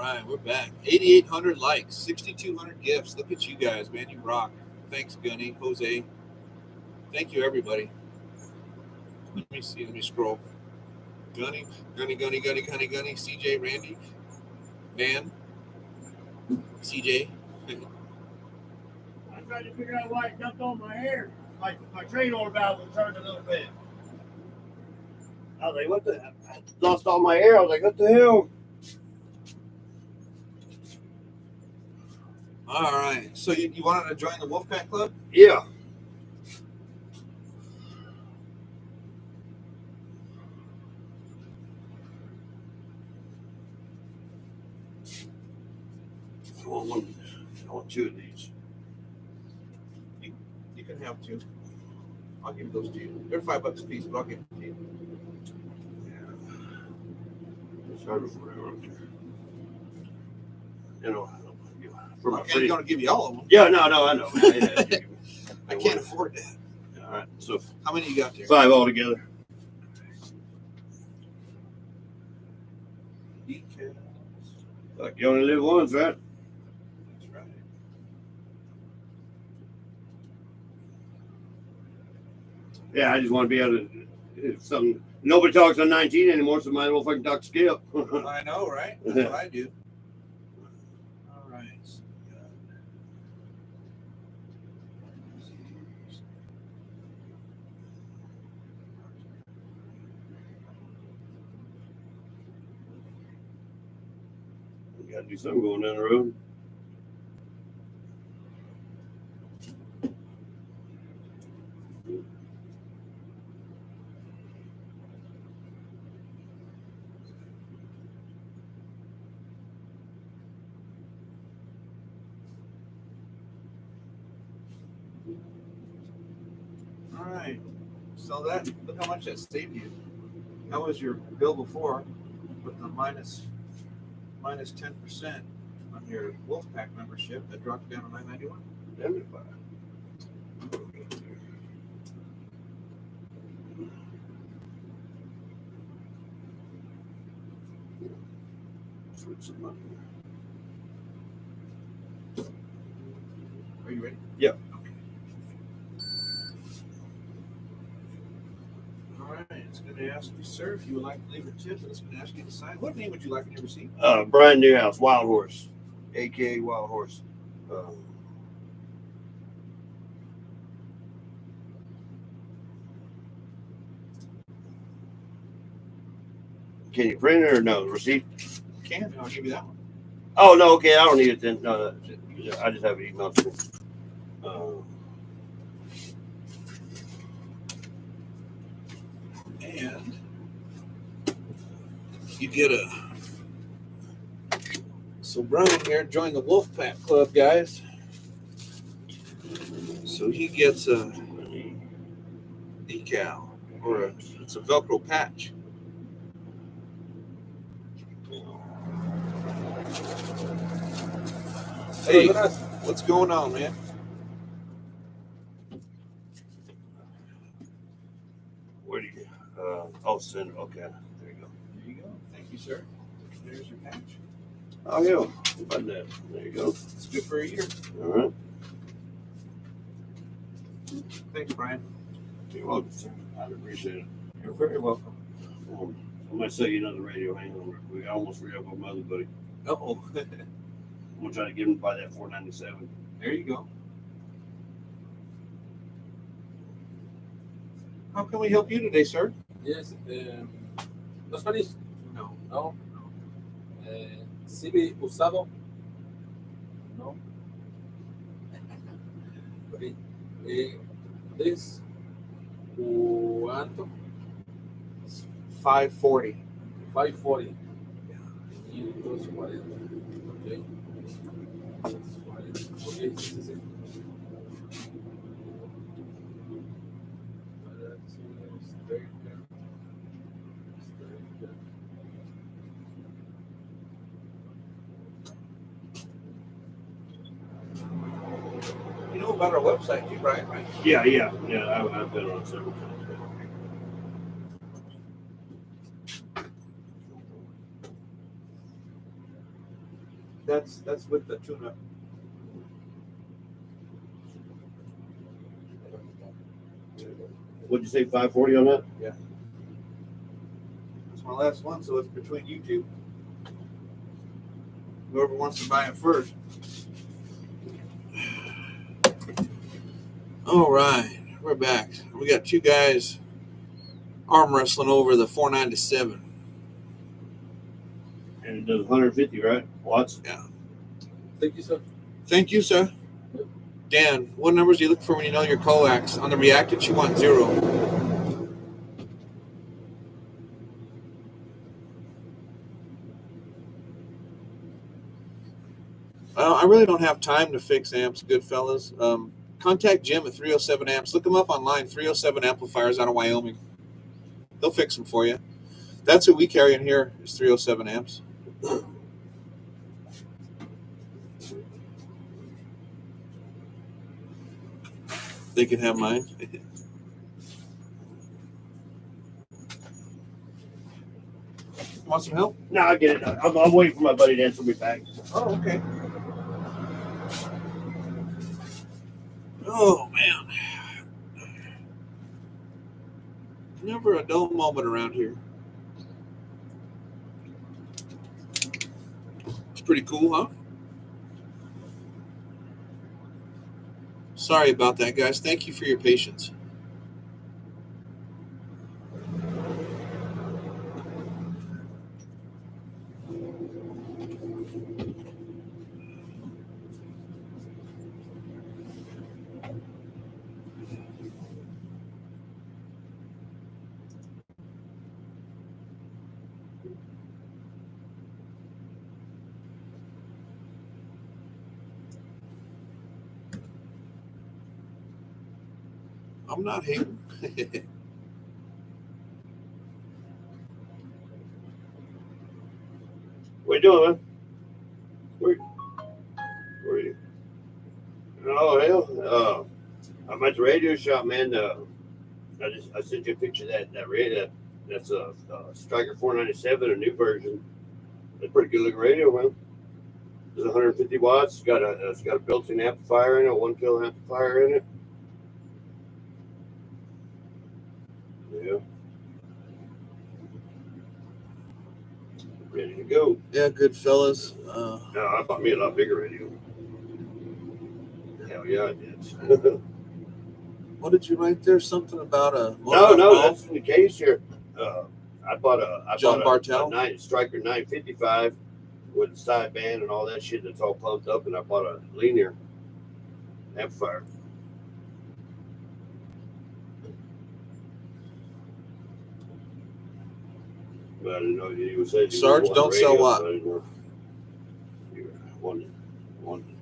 right, we're back. 8,800 likes, 6,200 gifts. Look at you guys, man. You rock. Thanks, Gunny, Jose. Thank you, everybody. Let me see. Let me scroll. Gunny, CJ, Randy, Dan, CJ. I tried to figure out why it dumped on my hair. My trade-on valve was turned a little bit. I was like, what the? I lost all my hair. I was like, what the hell? All right. So you wanted to join the Wolfpack Club? Yeah. I want one. I want two of these. You can have two. I'll give those to you. They're $5 a piece, but I'll give them to you. It's harder for everyone. You know, for my I'm free. going to give you all of them. Yeah, no, I know. I can't afford that. All right, so How many you got there? 5 altogether. Decals. Like you only live once, right? That's right. Yeah, I just want to be able to. If something. Nobody talks on 19 anymore, so might as well fucking talk Skip. I know, right? That's what I do. All right. So We gotta do something going down the road. all right. So that look how much that saved you. That was your bill before, with the minus 10% on your Wolfpack membership. That dropped down to $9.91. 75. Switch some up. Are you ready? Yep. Okay. All right. It's going to ask you, sir, if you would like to leave a tip, and it's going to ask you to sign. What name would you like in your receipt? Brian Newhouse, Wild Horse, aka Wild Horse. Can you print it or no? Receipt? Can I'll give you that one. Oh, no, okay, I don't need it then. No, I just have it emailed to me. And you get a. So Brian here joined the Wolfpack Club, guys. So he gets a decal or it's a Velcro patch. Hey, what's going on, man? Where do you? Oh, send. Okay, there you go. There you go. Thank you, sir. There's your patch. Oh, yeah. About that. There you go. It's good for a year. All right. Thanks, Brian. You're welcome, sir. I appreciate it. You're very welcome. I might sell you another radio. Hang on. We almost forgot about my other buddy. Oh, I'm gonna try to get him to buy that $4.97. there you go. How can we help you today, sir? Yes, ¿no Spanish? No. No. ¿CB usado? No. Okay. This, ¿cuánto? 540. 540. 540. Okay. Okay, sí, sí. You know about our website, too, Brian, right? Yeah. I've been on several times. that's with the tune-up. What'd you say, 540 on that? That's my last one, so it's between you two. Whoever wants to buy it first. All right, we're back. We got two guys arm wrestling over the 497. And it does 150, right? Watts? Thank you, sir. Thank you, sir. Dan, what numbers do you look for when you know your coax? On the reactance, you want 0. I really don't have time to fix amps, good fellas. Contact Jim at 307 Amps. Look him up online, 307 Amplifiers out of Wyoming. They'll fix them for you. That's what we carry in here is 307 Amps. They can have mine. Want some help? No, I get it. I'm waiting for my buddy to answer me back. Oh, okay. Oh, man. Never a dull moment around here. It's pretty cool, huh? Sorry about that, guys. Thank you for your patience. I'm not hating. What you doing, man? Where are you? Oh, hell. I'm at the radio shop, man. I sent you a picture of that radio. That's a Striker 497, a new version. It's a pretty good looking radio, man. It's 150 watts. It's got a built-in amplifier in it, a 1 kilo amplifier in it. Yeah. Ready to go. Yeah, good fellas. No, I bought me a lot bigger radio. Hell yeah, I did. What did you write there? Something about a No, that's in the case here. I bought John a Bartel? Striker 955 with a sideband and all that shit that's all pumped up, and I bought a linear amplifier. But I didn't know you said you Sarge, wanted don't radio, sell what? so I didn't know you wanted.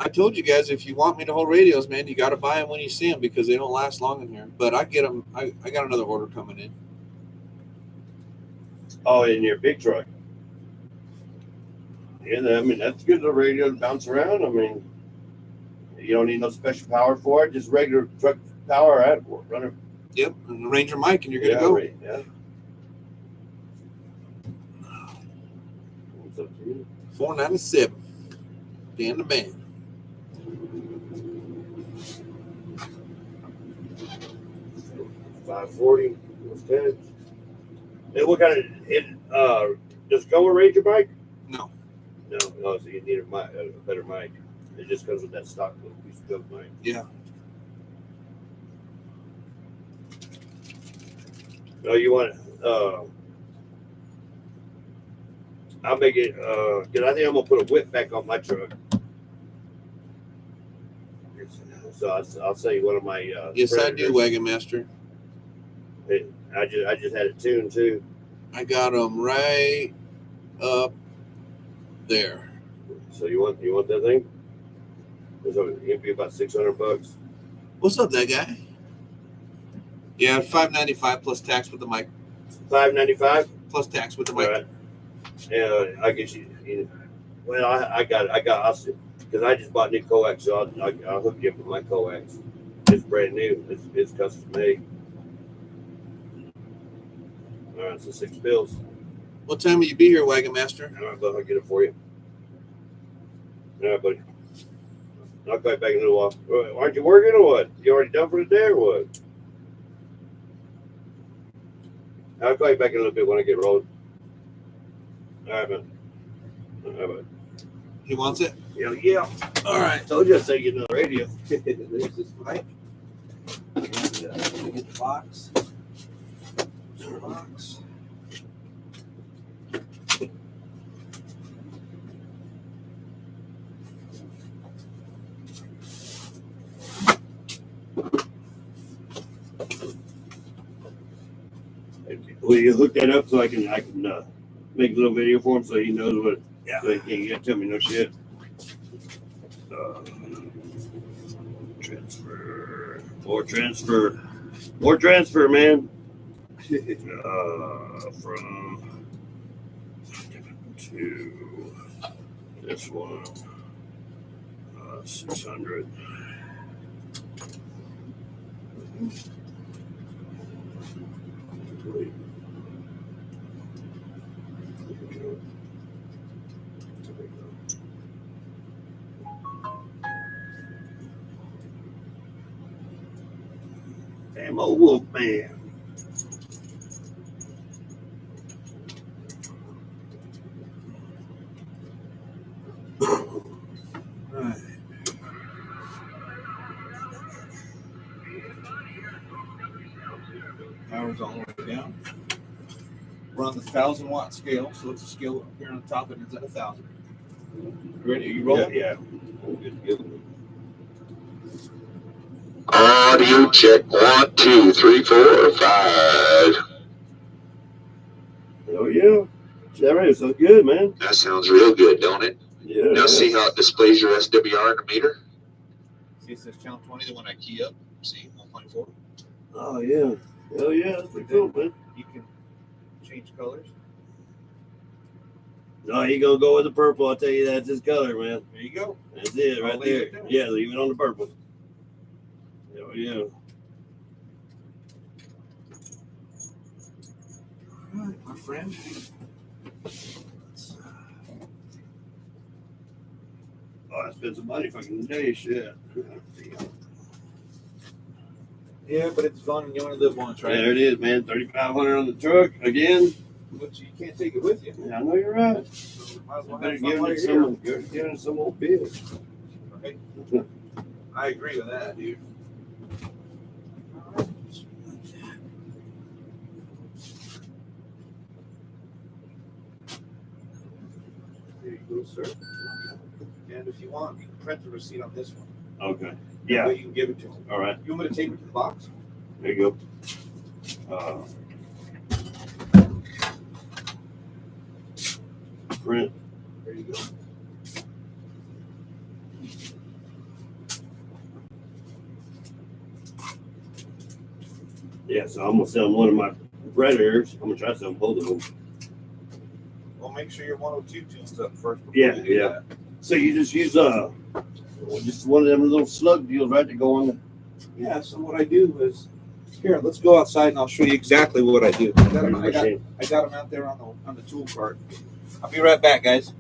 I told you guys, if you want me to hold radios, man, you got to buy them when you see them because they don't last long in here. But I get them. I got another order coming in. Oh, in your big truck. Yeah, I mean, that's good little radio to bounce around. I mean, you don't need no special power for it. Just regular truck power. I run it. Yep, and the Ranger mic, and you're good Yeah, to go. right, yeah. What's up to you? 497. Dan the band. $540. What's that? And what kind of does it go with Ranger mic? No. No, so you need a better mic. It just comes with that stock piece of good mic. Yeah. No, you want I'll make it because I think I'm gonna put a whip back on my truck. So I'll say one of my Yes, I do, Predators. Wagon Master. I just had it tuned too. I got them right up there. So you want that thing? It'd be about $600. What's up, that guy? Yeah, $595 plus tax with the mic. $595. Plus tax with the All mic. right. Yeah, I guess well, I got because I just bought new coax, so I'll hook you up with my coax. It's brand new. It's custom made. All right, so $6 bills. What time will you be here, Wagon Master? All right, but I'll get it for you. Yeah, buddy. I'll call you back in a little while. Aren't you working or what? You already done for the day or what? I'll call you back in a little bit when I get rolling. All right, man. All right, man. He wants it. Yeah. All right. Told you I'd say get on the radio. There's this mic. And, get the box. There's the box. Will you hook that up so I can make a little video for him so he knows what? Yeah. So he can't get tell me no shit. Transfer. More transfer, man. From to this one. 600. Damn old wolf man. Right. Power's all the way down. We're on the 1,000-watt scale, so it's a scale up here on the top and it's at 1,000. Ready? Are you rolling? Yeah. Good. Audio check. 1, 2, 3, 4, 5. Oh yeah. That radio sounds good, man. That sounds real good, don't it? Yeah. Now see how it displays your SWR in the meter? See, it says channel 20, the one I key up. See, 1.4. Oh yeah. Hell yeah, that's pretty cool, man. You can change colors. No, he gonna go with the purple. I'll tell you that's his color, man. There you go. That's it right I'll leave there. it there. Yeah, leave it on the purple. Hell yeah. All right, my friend. Oh, I spent some money fucking today, shit. Yeah, but it's fun and you only live once, right? There it is, man. 3,500 on the truck again. But you can't take it with you. Yeah, I know you're right. So might as well Better have fun give while it you're some, give it some old bitch. here. Right? I agree with that, dude. There you go, sir. And if you want, you can print the receipt on this one. Okay. That Yeah. way you can give it to him. All right. You want me to take it to the box? There you go. Print. There you go. Yeah, so I'm gonna sell one of my Predators. I'm gonna try to sell both of them. Well, make sure your 102 tunes up first before Yeah, you do yeah. that. So you just use just one of them little slug deals, right, to go on the. Yeah, so what I do is, here, let's go outside and I'll show you exactly what I do. I got them out there on the tool cart. I'll be right back, guys.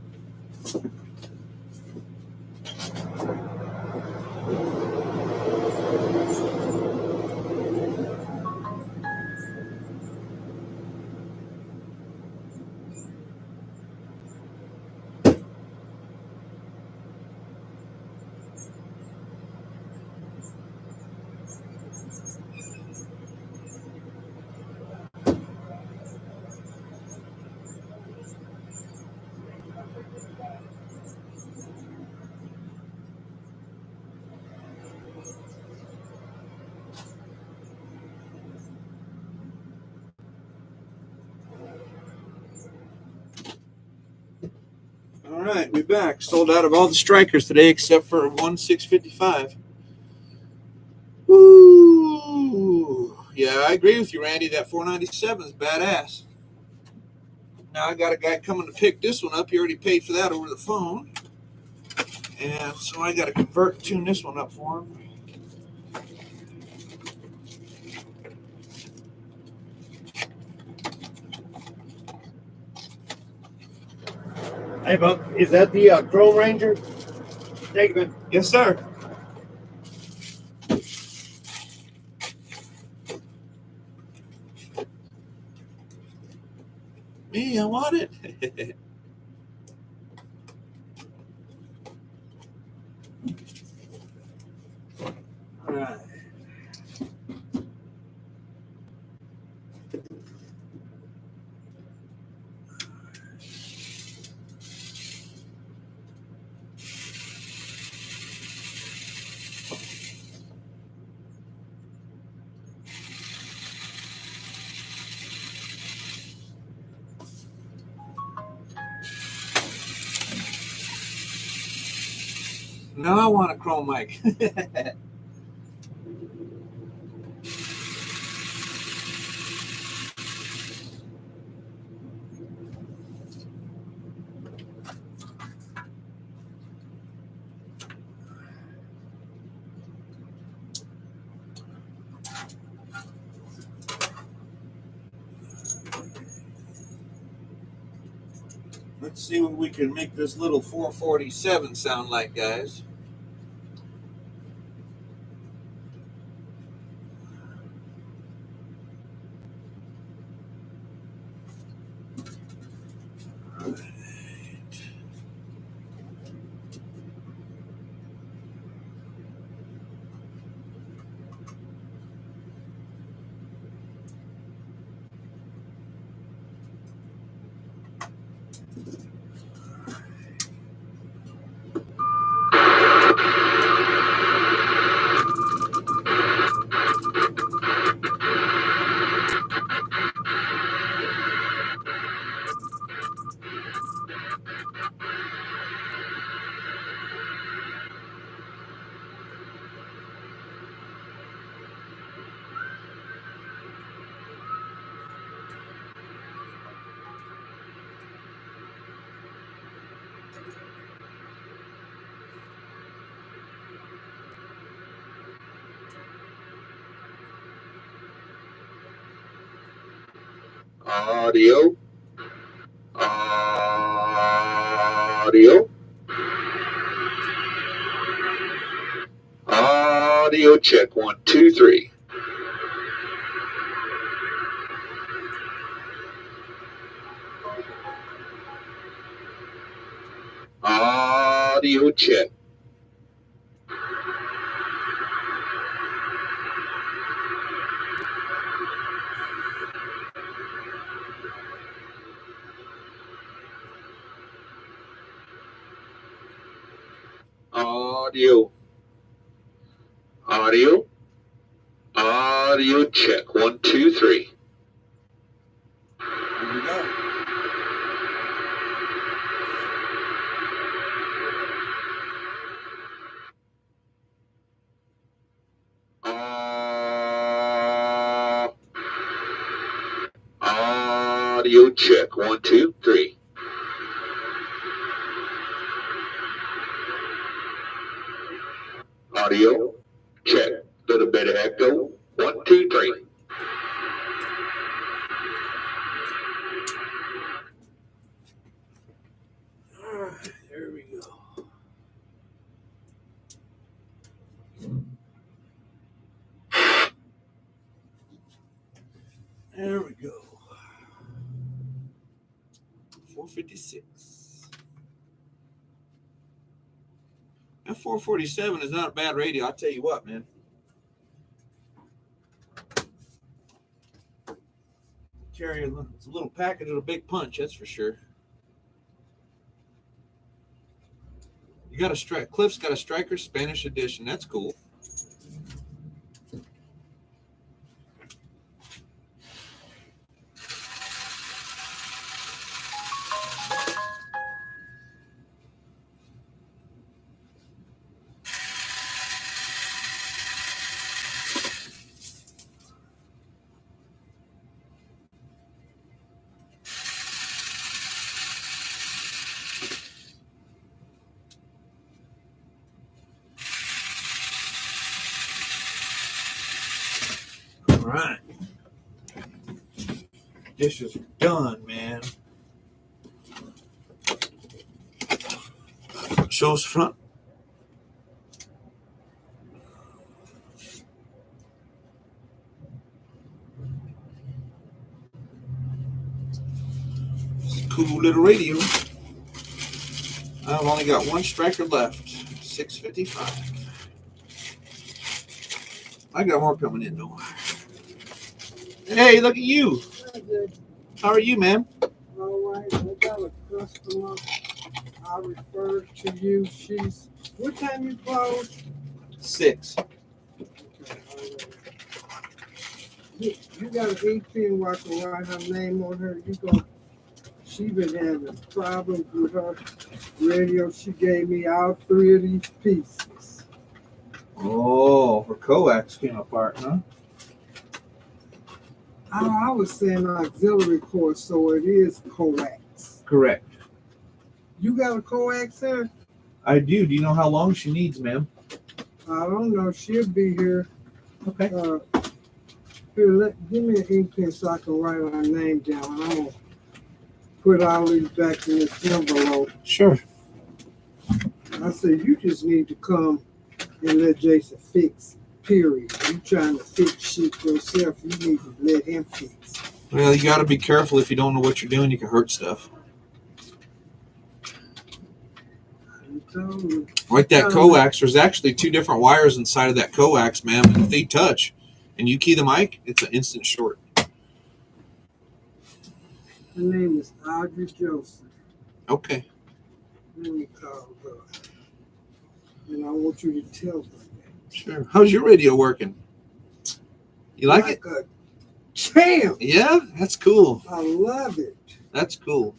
All right, we're back. Sold out of all the strikers today except for one 655. Woo! Yeah, I agree with you, Randy. That 497 is badass. Now I got a guy coming to pick this one up. He already paid for that over the phone. And so I got to convert and tune this one up for him. Hey, Buck, is that the Chrome Ranger? Thank you, man. Yes, sir. Me, I want it. All right. Now I want a chrome mic. Let's see what we can make this little 447 sound like, guys. Audio. Audio. Audio check 1, 2, 3. Audio check. Audio. Audio. Audio check 1, 2, 3. Here we go. Audio check 1, 2, 3. Audio check. Little bit of echo. 1, 2, 3. All right, there we go. There we go. 456. That 447 is not a bad radio. I'll tell you what, man. Carry it's a little package of a big punch, that's for sure. You got a strike. Cliff's got a Striker Spanish edition. That's cool. All right. Dishes are done, man. Show us front. cool little radio. I've only got one striker left. 655. I got more coming in though. Hey, look at you. How are you, man? All right, I got a customer. I referred to you. She's, what time you close? 6. You got an 18 where I can write her name on her. She been having problems with her radio. She gave me all 3 of these pieces. Oh, her coax came apart, huh? I was saying auxiliary cord, so it is coax. Correct. You got a coax there? I do. Do you know how long she needs, ma'am? I don't know. She'll be here. Okay. Here, give me an ink pen so I can write her name down. I'm going to put all these back in this envelope. Sure. I said, you just need to come and let Jason fix, period. You trying to fix shit yourself, you need to let him fix. Well, you got to be careful. If you don't know what you're doing, you can hurt stuff. You told me. Like that coax, there's actually 2 different wires inside of that coax, ma'am. And if they touch and you key the mic, it's an instant short. Her name is Audrey Joseph. Okay. Let me call her. And I want you to tell her that. Sure. How's your radio working? You like it? a champ. Yeah, that's cool. I love it. That's cool.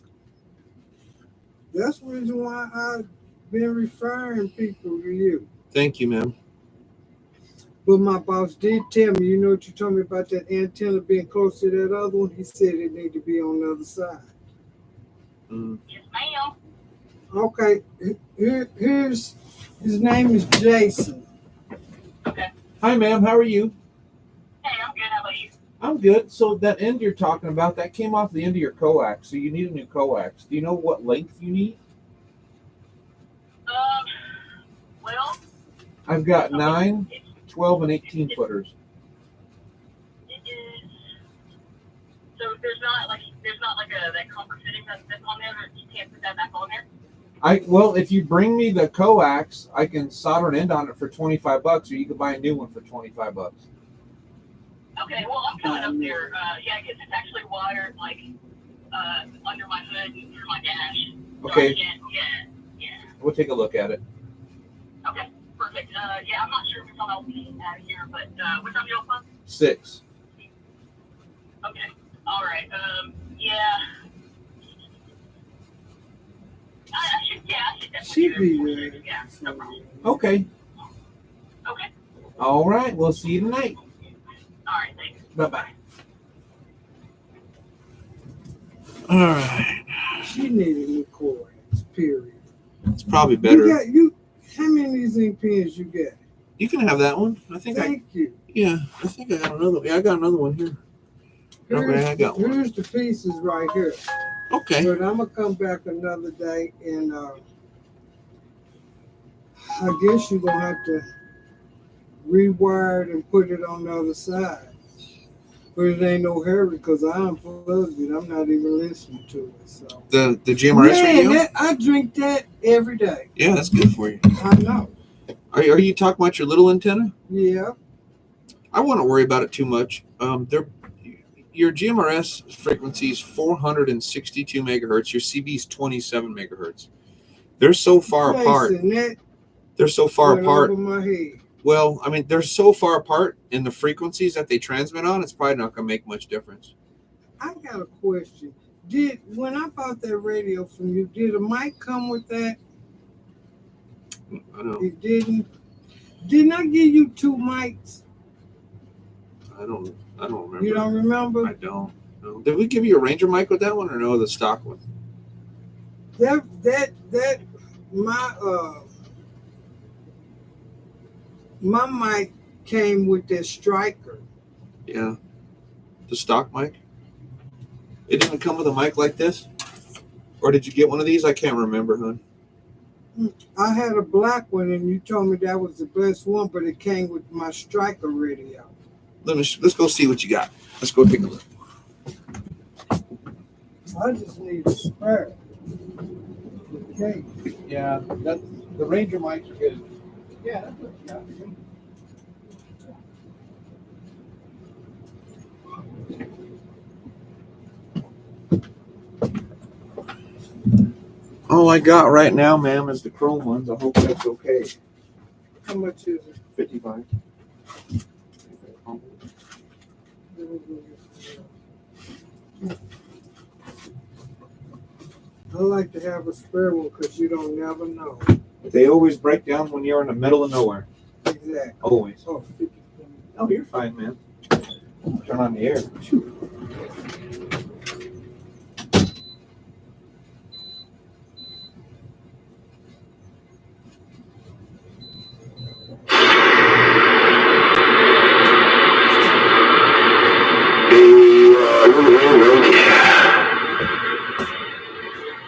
That's the reason why I've been referring people to you. Thank you, ma'am. But my boss did tell me, you know what you told me about that antenna being close to that other one? He said it needed to be on the other side. Yes, ma'am. Okay, here's, his name is Jason. Okay. Hi, ma'am. How are you? Hey, I'm good. How about you? I'm good. So that end you're talking about, that came off the end of your coax. So you need a new coax. Do you know what length you need? Well, I've got 9, 12, and 18 footers. it is. So there's not like that comfort fitting that's on there. You can't put that back on there. Well, if you bring me the coax, I can solder an end on it for $25, or you can buy a new one for $25. Okay. Well, I'm coming up there. Yeah, because it's actually wired like under my hood and through my dash. So Okay. Yeah. We'll take a look at it. Okay. Perfect. Yeah, I'm not sure if it's on LP out of here, but what time you open? 6. Okay. All right. Yeah. I should definitely. She'd be do there. it. Yeah. No problem. Okay. Okay. All right. We'll see you tonight. All right. Thanks. Bye-bye. All right. She needed new coax, period. It's probably better. How many of these ink pens you got? You can have that one. I think Thank you. I think I got another one. Yeah, I got another one here. Okay, I got one. Here's the pieces right here. Okay. But I'm gonna come back another day, and I guess you're gonna have to rewire it and put it on the other side. But it ain't no hurry because I unplugged it. I'm not even listening to it. So The GMRS radio? I drink that every day. Yeah, that's good for you. I know. Are you talking about your little antenna? Yeah. I wouldn't worry about it too much. Your GMRS frequency is 462 megahertz. Your CB is 27 megahertz. They're so far apart. That They're so far went apart. over my head. Well, I mean, they're so far apart in the frequencies that they transmit on. It's probably not going to make much difference. I got a question. When I bought that radio from you, did a mic come with that? I don't. It didn't. Didn't I give you 2 mics? I don't remember. You don't remember? I don't. No. Did we give you a Ranger mic with that one, or no, the stock one? My mic came with that striker. Yeah. The stock mic? It didn't come with a mic like this? Or did you get one of these? I can't remember, hon. I had a black one, and you told me that was the best one, but it came with my striker radio. Let's go see what you got. Let's go take a look. I just need a spare. Okay. Yeah, that's the Ranger mics are good. Yeah, that's what you got. All I got right now, ma'am, is the chrome ones. I hope that's okay. How much is it? 55. I like to have a spare one because you don't never know. They always break down when you're in the middle of nowhere. Exactly. Always. Oh, 50. Oh, you're fine, man. Turn on the air.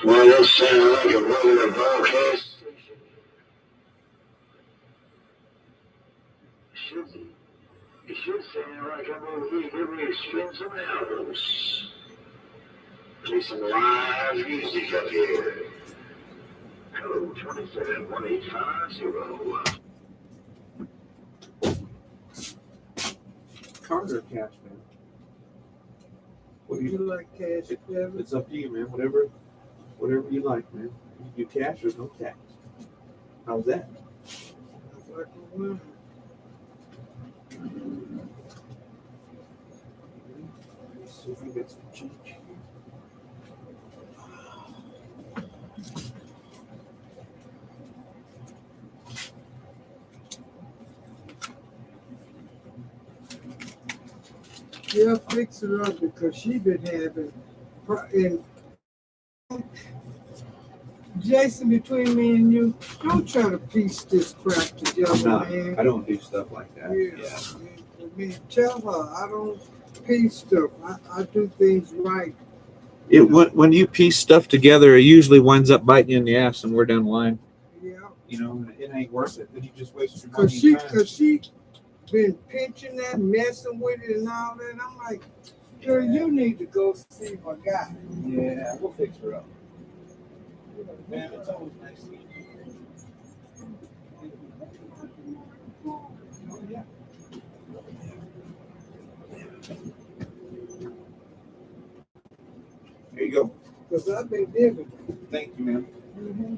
Well, this sounds like a regular broadcast. It should sound like I'm over here getting ready to spin some albums. Play some live music up here. Hello, 271850. Cards or cash, man? What do You you? like cash, Kevin? It's up to you, man. Whatever you like, man. You do cash or no tax. How's that? Sounds like a winner. Let's see if I get some change. Yeah, fix her up because she been having. And Jason, between me and you, don't try to piece this crap together, No, man. I don't do stuff like that. Yeah. I mean, tell her I don't piece stuff. I do things right. When you piece stuff together, it usually winds up biting you in the ass, and we're down the line. Yeah. You know, it ain't worth it. Then you just waste your money. Cause she been pinching that, messing with it and all that. I'm like, girl, you need to go see my guy. Yeah, we'll fix her up. Man, it's always nice to meet you. Oh, yeah. There you go. Cause I've been giving. Thank you, man. Mm-hmm.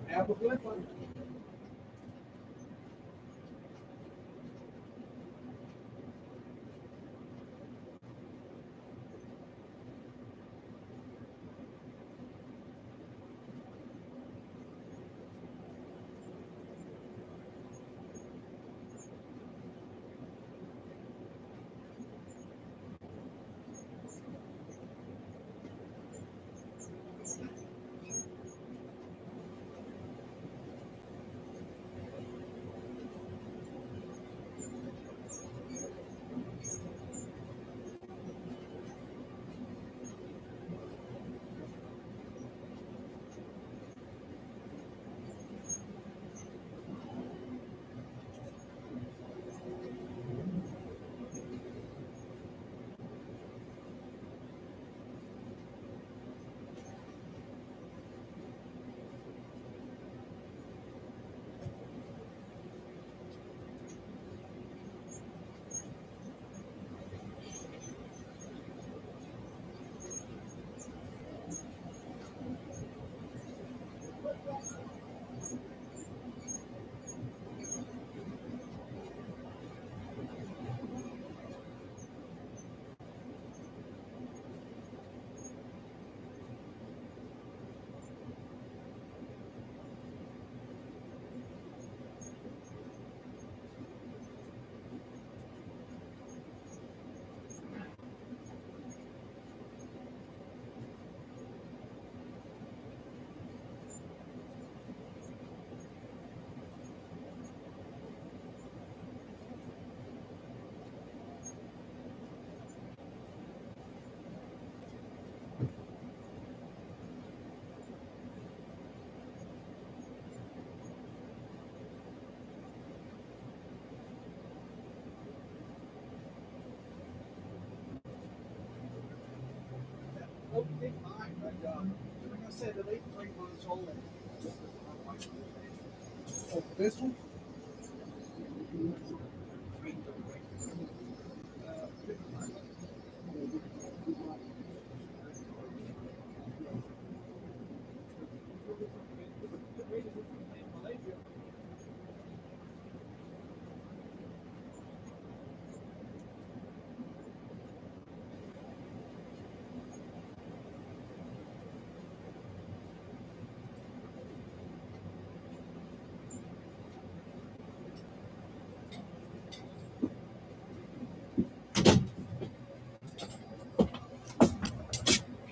Have a good one. Like I said, it ain't 3 months old. Oh, this one?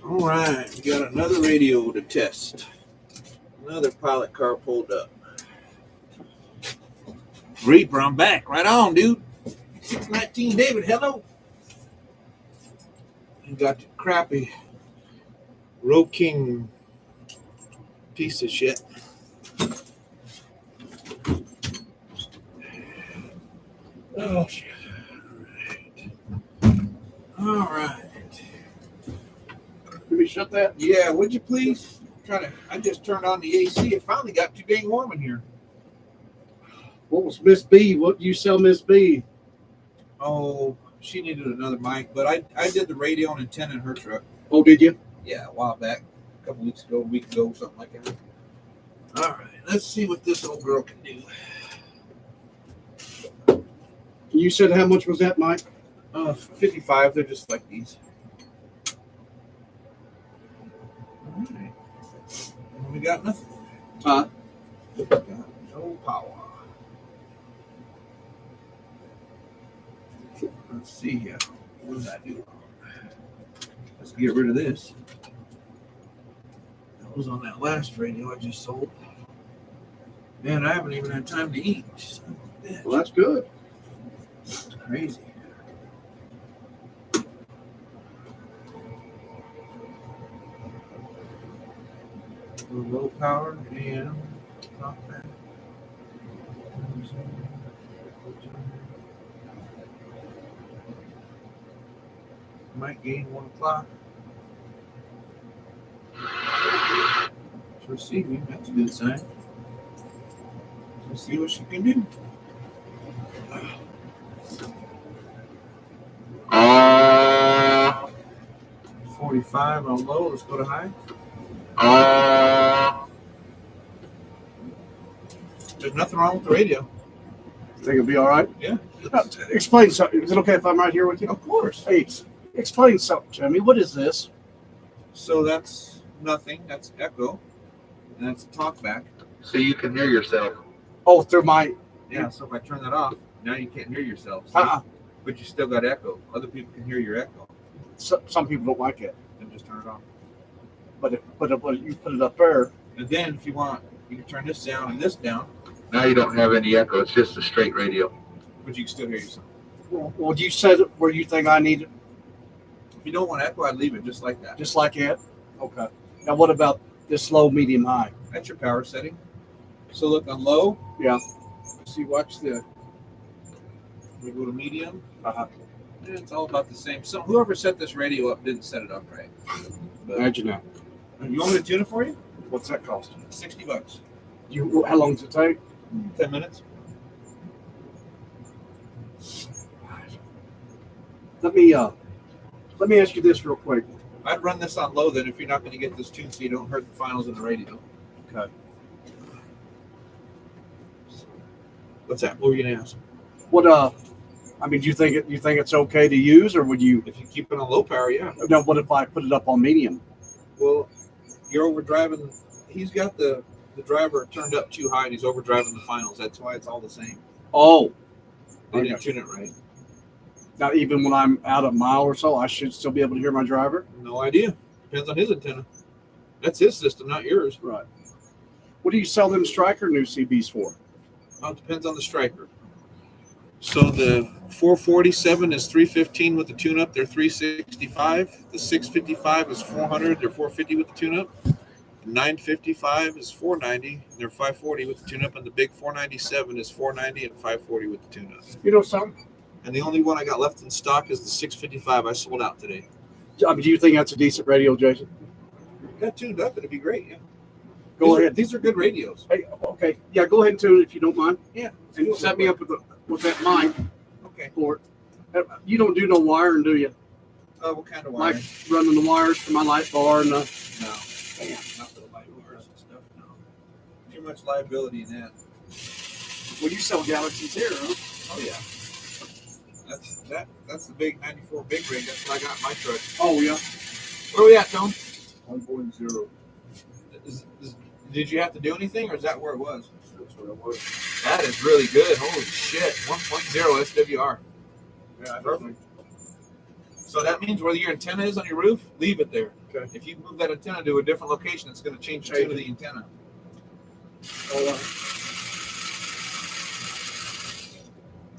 All right, we got another radio to test. Another pilot car pulled up. Reaper, I'm back. Right on, dude. 619 David, hello. You got the crappy Road King piece of shit. Oh, shit. All right. Let me shut that. Yeah, would you please? I just turned on the AC. It finally got too dang warm in here. What was Miss B? What do you sell Miss B? Oh, she needed another mic, but I did the radio and antenna in her truck. Oh, did you? Yeah, a while back, a couple weeks ago, a week ago, something like that. All right, let's see what this old girl can do. You said how much was that, Mike? 55. They're just like these. All right. We got nothing. Huh? We got no power. Let's see here. What did I do? Let's get rid of this. That was on that last radio I just sold. Man, I haven't even had time to eat. Son of a bitch. Well, that's good. It's crazy. Low power and top back. Might gain 1 o'clock. It's receiving. That's a good sign. Let's see what she can do. 45 on low. Let's go to high. There's nothing wrong with the radio. Think it'll be all right? Yeah. Explain something. Is it okay if I'm right here with you? Of course. Hey, explain something to me. What is this? So that's nothing. That's echo. And that's talk back. So you can hear yourself. Oh, through my. Yeah. So if I turn that off, now you can't hear yourself. See? But you still got echo. Other people can hear your echo. Some people don't like it. Then just turn it off. But if you put it up there. And then if you want, you can turn this down and this down. Now you don't have any echo. It's just a straight radio. But you can still hear yourself. Well, you said it where you think I need it, If you don't want echo, I'd leave it just like that. just like it. Okay. Now, what about this low, medium, high? That's your power setting. So look on low. Yeah. See, watch the. We go to medium. Uh-huh. It's all about the same. So whoever set this radio up didn't set it up right. But Imagine that. you want me to tune it for you? What's that cost? $60. How long does it take? 10 minutes. Let me ask you this real quick. I'd run this on low then if you're not going to get this tuned so you don't hurt the finals in the radio. Okay. What's that? What were you going to ask? What I mean, do you think it's okay to use, or would you? If you keep it on low power, yeah. No. What if I put it up on medium? Well, you're overdriving. He's got the driver turned up too high and he's overdriving the finals. That's why it's all the same. Oh. They Okay. didn't tune it right. Now, even when I'm out a mile or so, I should still be able to hear my driver. No idea. Depends on his antenna. That's his system, not yours. Right. What do you sell them Striker new CBs for? Well, it depends on the striker. So the 447 is 315 with the tune-up. They're 365. The 655 is 400. They're 450 with the tune-up. The 955 is 490. They're 540 with the tune-up. And the big 497 is 490 and 540 with the tune-up. You know something? And the only one I got left in stock is the 655 I sold out today. I mean, do you think that's a decent radio, Jason? Got tuned up, it'd be great. Yeah. Go ahead. These are good radios. Hey, okay. Yeah, go ahead and tune it if you don't mind. Yeah. And set me up with that mic Okay. for it. You don't do no wiring, do you? What kind of wire? Like running the wires to my light bar and No. Not for the light wires and stuff. No. Too much liability in that. well, you sell Galaxies here, huh? Oh yeah. That's the big 94 big rig. That's what I got in my truck. Oh yeah. Where we at, Tom? 1.0. Did you have to do anything, or is that where it was? That's what it was. That is really good. Holy shit. 1.0 SWR. Yeah, Perfect. So that means where your antenna is on your roof, leave it there. Okay. If you move that antenna to a different location, it's going to change the tune of the antenna.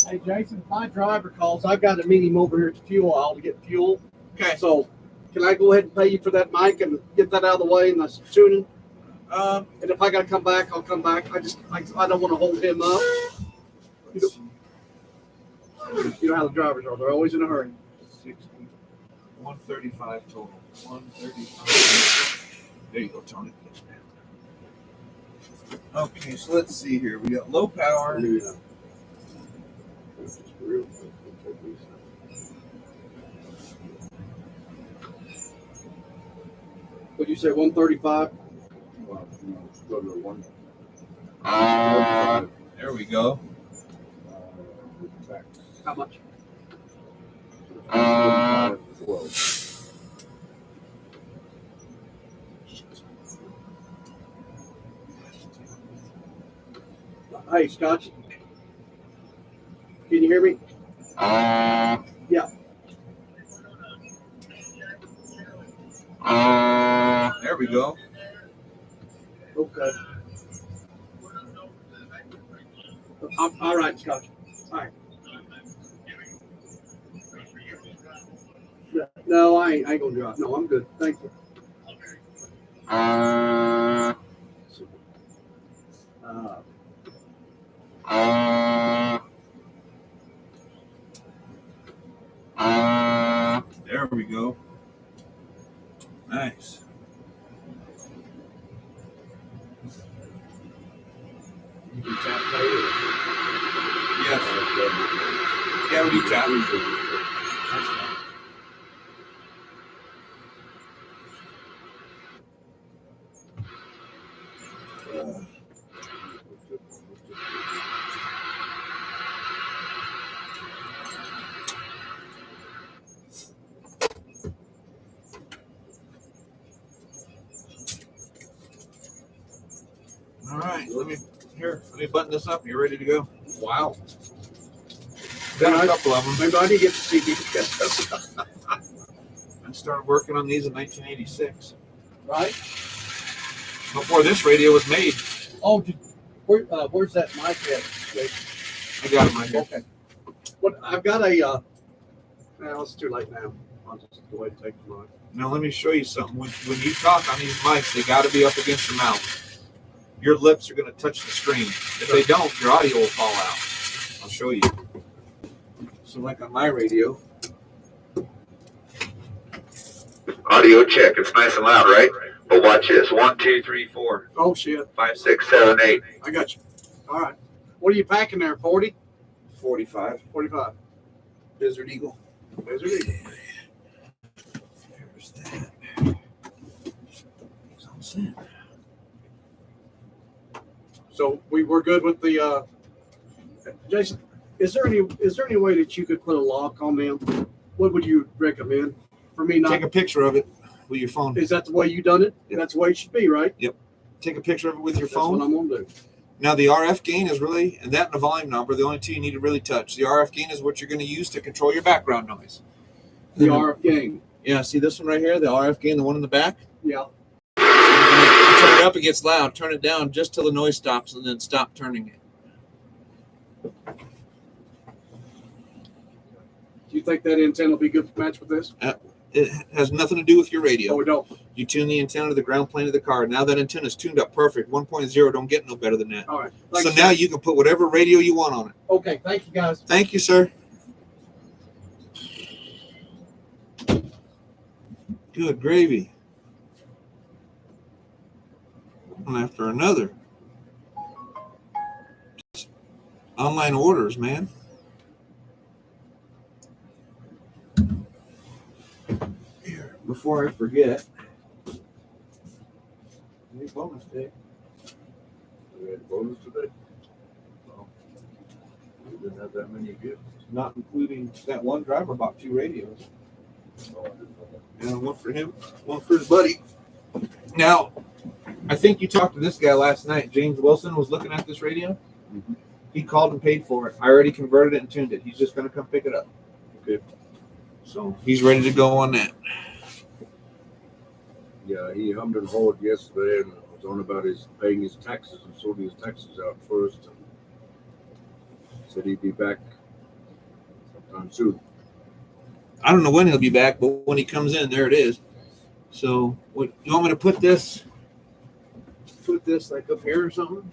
Hey Jason, if my driver calls, I've got to meet him over here at the fuel aisle to get fuel. Okay. So can I go ahead and pay you for that mic and get that out of the way and that's tuning? And if I got to come back, I'll come back. I don't want to hold him up. You know how the drivers are. They're always in a hurry. 135 total. 135. There you go, Tony. Okay, so let's see here. We got low power. Yeah. Would you say 135? Well, no, it's go to 1. There we go. With tax. How much? 12. Hey, Scotch. Can you hear me? Yeah. There we go. Okay. All right, Scotch. All right. No, I ain't gonna drive. No, I'm good. Thank you. There we go. Nice. You can tap pay. Yes. Yeah, we do tap. That's fine. All right, let me button this up. You ready to go? Wow. Got a couple of them. Maybe I did get to see these. I started working on these in 1986, Right? before this radio was made. Oh, where's that mic at? Jake? I got it right here. Okay. What I've got a. Well, it's too late now. I'll just go ahead and take the mic. Now let me show you something. When you talk on these mics, they got to be up against your mouth. Your lips are going to touch the screen. If they don't, your audio will fall out. I'll show you. So like on my radio. Audio check. It's nice and loud, right? But watch this. 1, 2, 3, 4, Oh shit! 5, 6, 7, 8. I got you. All right. What are you packing there? 40? 45. 45. Desert Eagle. There's your eagle. There's that. It's all set. So we're good with the. Jason, is there any way that you could put a lock on them? What would you recommend for me not? Take a picture of it with your phone. Is that the way you done it? Yep. That's the way it should be, right? Take a picture of it with your That's what phone. I'm gonna do. Now the RF gain is really, and that and the volume knob are the only two you need to really touch. The RF gain is what you're going to use to control your background noise. The RF gain. Yeah, see this one right here, the RF gain, the one in the back? Yeah. You turn it up, it gets loud. Turn it down just till the noise stops, and then stop turning it. Do you think that antenna will be good to match with this? It has nothing to do with your radio. Oh, we don't. You tune the antenna to the ground plane of the car. Now that antenna is tuned up perfect. 1.0 don't get no better than that. All right. So Thanks, now sir. you can put whatever radio you want on it. Okay. Thank you, guys. Thank you, sir. Good gravy. One after another. Online orders, man. Here, before I forget. Any bonus day? We had bonus today. Well, we didn't have that many gifts. Not including that one driver bought 2 radios. Oh, I didn't know that. And one for him, one for his buddy. Now, I think you talked to this guy last night. James Wilson was looking at this radio. Mhm. He called and paid for it. I already converted it and tuned it. He's just going to come pick it up. Okay. So he's ready to go on that. Yeah, he hummed and hawed yesterday and was on about his paying his taxes and sorting his taxes out first. And said he'd be back sometime soon. I don't know when he'll be back, but when he comes in, there it is. So, what you want me to put this? Put this like up here or something?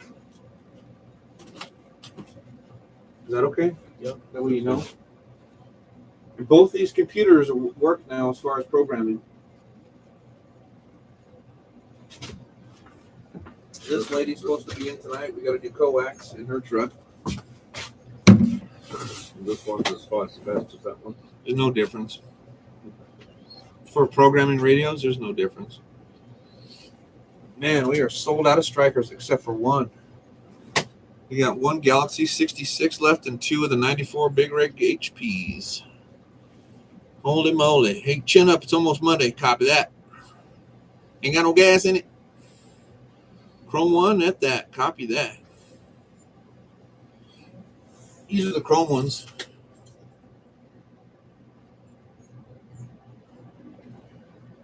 Is that okay? Yeah. That way you know. And both these computers work now as far as programming. This lady's supposed to be in tonight. We got to do coax in her truck. And this one's as fast as that one. There's no difference. For programming radios, there's no difference. Man, we are sold out of strikers except for one. We got one Galaxy 66 left and 2 of the 94 Big Rig HPs. Holy moly. Hey, chin up. It's almost Monday. Copy that. Ain't got no gas in it. Chrome 1 at that. Copy that. These are the Chrome ones.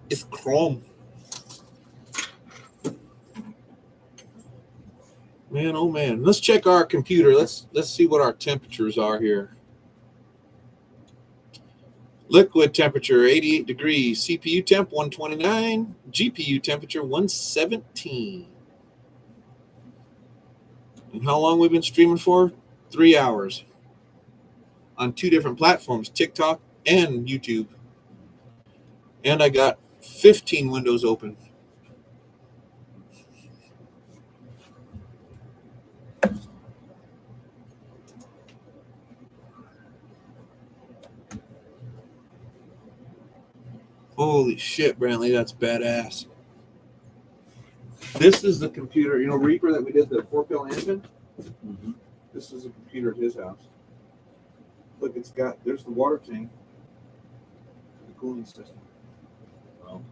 It's Chrome. Man, oh man. Let's check our computer. Let's see what our temperatures are here. Liquid temperature 88 degrees, CPU temp 129, GPU temperature 117. And how long we've been streaming for? 3 hours. On 2 different platforms, TikTok and YouTube. And I got 15 windows open. Holy shit, Brantley, that's badass. This is the computer, you know, Reaper that we did the 4-pill engine? Mm-hmm. This is a computer at his house. Look, it's got, there's the water tank, the cooling system. Wow.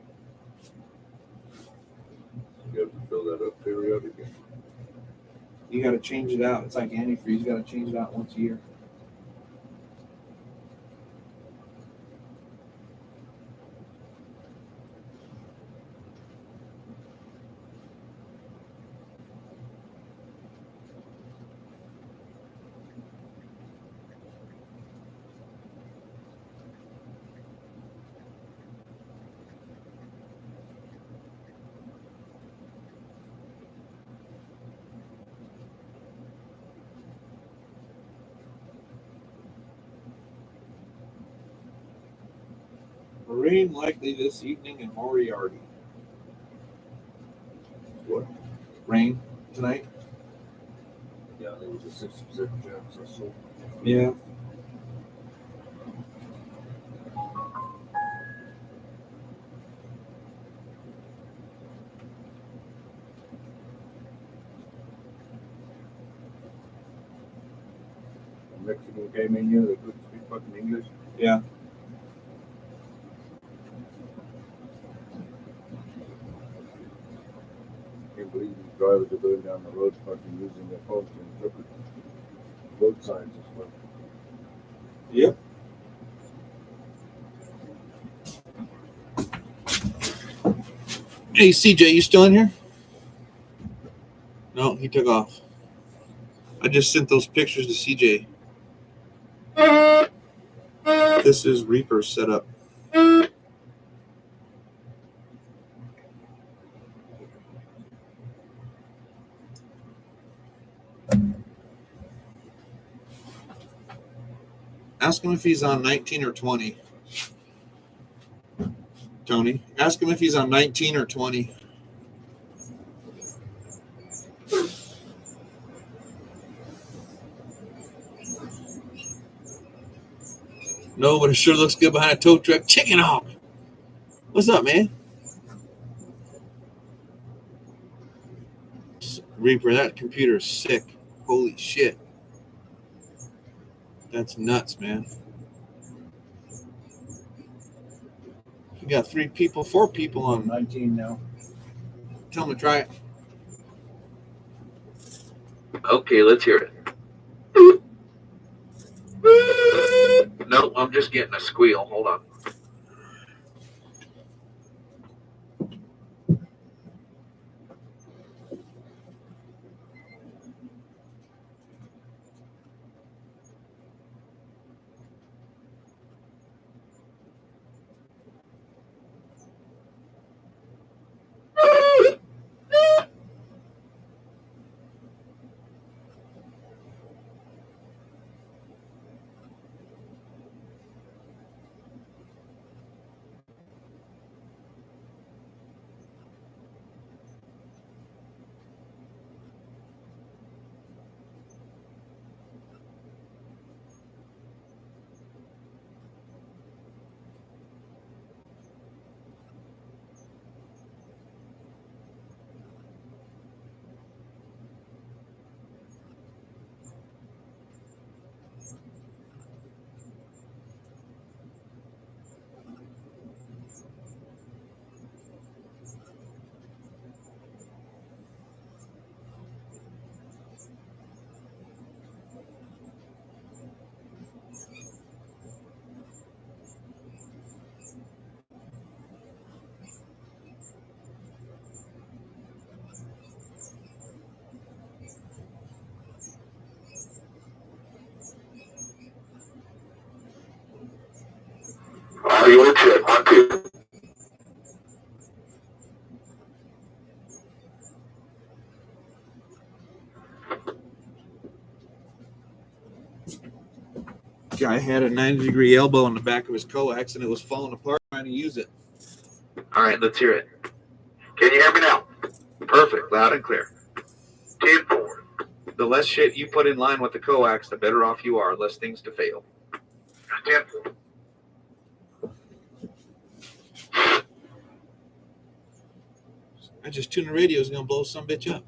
You have to fill that up periodically. You got to change it out. It's like antifreeze. You got to change it out once a year. Rain likely this evening in Moriarty. What? Rain tonight? Yeah, there was a 60% chance or so. Yeah. A Mexican came in here that couldn't speak fucking English. Yeah. Can't believe these drivers are going down the road fucking using their phones to interpret road signs and stuff. Yep. Hey, CJ, you still in here? No, he took off. I just sent those pictures to CJ. This is Reaper setup. Ask him if he's on 19 or 20. Tony. Ask him if he's on 19 or 20. No, but it sure looks good behind a tow truck. Chicken Hawk. What's up, man? Reaper, that computer is sick. Holy shit. That's nuts, man. You got 4 people on. 19 now. Tell them to try it. Okay, let's hear it. No, I'm just getting a squeal. Hold on. Audio check 1, 2. Guy had a 90-degree elbow on the back of his coax and it was falling apart trying to use it. All right, let's hear it. Can you hear me now? Perfect, loud and clear. 10-4. The less shit you put in line with the coax, the better off you are. Less things to fail. 10-4. I just tuned the radio is gonna blow some bitch up.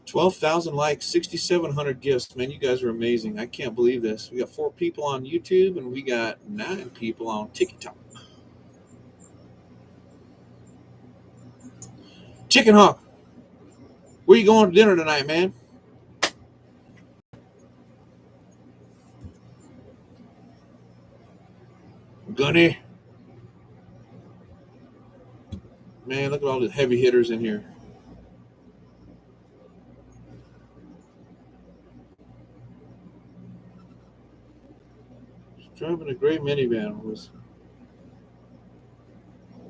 $12,000 likes, 6,700 gifts. Man, you guys are amazing. I can't believe this. We got 4 people on YouTube and we got 9 people on TikTok. Chicken Hawk, where you going to dinner tonight, man? Gunny. Man, look at all the heavy hitters in here. Driving a gray minivan was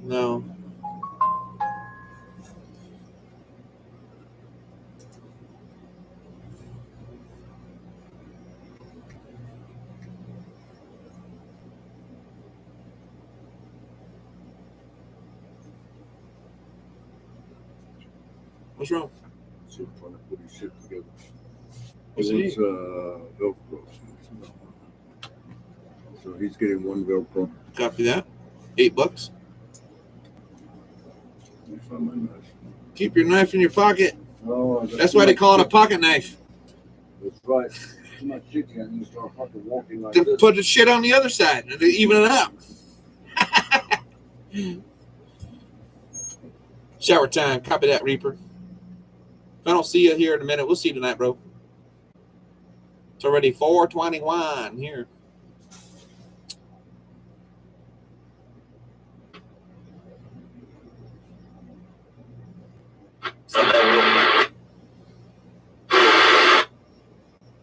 no. What's wrong? Still trying to put his shit together. What's It he? was Velcro. So he's getting 1 Velcro. Copy that. $8. Let me find my knife. Keep your knife in your pocket. Oh, I got That's too why they much call it a shit. pocket knife. That's right. Too much shit here, and you start fucking walking like To this. put the shit on the other side and to even it out. Shower time. Copy that, Reaper. If I don't see you here in a minute, we'll see you tonight, bro. It's already 4:21 here.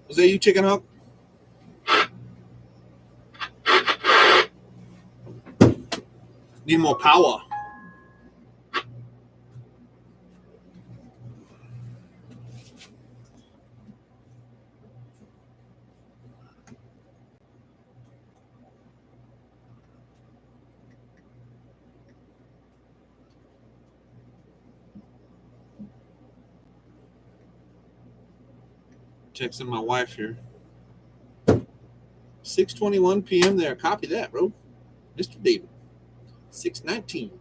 Was that you, Chicken Hawk? Need more power. Texting my wife here. 6:21 p.m. there. Copy that, bro. Mr. David. 6:19.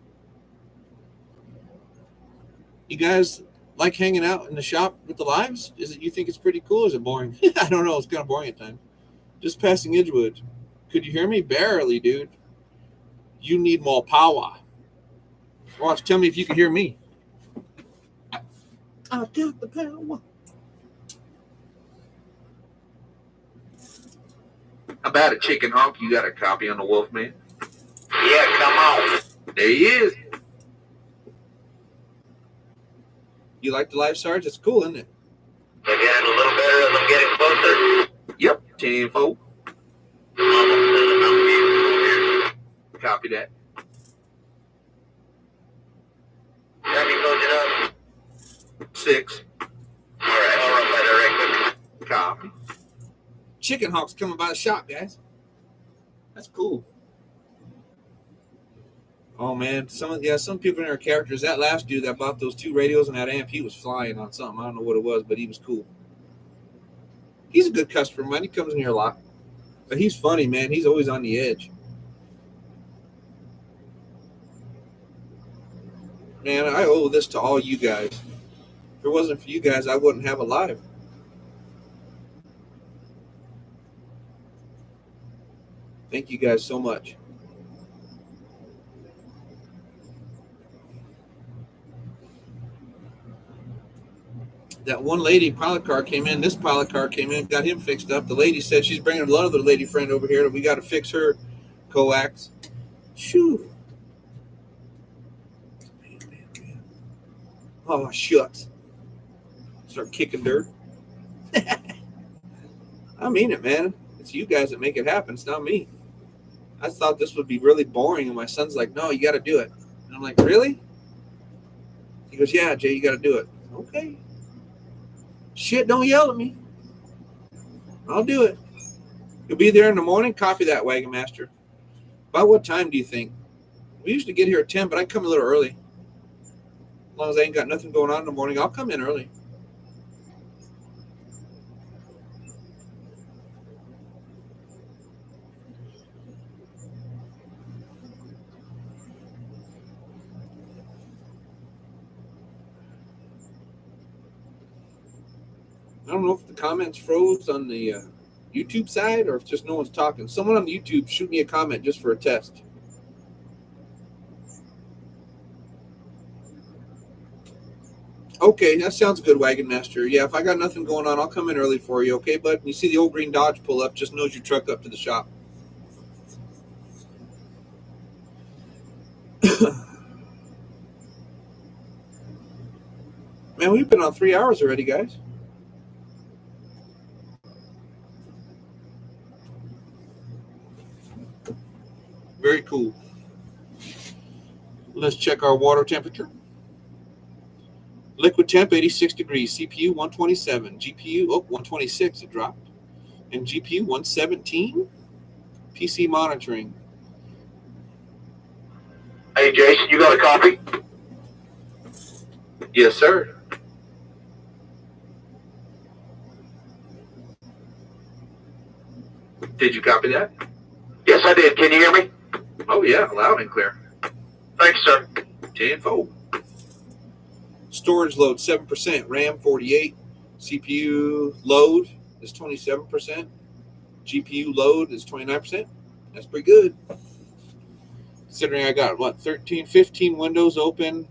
You guys like hanging out in the shop with the lives? Is it you think it's pretty cool? Or is it boring? I don't know. It's kind of boring at times. Just passing Edgewood. Could you hear me? Barely, dude. You need more power. Watch. Tell me if you can hear me. I got the power. How about a chicken honk? You got a copy on the Wolfman? Yeah, come on. There he is. You like the live, Sarge? It's cool, isn't it? They're getting a little better as I'm getting closer. Yep, 10-4. Almost to the mountain. Copy that. Have you closed it up? 6. All right, I'll run by there right quick. Copy. Chicken hawks coming by the shop, guys. That's cool. Oh man, some people in our characters. That last dude that bought those 2 radios and that amp, he was flying on something. I don't know what it was, but he was cool. He's a good customer, man. He comes in here a lot, but he's funny, man. He's always on the edge. Man, I owe this to all you guys. If it wasn't for you guys, I wouldn't have a live. Thank you guys so much. That one lady pilot car came in. This pilot car came in, got him fixed up. The lady said she's bringing another lady friend over here that we got to fix her coax. Shoo. Man. Oh, shucks. Start kicking dirt. I mean it, man. It's you guys that make it happen. It's not me. I thought this would be really boring, and my son's like, no, you got to do it. And I'm like, really? He goes, yeah, Jay, you got to do it. Okay. Shit, don't yell at me. I'll do it. You'll be there in the morning. Copy that, Wagon Master. About what time do you think? We usually get here at 10, but I come a little early. As long as I ain't got nothing going on in the morning, I'll come in early. I don't know if the comments froze on the YouTube side or if just no one's talking. Someone on YouTube shoot me a comment just for a test. Okay, that sounds good, Wagon Master. Yeah, if I got nothing going on, I'll come in early for you, okay, bud? You see the old green Dodge pull up, just nose your truck up to the shop. Man, we've been on 3 hours already, guys. Very cool. Let's check our water temperature. Liquid temp, 86 degrees. CPU, 127. GPU, 126. It dropped. And GPU, 117. PC monitoring. Hey, Jason, you got a copy? Yes, sir. Did you copy that? Yes, I did. Can you hear me? Oh, yeah, loud and clear. Thanks, sir. 10-4. Storage load, 7%. RAM, 48. CPU load is 27%. GPU load is 29%. That's pretty good. Considering I got, 15 windows open,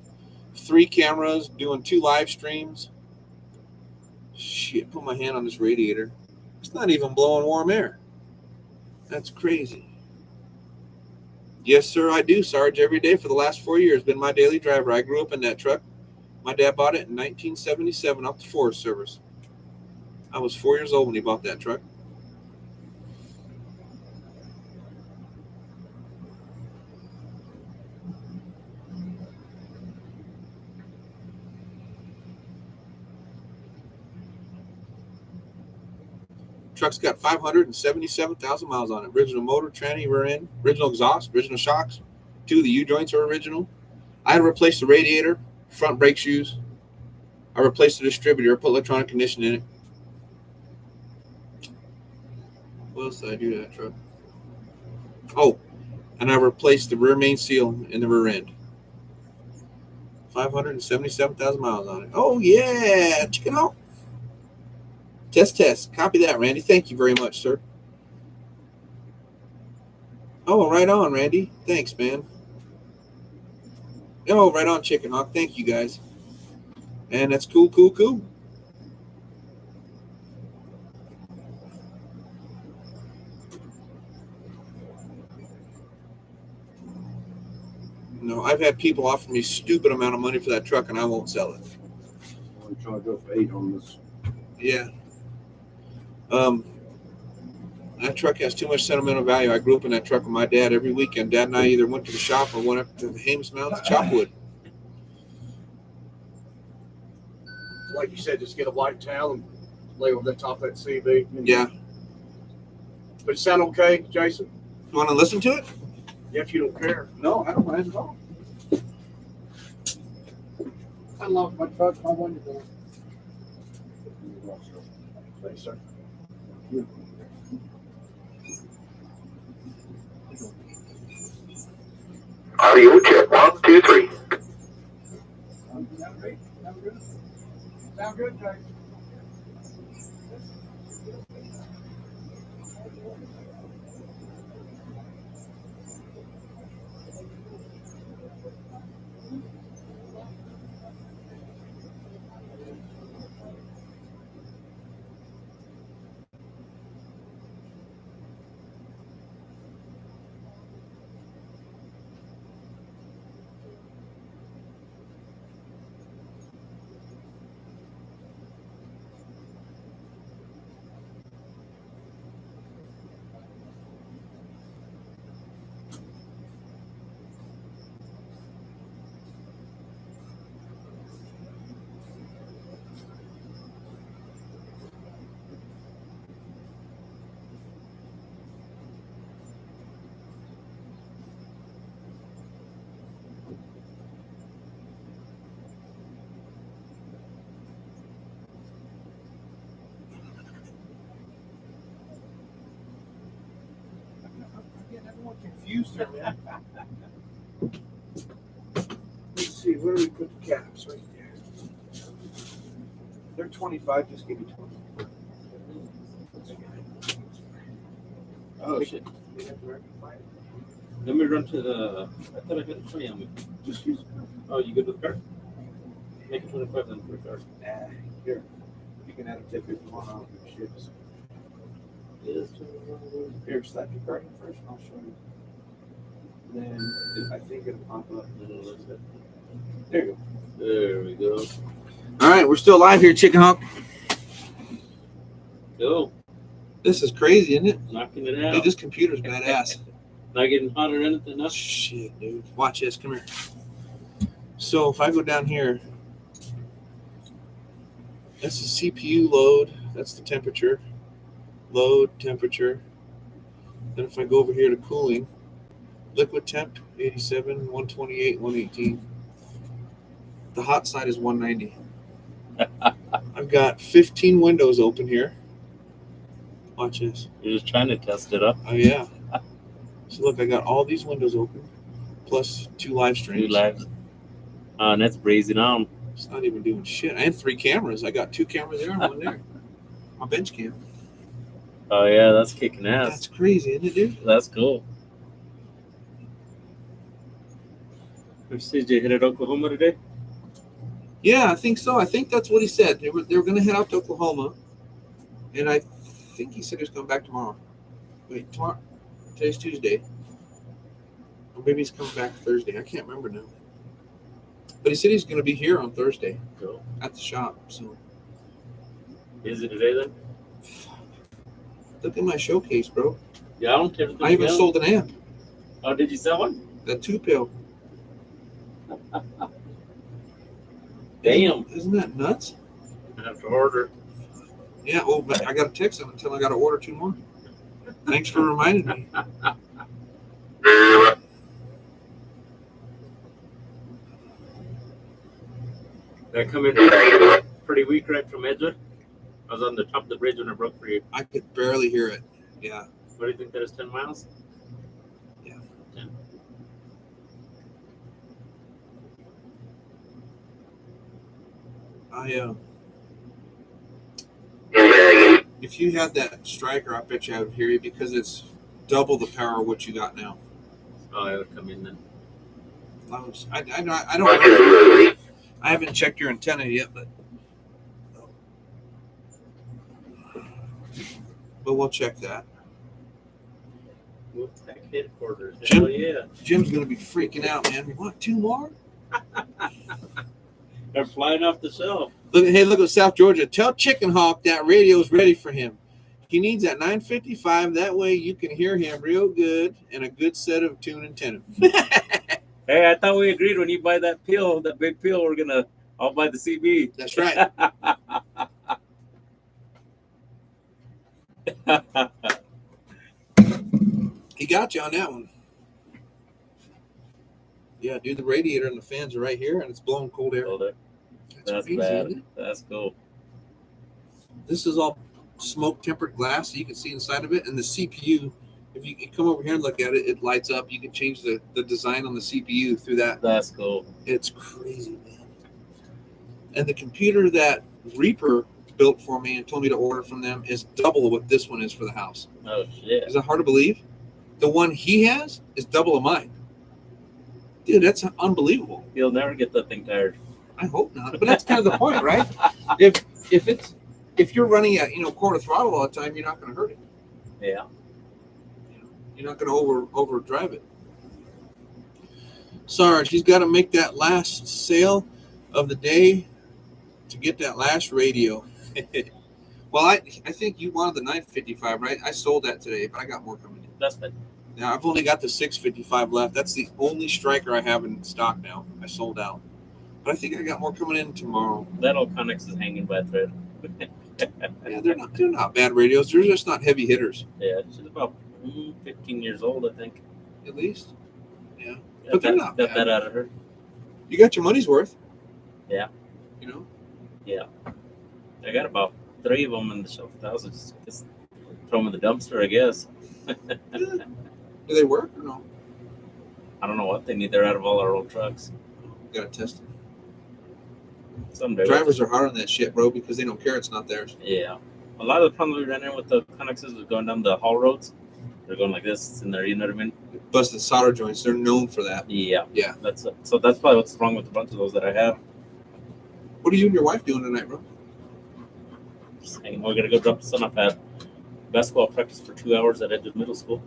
3 cameras, doing 2 live streams. Shit, put my hand on this radiator. It's not even blowing warm air. That's crazy. Yes, sir, I do, Sarge. Every day for the last 4 years. Been my daily driver. I grew up in that truck. My dad bought it in 1977 off the Forest Service. I was 4 years old when he bought that truck. Truck's got 577,000 miles on it. Original motor, tranny rear end, original exhaust, original shocks. 2 of the U-joints are original. I had to replace the radiator, front brake shoes. I replaced the distributor, put electronic conditioning in it. What else did I do to that truck? Oh, and I replaced the rear main seal in the rear end. 577,000 miles on it. Oh, yeah. Check it out. Test. Copy that, Randy. Thank you very much, sir. Oh, right on, Randy. Thanks, man. Oh, right on, Chicken Hawk. Thank you, guys. And that's cool. No, I've had people offer me stupid amount of money for that truck, and I won't sell it. I'm trying to go for 8 on this. Yeah. That truck has too much sentimental value. I grew up in that truck with my dad every weekend. Dad and I either went to the shop or went up to the Hames Mountains to chop wood. Like you said, just get a white towel and lay over the top of that CB. Yeah. But it sound okay, Jason? You want to listen to it? Yeah, if you don't care. No, I don't mind at all. I lost my truck, my window down. Thanks, sir. Audio check. 1, 2, 3. Sound great. Sound good, Jason. Everyone confused here, man. Let's see, where do we put the caps? Right there. They're 25. Just give me 20. Oh, shit. Let me run to the. I thought I had 20 on me. Just use. Oh, you good with the card? Make it 25 then for the card. Here. You can add a tip if you want. I'll do shit. Here, slap your card in first, and I'll show you. Then I think it'll pop up. There you go. There we go. All right, we're still live here, Chicken Hawk. Go. This is crazy, isn't it? Knocking it out. Dude, this computer's badass. Not getting hot or anything, no? Shit, dude. Watch this. Come here. So if I go down here, that's the CPU load. That's the temperature. Load, temperature. Then if I go over here to cooling, liquid temp, 87, 128, 118. The hot side is 190. I've got 15 windows open here. Watch this. You're just trying to test it up. Oh, yeah. So look, I got all these windows open, plus 2 live streams. 2 lives. And that's brazen on. It's not even doing shit. I have 3 cameras. I got 2 cameras there and 1 there. My bench cam. Oh, yeah, that's kicking ass. That's crazy, isn't it, dude? That's cool. Did you hit at Oklahoma today? Yeah, I think so. I think that's what he said. They were going to head out to Oklahoma, and I think he said he was coming back tomorrow. Wait, tomorrow? Today's Tuesday. Or maybe he's coming back Thursday. I can't remember now. But he said he's going to be here on Thursday Cool. at the shop. So Is it today then? look at my showcase, bro. Yeah, I don't care. I even sold an amp. Oh, did you sell one? That 2-pill. Damn. Isn't that nuts? I have to order. Yeah, well, but I got to text him and tell him I got to order 2 more. Thanks for reminding me. That come in pretty weak right from Edgewood. I was on the top of the bridge when I broke for you. I could barely hear it. Yeah. What do you think that is? 10 miles? Yeah. 10. If you had that striker, I bet you I would hear you because it's double the power of what you got now. Oh, I would come in then. I don't know. I haven't checked your antenna yet, but we'll check that. Move back headquarters. Jim? Hell yeah. Jim's gonna be freaking out, man. You want 2 more? They're flying off the shelf. Look at South Georgia. Tell Chicken Hawk that radio's ready for him. He needs that 955. That way you can hear him real good and a good set of tune antenna. Hey, I thought we agreed when you buy that pill, that big pill, I'll buy the CB. That's right. He got you on that one. Yeah, dude, the radiator and the fans are right here, and it's blowing cold air. That's crazy, bad. isn't it? That's cool. This is all smoke-tempered glass, so you can see inside of it. And the CPU, if you come over here and look at it, it lights up. You can change the design on the CPU through that. That's cool. It's crazy, man. And the computer that Reaper built for me and told me to order from them is double what this one is for the house. Oh, shit. Is that hard to believe? The one he has is double of mine. Dude, that's unbelievable. You'll never get that thing tired. I hope not, but that's kind of the point, right? If you're running at quarter throttle all the time, you're not going to hurt it. Yeah. You're not going to overdrive it. Sarge, he's got to make that last sale of the day to get that last radio. Well, I think you wanted the 955, right? I sold that today, but I got more coming in. That's fine. Now I've only got the 655 left. That's the only striker I have in stock now. I sold out. But I think I got more coming in tomorrow. That old Connex is hanging by a thread. Yeah, they're not bad radios. They're just not heavy hitters. Yeah, she's about 15 years old, I think. At least. Yeah. Got But they're that, not got bad. that out of her. You got your money's worth. Yeah. Yeah. I got about 3 of them in the shelf. I was just throw them in the dumpster, I guess. Do they work or no? I don't know what they need. They're out of all our old trucks. You gotta test them. Someday. Drivers are hard on that shit, bro, because they don't care it's not theirs. Yeah. A lot of the problems we ran in with the Connexes was going down the haul roads. They're going like this in there, you know what I mean? Busted solder joints, they're known for that. Yeah. Yeah. So that's probably what's wrong with a bunch of those that I have. What are you and your wife doing tonight, bro? Just hanging. We're gonna go drop the son off at basketball practice for 2 hours at Edgewood Middle School.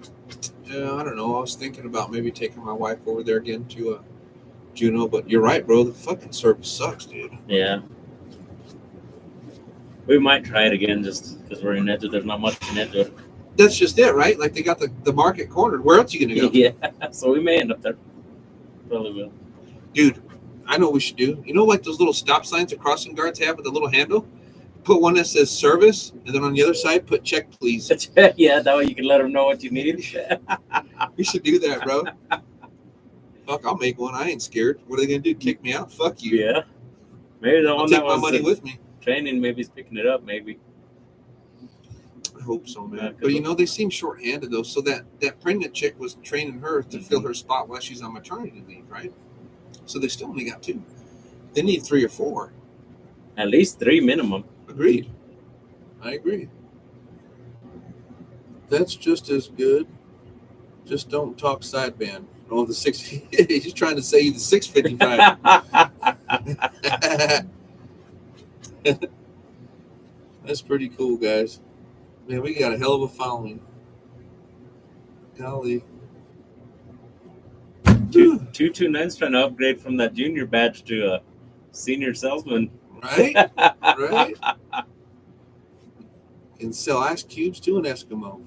Yeah, I don't know. I was thinking about maybe taking my wife over there again to Juneau, but you're right, bro. The fucking service sucks, dude. Yeah. We might try it again just because we're in Edgewood. There's not much in Edgewood. That's just it, right? Like they got the market cornered. Where else are you gonna go? Yeah. So we may end up there. Probably will. Dude, I know what we should do. You know, like those little stop signs the crossing guards have with the little handle? Put one that says service, and then on the other side, put check, please. Yeah, that way you can let them know what you need. We should do that, bro. Fuck, I'll make one. I ain't scared. What are they gonna do? Kick me out? Fuck you. Yeah. Maybe the I'll one take that my was money with me. training, maybe he's picking it up, maybe. I hope so, man. Yeah, But you know, they seem short-handed though. So that pregnant chick was training her to fill her spot while she's on maternity leave, right? So they still only got 2. They need 3 or 4. At least 3 minimum. Agreed. I agree. That's just as good. Just don't talk sideband. Oh, the 6. He's trying to say the 655. That's pretty cool, guys. Man, we got a hell of a following. Golly. 229's trying to upgrade from that junior badge to a senior salesman. Right? Right? Can sell ice cubes to an Eskimo.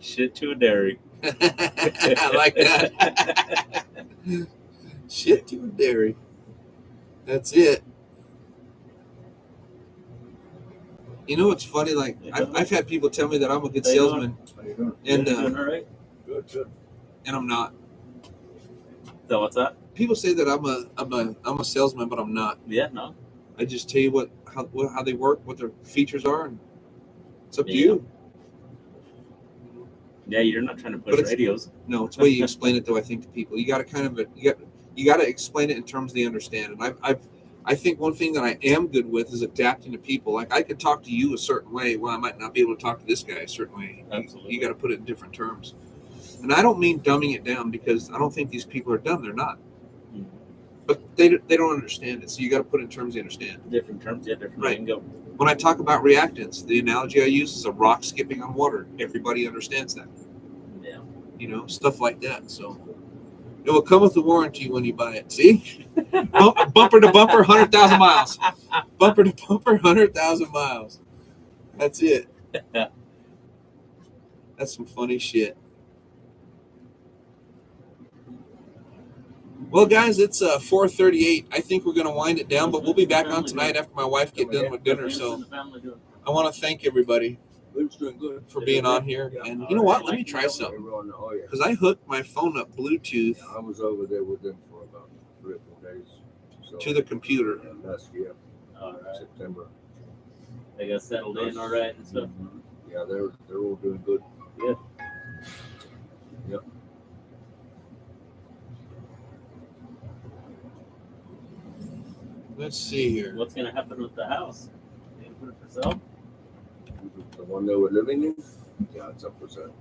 Shit to a dairy. I like that. Shit to a dairy. That's it. You know what's funny? Like I've had people tell me that I'm a good How you salesman, How you doing? and Doing all right? Good. and I'm not. So what's that? People say that I'm a salesman, but I'm not. Yeah, no. I just tell you how they work, what their features are, and it's up to Yeah. you. Yeah, you're not trying to But push it's- radios. No, it's the way you explain it, though. I think to people, you got to kind of you got to explain it in terms they understand. And I think one thing that I am good with is adapting to people. Like I could talk to you a certain way, well, I might not be able to talk to this guy a certain way. Absolutely. You got to put it in different terms. And I don't mean dumbing it down because I don't think these people are dumb. They're not. Mhm. But they don't understand it. So you got to put it in terms they understand. Different terms, yeah, different Right. lingo. When I talk about reactants, the analogy I use is a rock skipping on water. Everybody understands that. Yeah. You know, stuff like that. So it will come with a warranty when you buy it. See? Bumper to bumper, 100,000 miles. Bumper to bumper, 100,000 miles. That's it. That's some funny shit. Well, guys, it's 4:38. I think we're going to wind it down, but we'll be back on tonight after my wife get done with dinner. So I want to thank everybody Luke's doing good. for being on here. And you know what? Let me try something. Oh, yeah. Because I hooked my phone up Bluetooth Yeah, I was over there with them for about 3 or 4 days. So, to the computer. last year, All right. September. They got settled in all right and stuff. Yeah, they're all doing good. Good. Yep. Let's see here. What's going to happen with the house? They gonna put it for sale? The one they were living in, yeah, it's up for sale.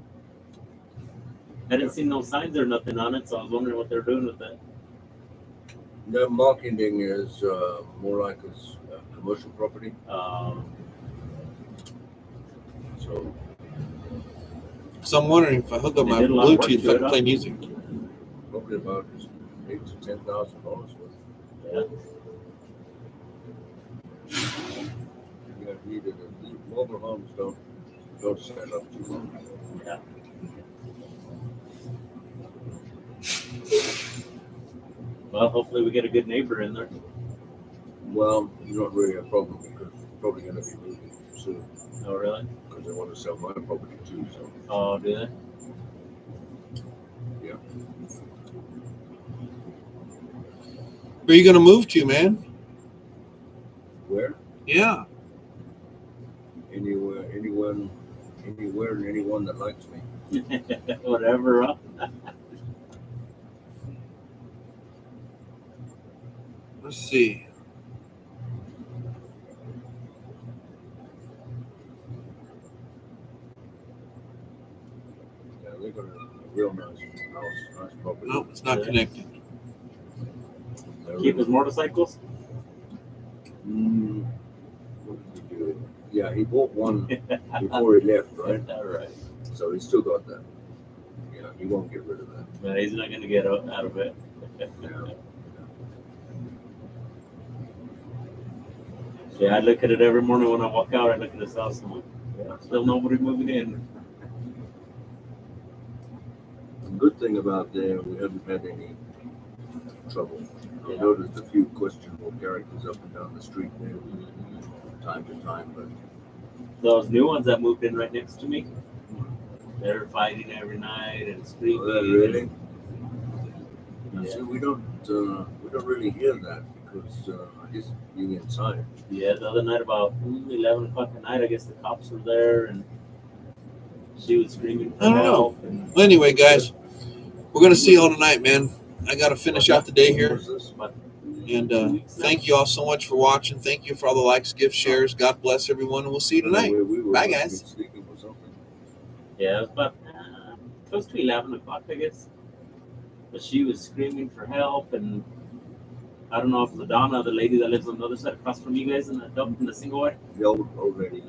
I didn't see no signs or nothing on it, so I was wondering what they're doing with it. The marketing is more like a commercial property. So So I'm wondering if I hook up They my did a lot of work Bluetooth, if to I it, can huh? play music. probably about $8,000 to $10,000 worth. Yeah. Yeah, needed it. Mobile homes don't stand up too long. Yeah. Well, hopefully we get a good neighbor in there. Well, you don't really have a problem because you're probably going to be moving soon Oh, really? because they want to sell my property too. So Oh, do they? yeah, Where are you going to move to, man? where? Yeah. Anywhere, and anyone that likes me. Whatever. Huh? Let's see. Yeah, they got a real nice house, nice property. Nope, it's not connected. They're Keep his motorcycles? what did he do? Yeah, he bought one before he left, right? All right. So he still got that. Yeah, he won't get rid of that. No, he's not going to get out of it. Yeah. Yeah, I look at it every morning when I walk out. I look at his house and I'm like, yeah, still nobody moving in. The good thing about there, we haven't had any trouble. I Yeah. noticed a few questionable characters up and down the street there from time to time, but Those new ones that moved in right next to me, they're fighting every night and screaming. really? Yeah. See, we don't really hear that because I guess being inside. Yeah, the other night about 11 o'clock at night, I guess the cops were there and she was screaming for I don't know. help. And, Well, anyway, guys, we're going to see you all tonight, man. I got to finish out the day here. What was this? And thank you all so much for watching. Thank you for all the likes, gifts, shares. God bless everyone, and we'll see you tonight. We were Bye, like guys. sleeping or something. yeah, it was about close to 11 o'clock, I guess. But she was screaming for help, and I don't know if Madonna, the lady that lives on the other side across from you guys in the single wide. The old lady.